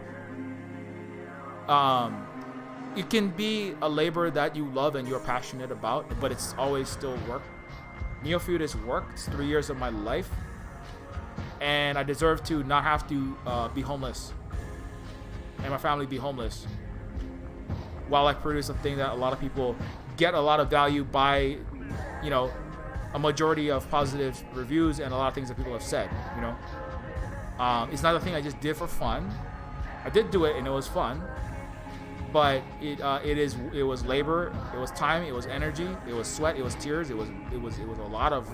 M: It can be a labor that you love and you're passionate about, but it's always still work. Neofeud is work. It's 3 years of my life, and I deserve to not have to be homeless and my family be homeless while I produce a thing that a lot of people get a lot of value by, you know, a majority of positive reviews and a lot of things that people have said, you know. It's not a thing I just did for fun. I did do it and it was fun, but it was labor, it was time, it was energy, it was sweat, it was tears, it was a lot of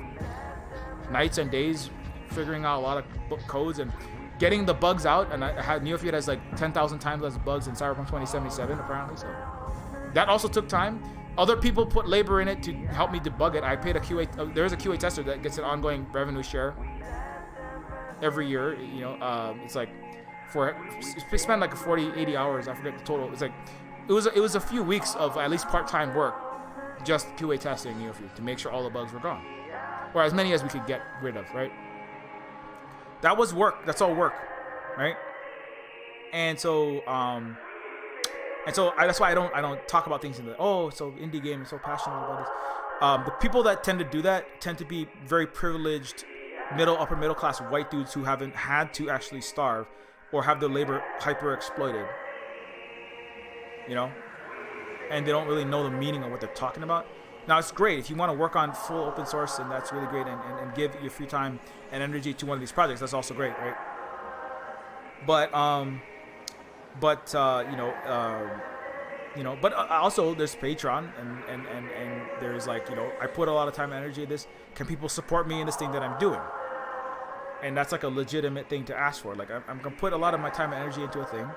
M: nights and days figuring out a lot of book codes and getting the bugs out. And Neofeud has like 10,000 times less bugs in Cyberpunk 2077 apparently, so that also took time. Other people put labor in it to help me debug it. I paid a QA. There is a QA tester that gets an ongoing revenue share every year. You know, it's like spend like 40, 80 hours. I forget the total. It's like it was a few weeks of at least part-time work, just QA testing Neofeud to make sure all the bugs were gone, or as many as we could get rid of. Right. That was work. That's all work, right? And so that's why I don't talk about things in the so indie game, I'm so passionate about this. The people that tend to do that tend to be very privileged, upper middle class white dudes who haven't had to actually starve or have their labor hyper exploited, you know, and they don't really know the meaning of what they're talking about. Now, it's great if you want to work on full open source, and that's really great, and give your free time and energy to one of these projects. That's also great, right? But also there's Patreon, and there's like, you know, I put a lot of time and energy in this. Can people support me in this thing that I'm doing? And that's like a legitimate thing to ask for. Like, I'm gonna put a lot of my time and energy into a thing.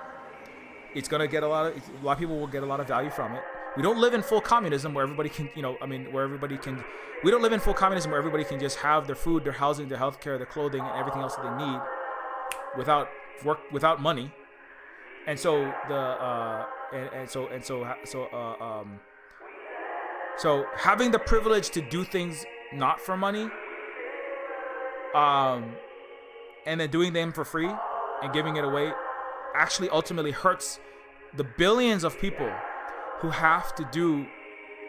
M: It's gonna get a lot of people will get a lot of value from it. We don't live in full communism where everybody can, we don't live in full communism where everybody can just have their food, their housing, their healthcare, their clothing, and everything else that they need without work, without money. And so so having the privilege to do things not for money, and then doing them for free and giving it away actually ultimately hurts the billions of people who have to do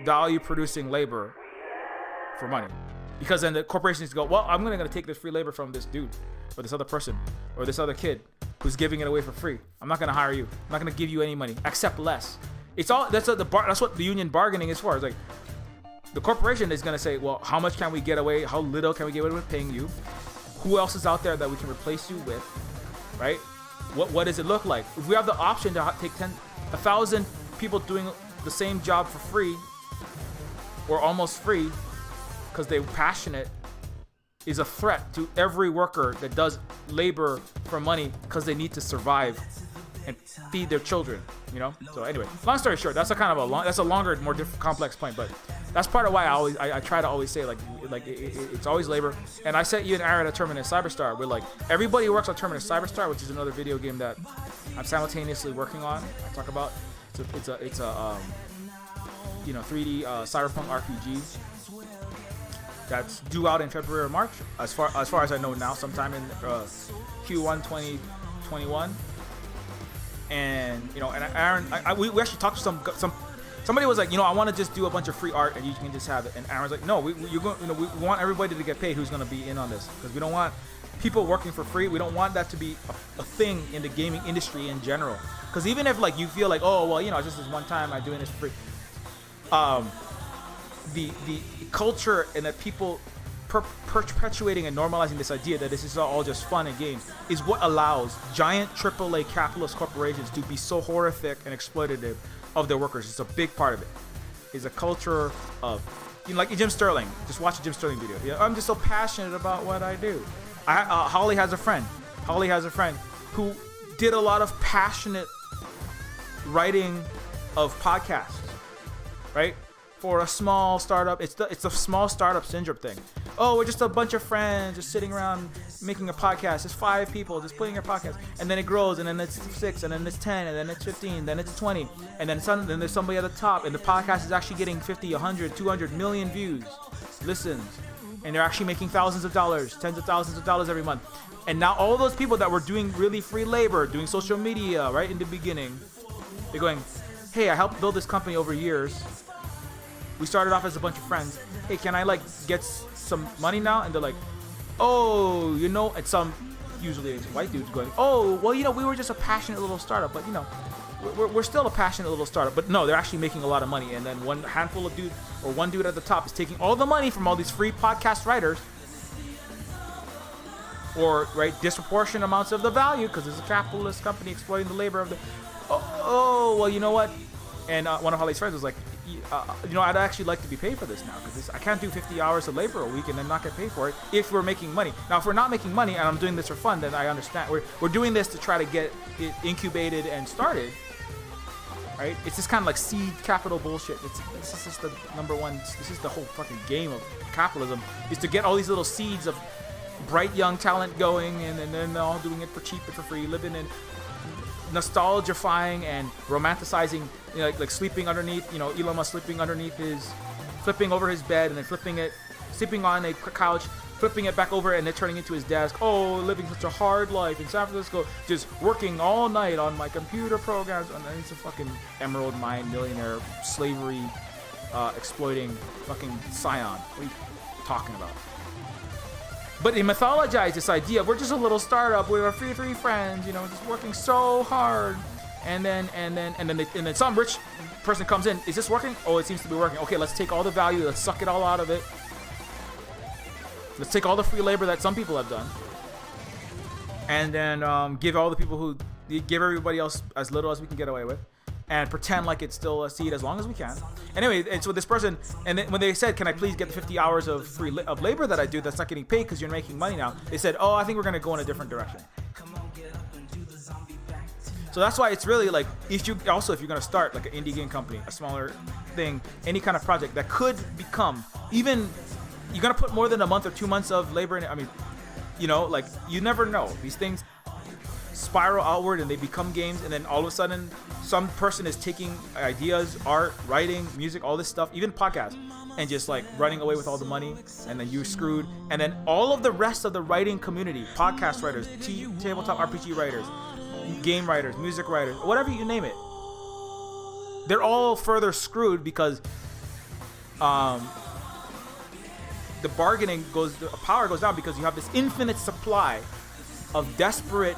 M: value producing labor for money. Because then the corporations go, well, I'm gonna take this free labor from this dude or this other person or this other kid who's giving it away for free. I'm not gonna hire you. I'm not gonna give you any money, accept less. It's all that's what the union bargaining is for. It's like the corporation is gonna say, well, how much can we get away? How little can we get away with paying you? Who else is out there that we can replace you with, right? What does it look like? If we have the option to take 1,000 people doing the same job for free, or almost free, because they're passionate, is a threat to every worker that does labor for money because they need to survive and feed their children, you know? So anyway, long story short, that's a longer, more complex point, but that's part of why I try to always say, like it's always labor. And I sent you an arrow to Terminus Cyberstar. We're like, everybody who works on Terminus Cyberstar, which is another video game that I'm simultaneously working on. I talk about it's a 3D cyberpunk RPG that's due out in February or March, as far as I know now, sometime in Q1 2021. And and Aaron, we actually talked to somebody was like, I want to just do a bunch of free art and you can just have it. And Aaron's like, no, we want everybody to get paid who's going to be in on this, because we don't want people working for free. We don't want that to be a thing in the gaming industry in general. Because even if like you feel like, oh well, it's just this one time I'm doing this for free, the culture and that people perpetuating and normalizing this idea that this is all just fun and games is what allows giant AAA capitalist corporations to be so horrific and exploitative of their workers. It's a big part of it. It's a culture of, like Jim Sterling. Just watch a Jim Sterling video. I'm just so passionate about what I do. Holly has a friend who did a lot of passionate writing of podcasts, right? For a small startup. It's a small startup syndrome thing. Oh, we're just a bunch of friends just sitting around making a podcast. It's 5 people just putting a podcast, and then it grows, and then it's 6, and then it's 10, and then it's 15, then it's 20, and then there's somebody at the top, and the podcast is actually getting 50, 100, 200 million views, listens, and they're actually making thousands of dollars, tens of thousands of dollars every month. And now all those people that were doing really free labor, doing social media right in the beginning, they're going, hey, I helped build this company over years. We started off as a bunch of friends. Hey, can I get some money now? And they're like, oh, and some, usually it's white dudes going, oh, well, we were just a passionate little startup, but we're still a passionate little startup. But no, they're actually making a lot of money. And then one handful of dudes, or one dude at the top, is taking all the money from all these free podcast writers, or disproportionate amounts of the value, because it's a capitalist company exploiting the labor of the. Oh, well, you know what? And one of Holly's friends was like, I'd actually like to be paid for this now, because I can't do 50 hours of labor a week and then not get paid for it if we're making money. Now, if we're not making money and I'm doing this for fun, then I understand. We're doing this to try to get it incubated and started, right? It's this kind of like seed capital bullshit. This is just the number one. This is the whole fucking game of capitalism, is to get all these little seeds of bright young talent going, and then they're all doing it for cheap and for free, living in nostalgifying and romanticizing, like sleeping underneath, Elon Musk sleeping flipping over his bed and then sleeping on a couch, flipping it back over and then turning into his desk. Oh, living such a hard life in San Francisco, just working all night on my computer programs, and then he's a fucking emerald mine millionaire, slavery exploiting fucking scion. What are you talking about? But they mythologize this idea. We're just a little startup. We're a three friends, just working so hard. And then some rich person comes in. Is this working? Oh, it seems to be working. Okay, let's take all the value. Let's suck it all out of it. Let's take all the free labor that some people have done, and then give everybody else as little as we can get away with, and pretend like it's still a seed as long as we can. Anyway, and so this person, and then when they said, can I please get the 50 hours of free of labor that I do that's not getting paid because you're making money now, they said, oh, I think we're going to go in a different direction. So that's why it's really like, if you're going to start like an indie game company, a smaller thing, any kind of project that could become, even, you're going to put more than a month or 2 months of labor in it. I mean, you never know. These things spiral outward and they become games, and then all of a sudden some person is taking ideas, art, writing, music, all this stuff, even podcasts, and just like running away with all the money, and then you're screwed. And then all of the rest of the writing community, podcast writers, tabletop RPG writers, game writers, music writers, whatever you name it, they're all further screwed because the power goes down, because you have this infinite supply of desperate,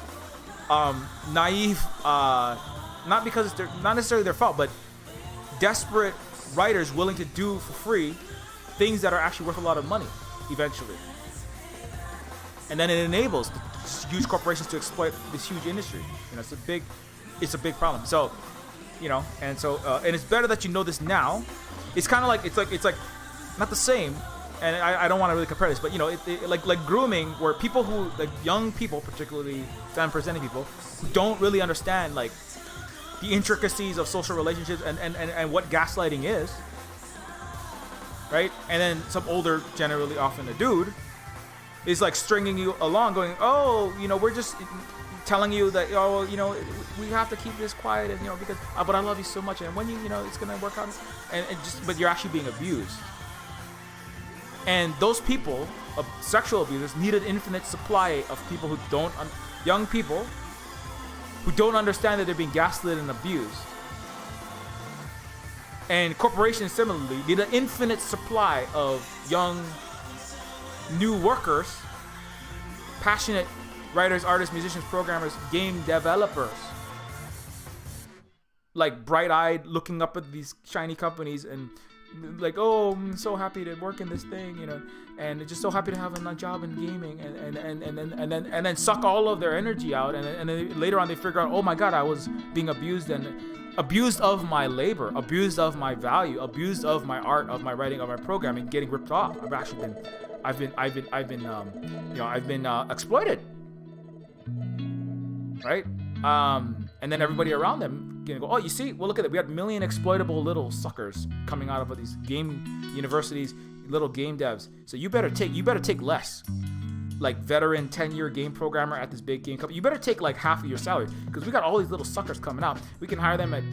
M: naive, not because it's not necessarily their fault, but desperate writers willing to do for free things that are actually worth a lot of money eventually. and then it enables huge corporations to exploit this huge industry. You know, it's a big problem. So, you know, and it's better that you know this now. It's kind of like it's like not the same, and I don't want to really compare this, but you know, like grooming, where people who, like young people, particularly fan-presenting people, who don't really understand like the intricacies of social relationships and what gaslighting is, right? And then some older, generally often a dude, is like stringing you along, going, oh, you know, we're just telling you that, oh, you know, we have to keep this quiet, and you know, because but I love you so much, and when you know, it's gonna work out, and but you're actually being abused. And those people, sexual abusers, need an infinite supply of people who don't, young people who don't understand that they're being gaslit and abused. And corporations similarly need an infinite supply of young, new workers, passionate writers, artists, musicians, programmers, game developers, like bright-eyed, looking up at these shiny companies and like, oh, I'm so happy to work in this thing, you know, and just so happy to have a job in gaming, and then suck all of their energy out, and then later on they figure out, oh my God, I was being abused, and abused of my labor, abused of my value, abused of my art, of my writing, of my programming, getting ripped off. I've been exploited, right? And then everybody around them can go, oh, you see, well, look at it. We had million exploitable little suckers coming out of these game universities, little game devs. So you better take less. Like veteran 10-year game programmer at this big game company, you better take like half of your salary, because we got all these little suckers coming out. We can hire them at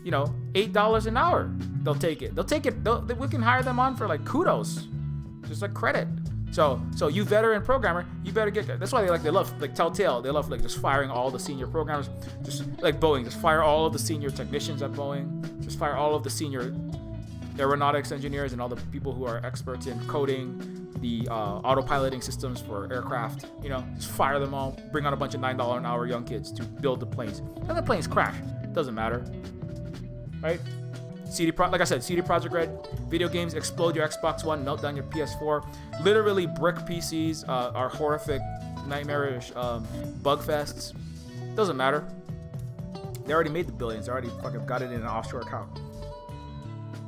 M: you know, $8 an hour. They'll take it. We can hire them on for like kudos, just like credit. So you veteran programmer, you better get that. That's why they love Telltale. They love like just firing all the senior programmers, just like Boeing. Just fire all of the senior technicians at Boeing. Just fire all of the senior aeronautics engineers and all the people who are experts in coding the autopiloting systems for aircraft. You know, just fire them all. Bring on a bunch of $9 an hour young kids to build the planes. And the planes crash. Doesn't matter, right? CD Projekt Red, video games explode your Xbox One, melt down your PS4. Literally brick PCs are horrific, nightmarish bug fests. Doesn't matter. They already made the billions. They already fucking got it in an offshore account.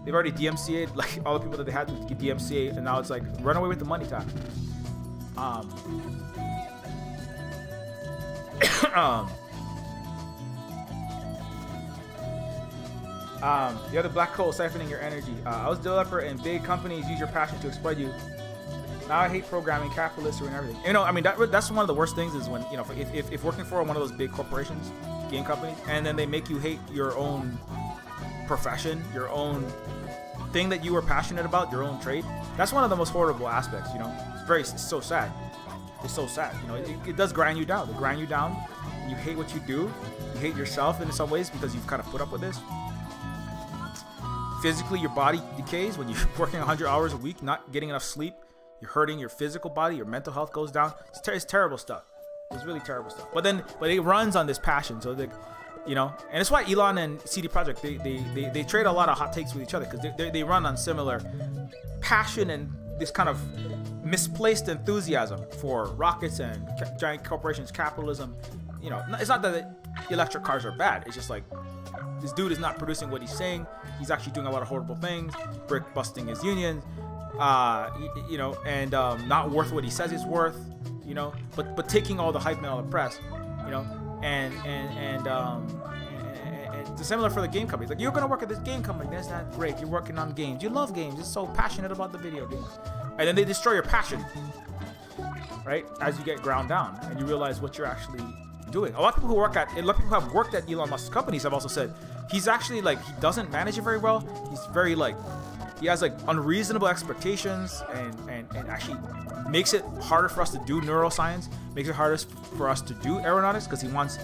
M: They've already DMCA'd like all the people that they had to get DMCA, and now it's like run away with the money time. The other black hole siphoning your energy. I was a developer, and big companies use your passion to exploit you. Now I hate programming, capitalists ruin everything. You know, I mean, that's one of the worst things is when, you know, if working for one of those big corporations, game companies, and then they make you hate your own profession, your own thing that you were passionate about, your own trade. That's one of the most horrible aspects, you know. It's so sad. It's so sad, you know. It does grind you down. They grind you down. You hate what you do. You hate yourself in some ways because you've kind of put up with this. Physically, your body decays when you're working 100 hours a week, not getting enough sleep. You're hurting your physical body. Your mental health goes down. It's terrible stuff. It's really terrible stuff. But it runs on this passion. So you know, and it's why Elon and CD Projekt they trade a lot of hot takes with each other, because they run on similar passion and this kind of misplaced enthusiasm for rockets and giant corporations, capitalism. You know, it's not that electric cars are bad. It's just like this dude is not producing what he's saying. He's actually doing a lot of horrible things, brick busting his union, you know, and not worth what he says he's worth, you know. But taking all the hype and all the press, you know, and it's similar for the game companies. Like, you're gonna work at this game company. That's not great. You're working on games. You love games. You're so passionate about the video games, and then they destroy your passion, right? As you get ground down and you realize what you're actually doing. A lot of people who have worked at Elon Musk's companies have also said he's actually like, he doesn't manage it very well. He's very like, he has like unreasonable expectations, and actually makes it harder for us to do neuroscience, makes it harder for us to do aeronautics, because he wants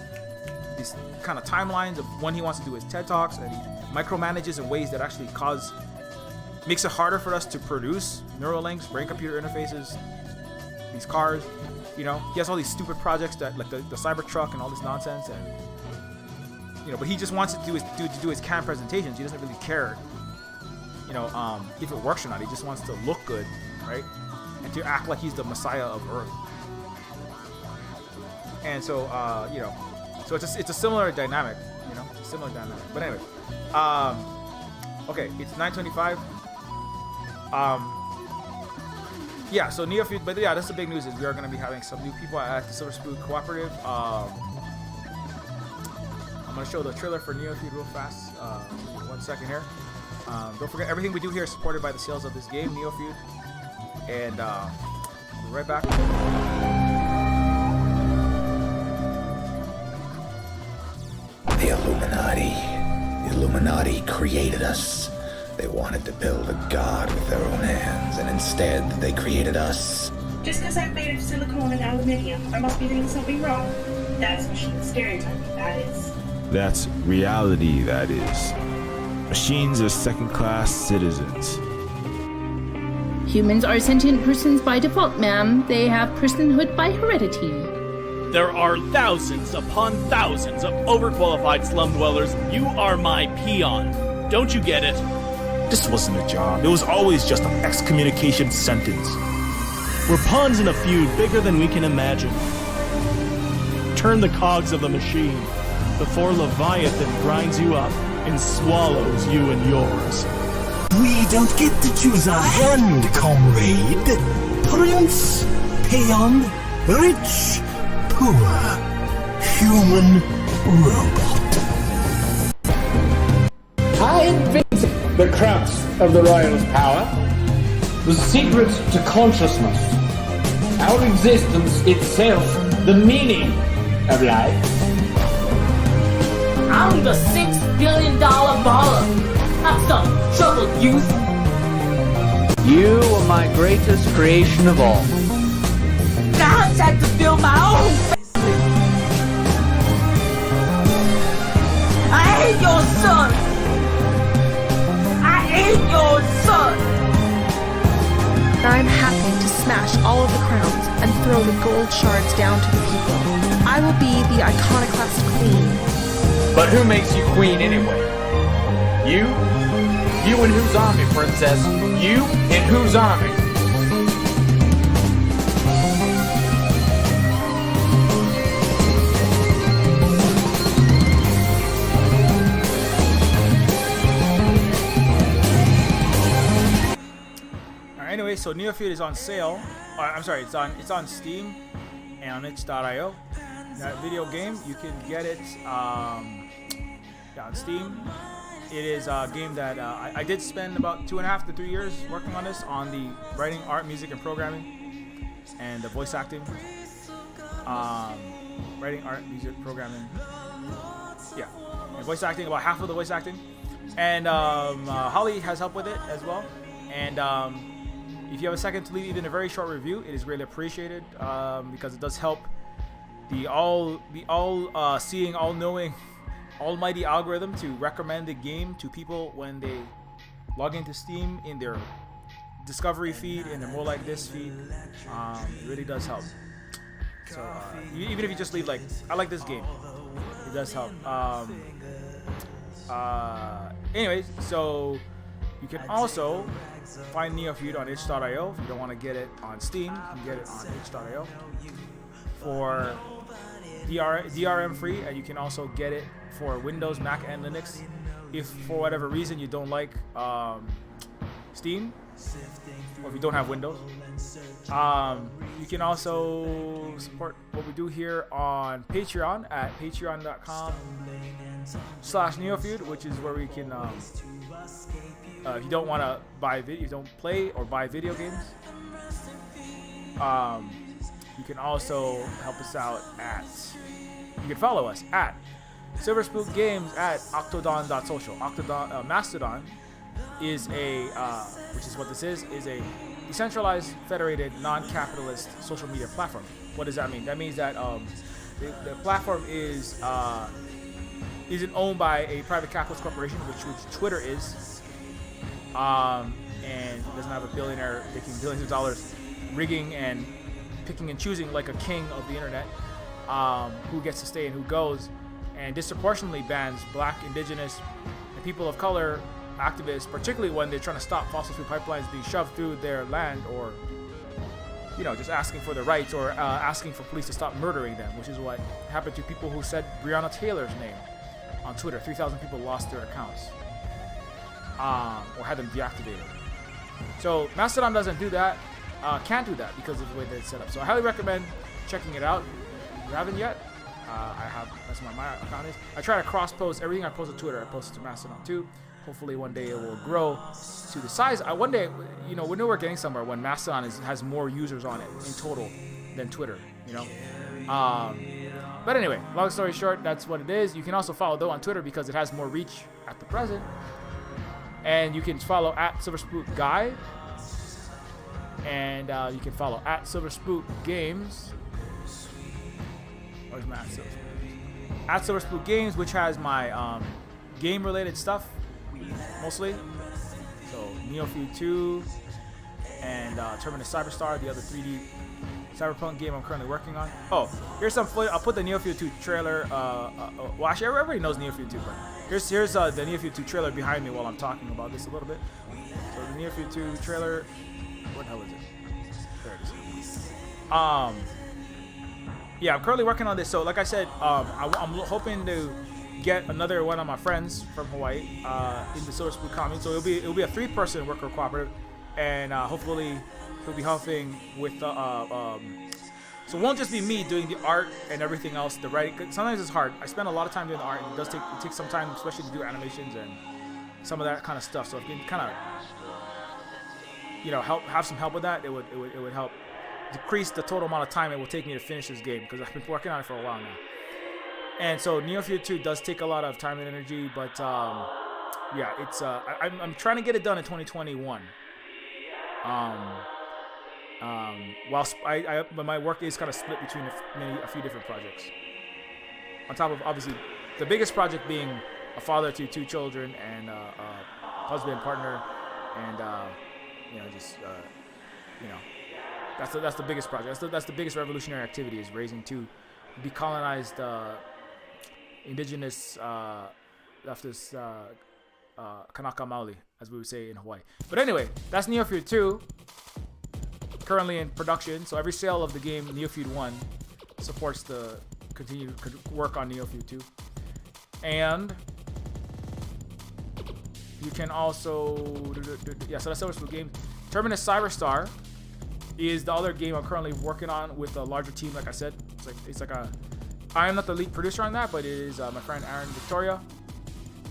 M: these kind of timelines of when he wants to do his TED Talks, and he micromanages in ways that actually makes it harder for us to produce neural links, brain-computer interfaces, these cars. You know, he has all these stupid projects that, like the Cybertruck and all this nonsense, and you know, but he just wants to do his CAM presentations. He doesn't really care, you know, if it works or not. He just wants to look good, right? and to act like he's the Messiah of Earth. And so, so it's a similar dynamic, it's a similar dynamic. But anyway, okay, it's 9:25. Yeah, so Neofeud, but yeah, that's the big news is we are going to be having some new people at the Silver Spoon Cooperative. I'm going to show the trailer for Neofeud real fast. 1 second here. Don't forget, everything we do here is supported by the sales of this game, Neofeud. And we'll be right back.
A: The Illuminati created us. They wanted to build a god with their own hands, and instead they created us.
B: Just because I'm made of silicone and aluminium, I must be doing something wrong. That's machine stereotyping, that is.
C: That's reality, that is. Machines are second-class citizens.
D: Humans are sentient persons by default, ma'am. They have personhood by heredity.
E: There are thousands upon thousands of overqualified slum dwellers. You are my peon. Don't you get it?
F: This wasn't a job. It was always just an excommunication sentence.
E: We're pawns in a feud bigger than we can imagine. Turn the cogs of the machine before Leviathan grinds you up and swallows you and yours.
G: We don't get to choose our hand, comrade. Prince, peon, rich, poor, human, robot.
H: I invented the crux of the royal's power, the secret to consciousness, our existence itself, the meaning of life.
I: I'm the $6 billion baller. Have some trouble, youth.
J: You are my greatest creation of all.
I: God's had to fill my own family. I hate your son. I hate your son.
K: I'm happy to smash all of the crowns and throw the gold shards down to the people. I will be the iconoclast queen.
L: But who makes you queen anyway? You? You and whose army, princess? You and whose army?
M: Alright, anyway, so Neofeud is on sale. I'm sorry, it's on Steam and on itch.io. That video game, you can get it on Steam. It is a game that I did spend about 2.5 to 3 years working on this, on the writing, art, music, and programming, and the voice acting. Writing, art, music, programming. Yeah, and voice acting, about half of the voice acting. And Holly has helped with it as well. And if you have a second to leave even a very short review, it is greatly appreciated because it does help the all-seeing, all-knowing, almighty algorithm to recommend the game to people when they log into Steam in their discovery feed, in their More Like This feed. It really does help. So even if you just leave like, I like this game, it does help. Anyways, so you can also find Neofeud on itch.io. If you don't want to get it on Steam, you can get it on itch.io for DRM free, and you can also get it for Windows, Mac, and Linux. If for whatever reason you don't like Steam, or if you don't have Windows, you can also support what we do here on Patreon at patreon.com/Neofeud, which is where we can, if you don't want to buy you don't play or buy video games, you can also help us out at, you can follow us at Silver Spook Games at octodon.social. Mastodon is a, which is what this is a decentralized, federated, non-capitalist social media platform. What does that mean? That means that the platform isn't owned by a private capitalist corporation, which Twitter is, and it doesn't have a billionaire making billions of dollars rigging and picking and choosing like a king of the internet, who gets to stay and who goes, and disproportionately bans Black, Indigenous, and people of color activists, particularly when they're trying to stop fossil fuel pipelines being shoved through their land or just asking for their rights or asking for police to stop murdering them, which is what happened to people who said Breonna Taylor's name on Twitter. 3,000 people lost their accounts or had them deactivated. So Mastodon doesn't do that, can't do that because of the way that it's set up. So I highly recommend checking it out. If you haven't yet, I have, that's what my account is. I try to cross-post everything I post to Twitter. I post it to Mastodon too. Hopefully one day it will grow to the size. One day, we know we're getting somewhere when Mastodon has more users on it in total than Twitter, But anyway, long story short, that's what it is. You can also follow though on Twitter because it has more reach at the present. And you can follow at SilverSpookGuy. And you can follow at SilverSpookGames. Where's my at SilverSpook? At SilverSpookGames, which has my game-related stuff, mostly. So Neofeud 2 and Terminus Cyberstar, the other 3D cyberpunk game I'm currently working on. Oh, here's some footage. I'll put the Neofeud 2 trailer. Well, actually, everybody knows Neofeud 2, but here's the Neofeud 2 trailer behind me while I'm talking about this a little bit. So the Neofeud 2 trailer. What the hell is it? There it is. Yeah, I'm currently working on this. So, like I said, I'm hoping to get another one of my friends from Hawaii in the Silver Spook community. So it'll be a 3-person worker cooperative, and hopefully he'll be helping with the. So it won't just be me doing the art and everything else. The writing. Sometimes it's hard. I spend a lot of time doing the art, and it takes some time, especially to do animations and some of that kind of stuff. So if you can kind of have some help with that, it would help decrease the total amount of time it will take me to finish this game, because I've been working on it for a while now. And so Neofeud 2 does take a lot of time and energy, but yeah, it's I'm trying to get it done in 2021. Whilst but my work is kind of split between a few different projects. On top of obviously the biggest project being a father to 2 children and a husband, partner, and that's the biggest project. That's the biggest revolutionary activity, is raising 2 decolonized indigenous leftist Kanaka Maoli, as we would say in Hawaii. But anyway, that's Neofeud 2, currently in production. So every sale of the game Neofeud 1 supports the continued work on Neofeud 2. And you can also, yeah, so that's the game. Terminus Cyberstar is the other game I'm currently working on with a larger team. Like I said, I am not the lead producer on that, but it is my friend Aaron Victoria.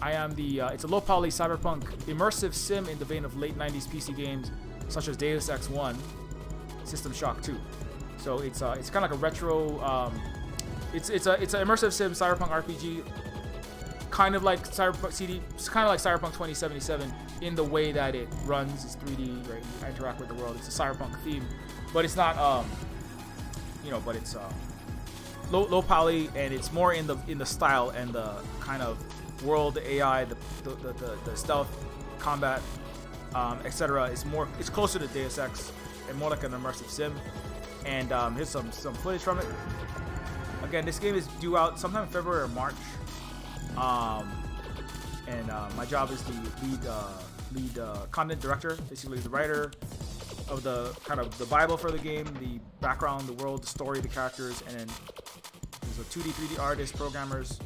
M: I am it's a low poly cyberpunk immersive sim in the vein of late 90s PC games such as Deus Ex 1, System Shock 2. So it's kind of like a retro, it's an immersive sim cyberpunk RPG, kind of like Cyberpunk 2077 in the way that it runs. It's 3D, right? You interact with the world. It's a cyberpunk theme, but it's not, but it's low poly, and it's more in the style and the kind of world, the AI, the stealth, combat, etc. It's closer to Deus Ex and more like an immersive sim. And here's some footage from it. Again, this game is due out sometime in February or March. My job is the lead content director, basically the writer of the kind of the Bible for the game, the background, the world, the story, the characters, and then there's a 2D, 3D artists, programmers,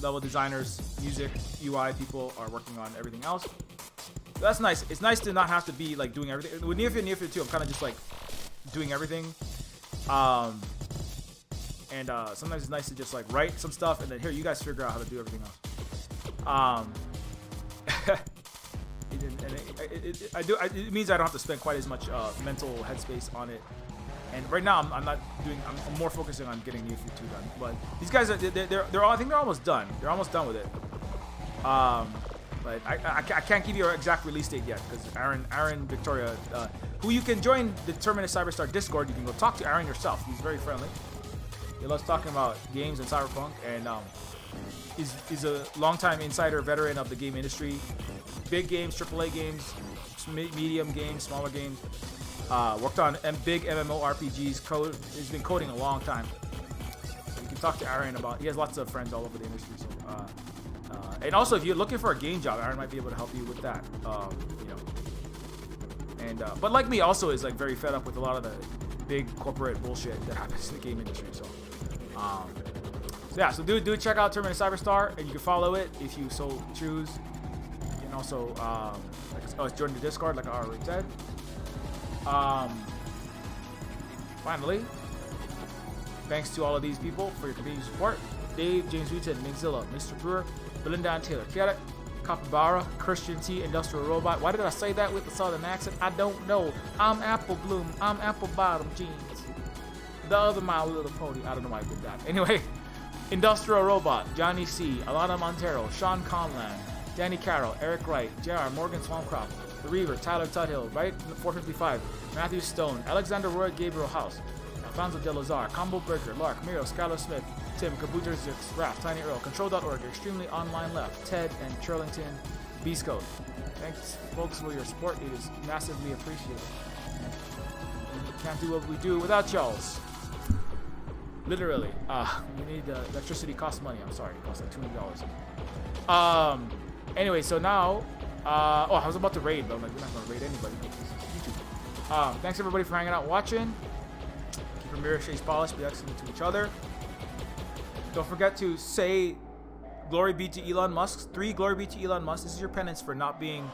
M: level designers, music, UI people are working on everything else. So that's nice. It's nice to not have to be like doing everything. With Neofeud 2, I'm kind of just like doing everything. Sometimes it's nice to just like write some stuff and then here, you guys figure out how to do everything else. It means I don't have to spend quite as much mental headspace on it. And right now I'm more focusing on getting Neofeud 2 done. But these guys I think they're almost done. They're almost done with it. But I can't give you an exact release date yet because Aaron Victoria, who you can join the Terminus Cyberstar Discord. You can go talk to Aaron yourself. He's very friendly. He loves talking about games and cyberpunk, and he's a longtime insider veteran of the game industry. Big games, AAA games, medium games, smaller games. Worked on big MMORPGs. He's been coding a long time. So you can talk to Aaron about. He has lots of friends all over the industry. So, and also, if you're looking for a game job, Aaron might be able to help you with that. And but like me, also is like very fed up with a lot of the big corporate bullshit that happens in the game industry. So, yeah. So do check out Terminator Cyberstar, and you can follow it if you so choose. You can also join the Discord, like I already said. Finally, thanks to all of these people for your continued support. Dave, James Wheaton, Mingzilla, Mr. Brewer, Belinda and Taylor Kiaret, Capybara, Christian T, Industrial Robot. Why did I say that with the southern accent? I don't know. I'm Apple Bloom. I'm Apple Bottom Jeans. The other My Little Pony. I don't know why I did that. Anyway, Industrial Robot, Johnny C, Alana Montero, Sean Conlan, Danny Carroll, Eric Wright, JR, Morgan Swampcroft, The Reaver, Tyler Tudhill, right 455, Matthew Stone, Alexander Roy, Gabriel House, Alfonso De Lazar, Combo Breaker, Lark, Miro, Skylar Smith, Tim, Kabuter Zix, Raph, Tiny Earl, Control.org, Extremely Online Left, Ted, and Churlington, Beast Code. Thanks, folks, for your support. It is massively appreciated. We can't do what we do without y'all's. Literally. We need electricity costs money. I'm sorry, it costs like $200. Anyway, so now, I was about to raid, but I'm like, we're not gonna raid anybody. This is YouTube. Thanks everybody for hanging out and watching. Keep your mirror shades polished, be excellent to each other. Don't forget to say glory be to Elon Musk. 3 glory be to Elon Musk. This is your penance for not being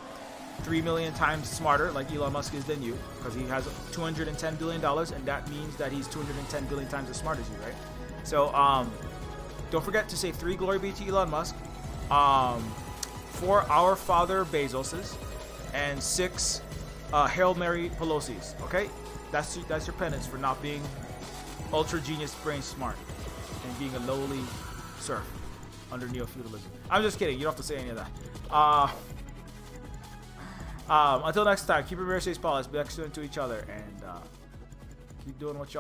M: 3 million times smarter like Elon Musk is than you, because he has $210 billion, and that means that he's 210 billion times as smart as you, right? So don't forget to say 3 glory be to Elon Musk, 4 our father Bezos's, and 6 Hail Mary Pelosi's. Okay, that's your penance for not being ultra genius brain smart and being a lowly serf under Neofeudalism. I'm just kidding. You don't have to say any of that. Until next time, keep your mirror shades polished, be excellent to each other, and keep doing what y'all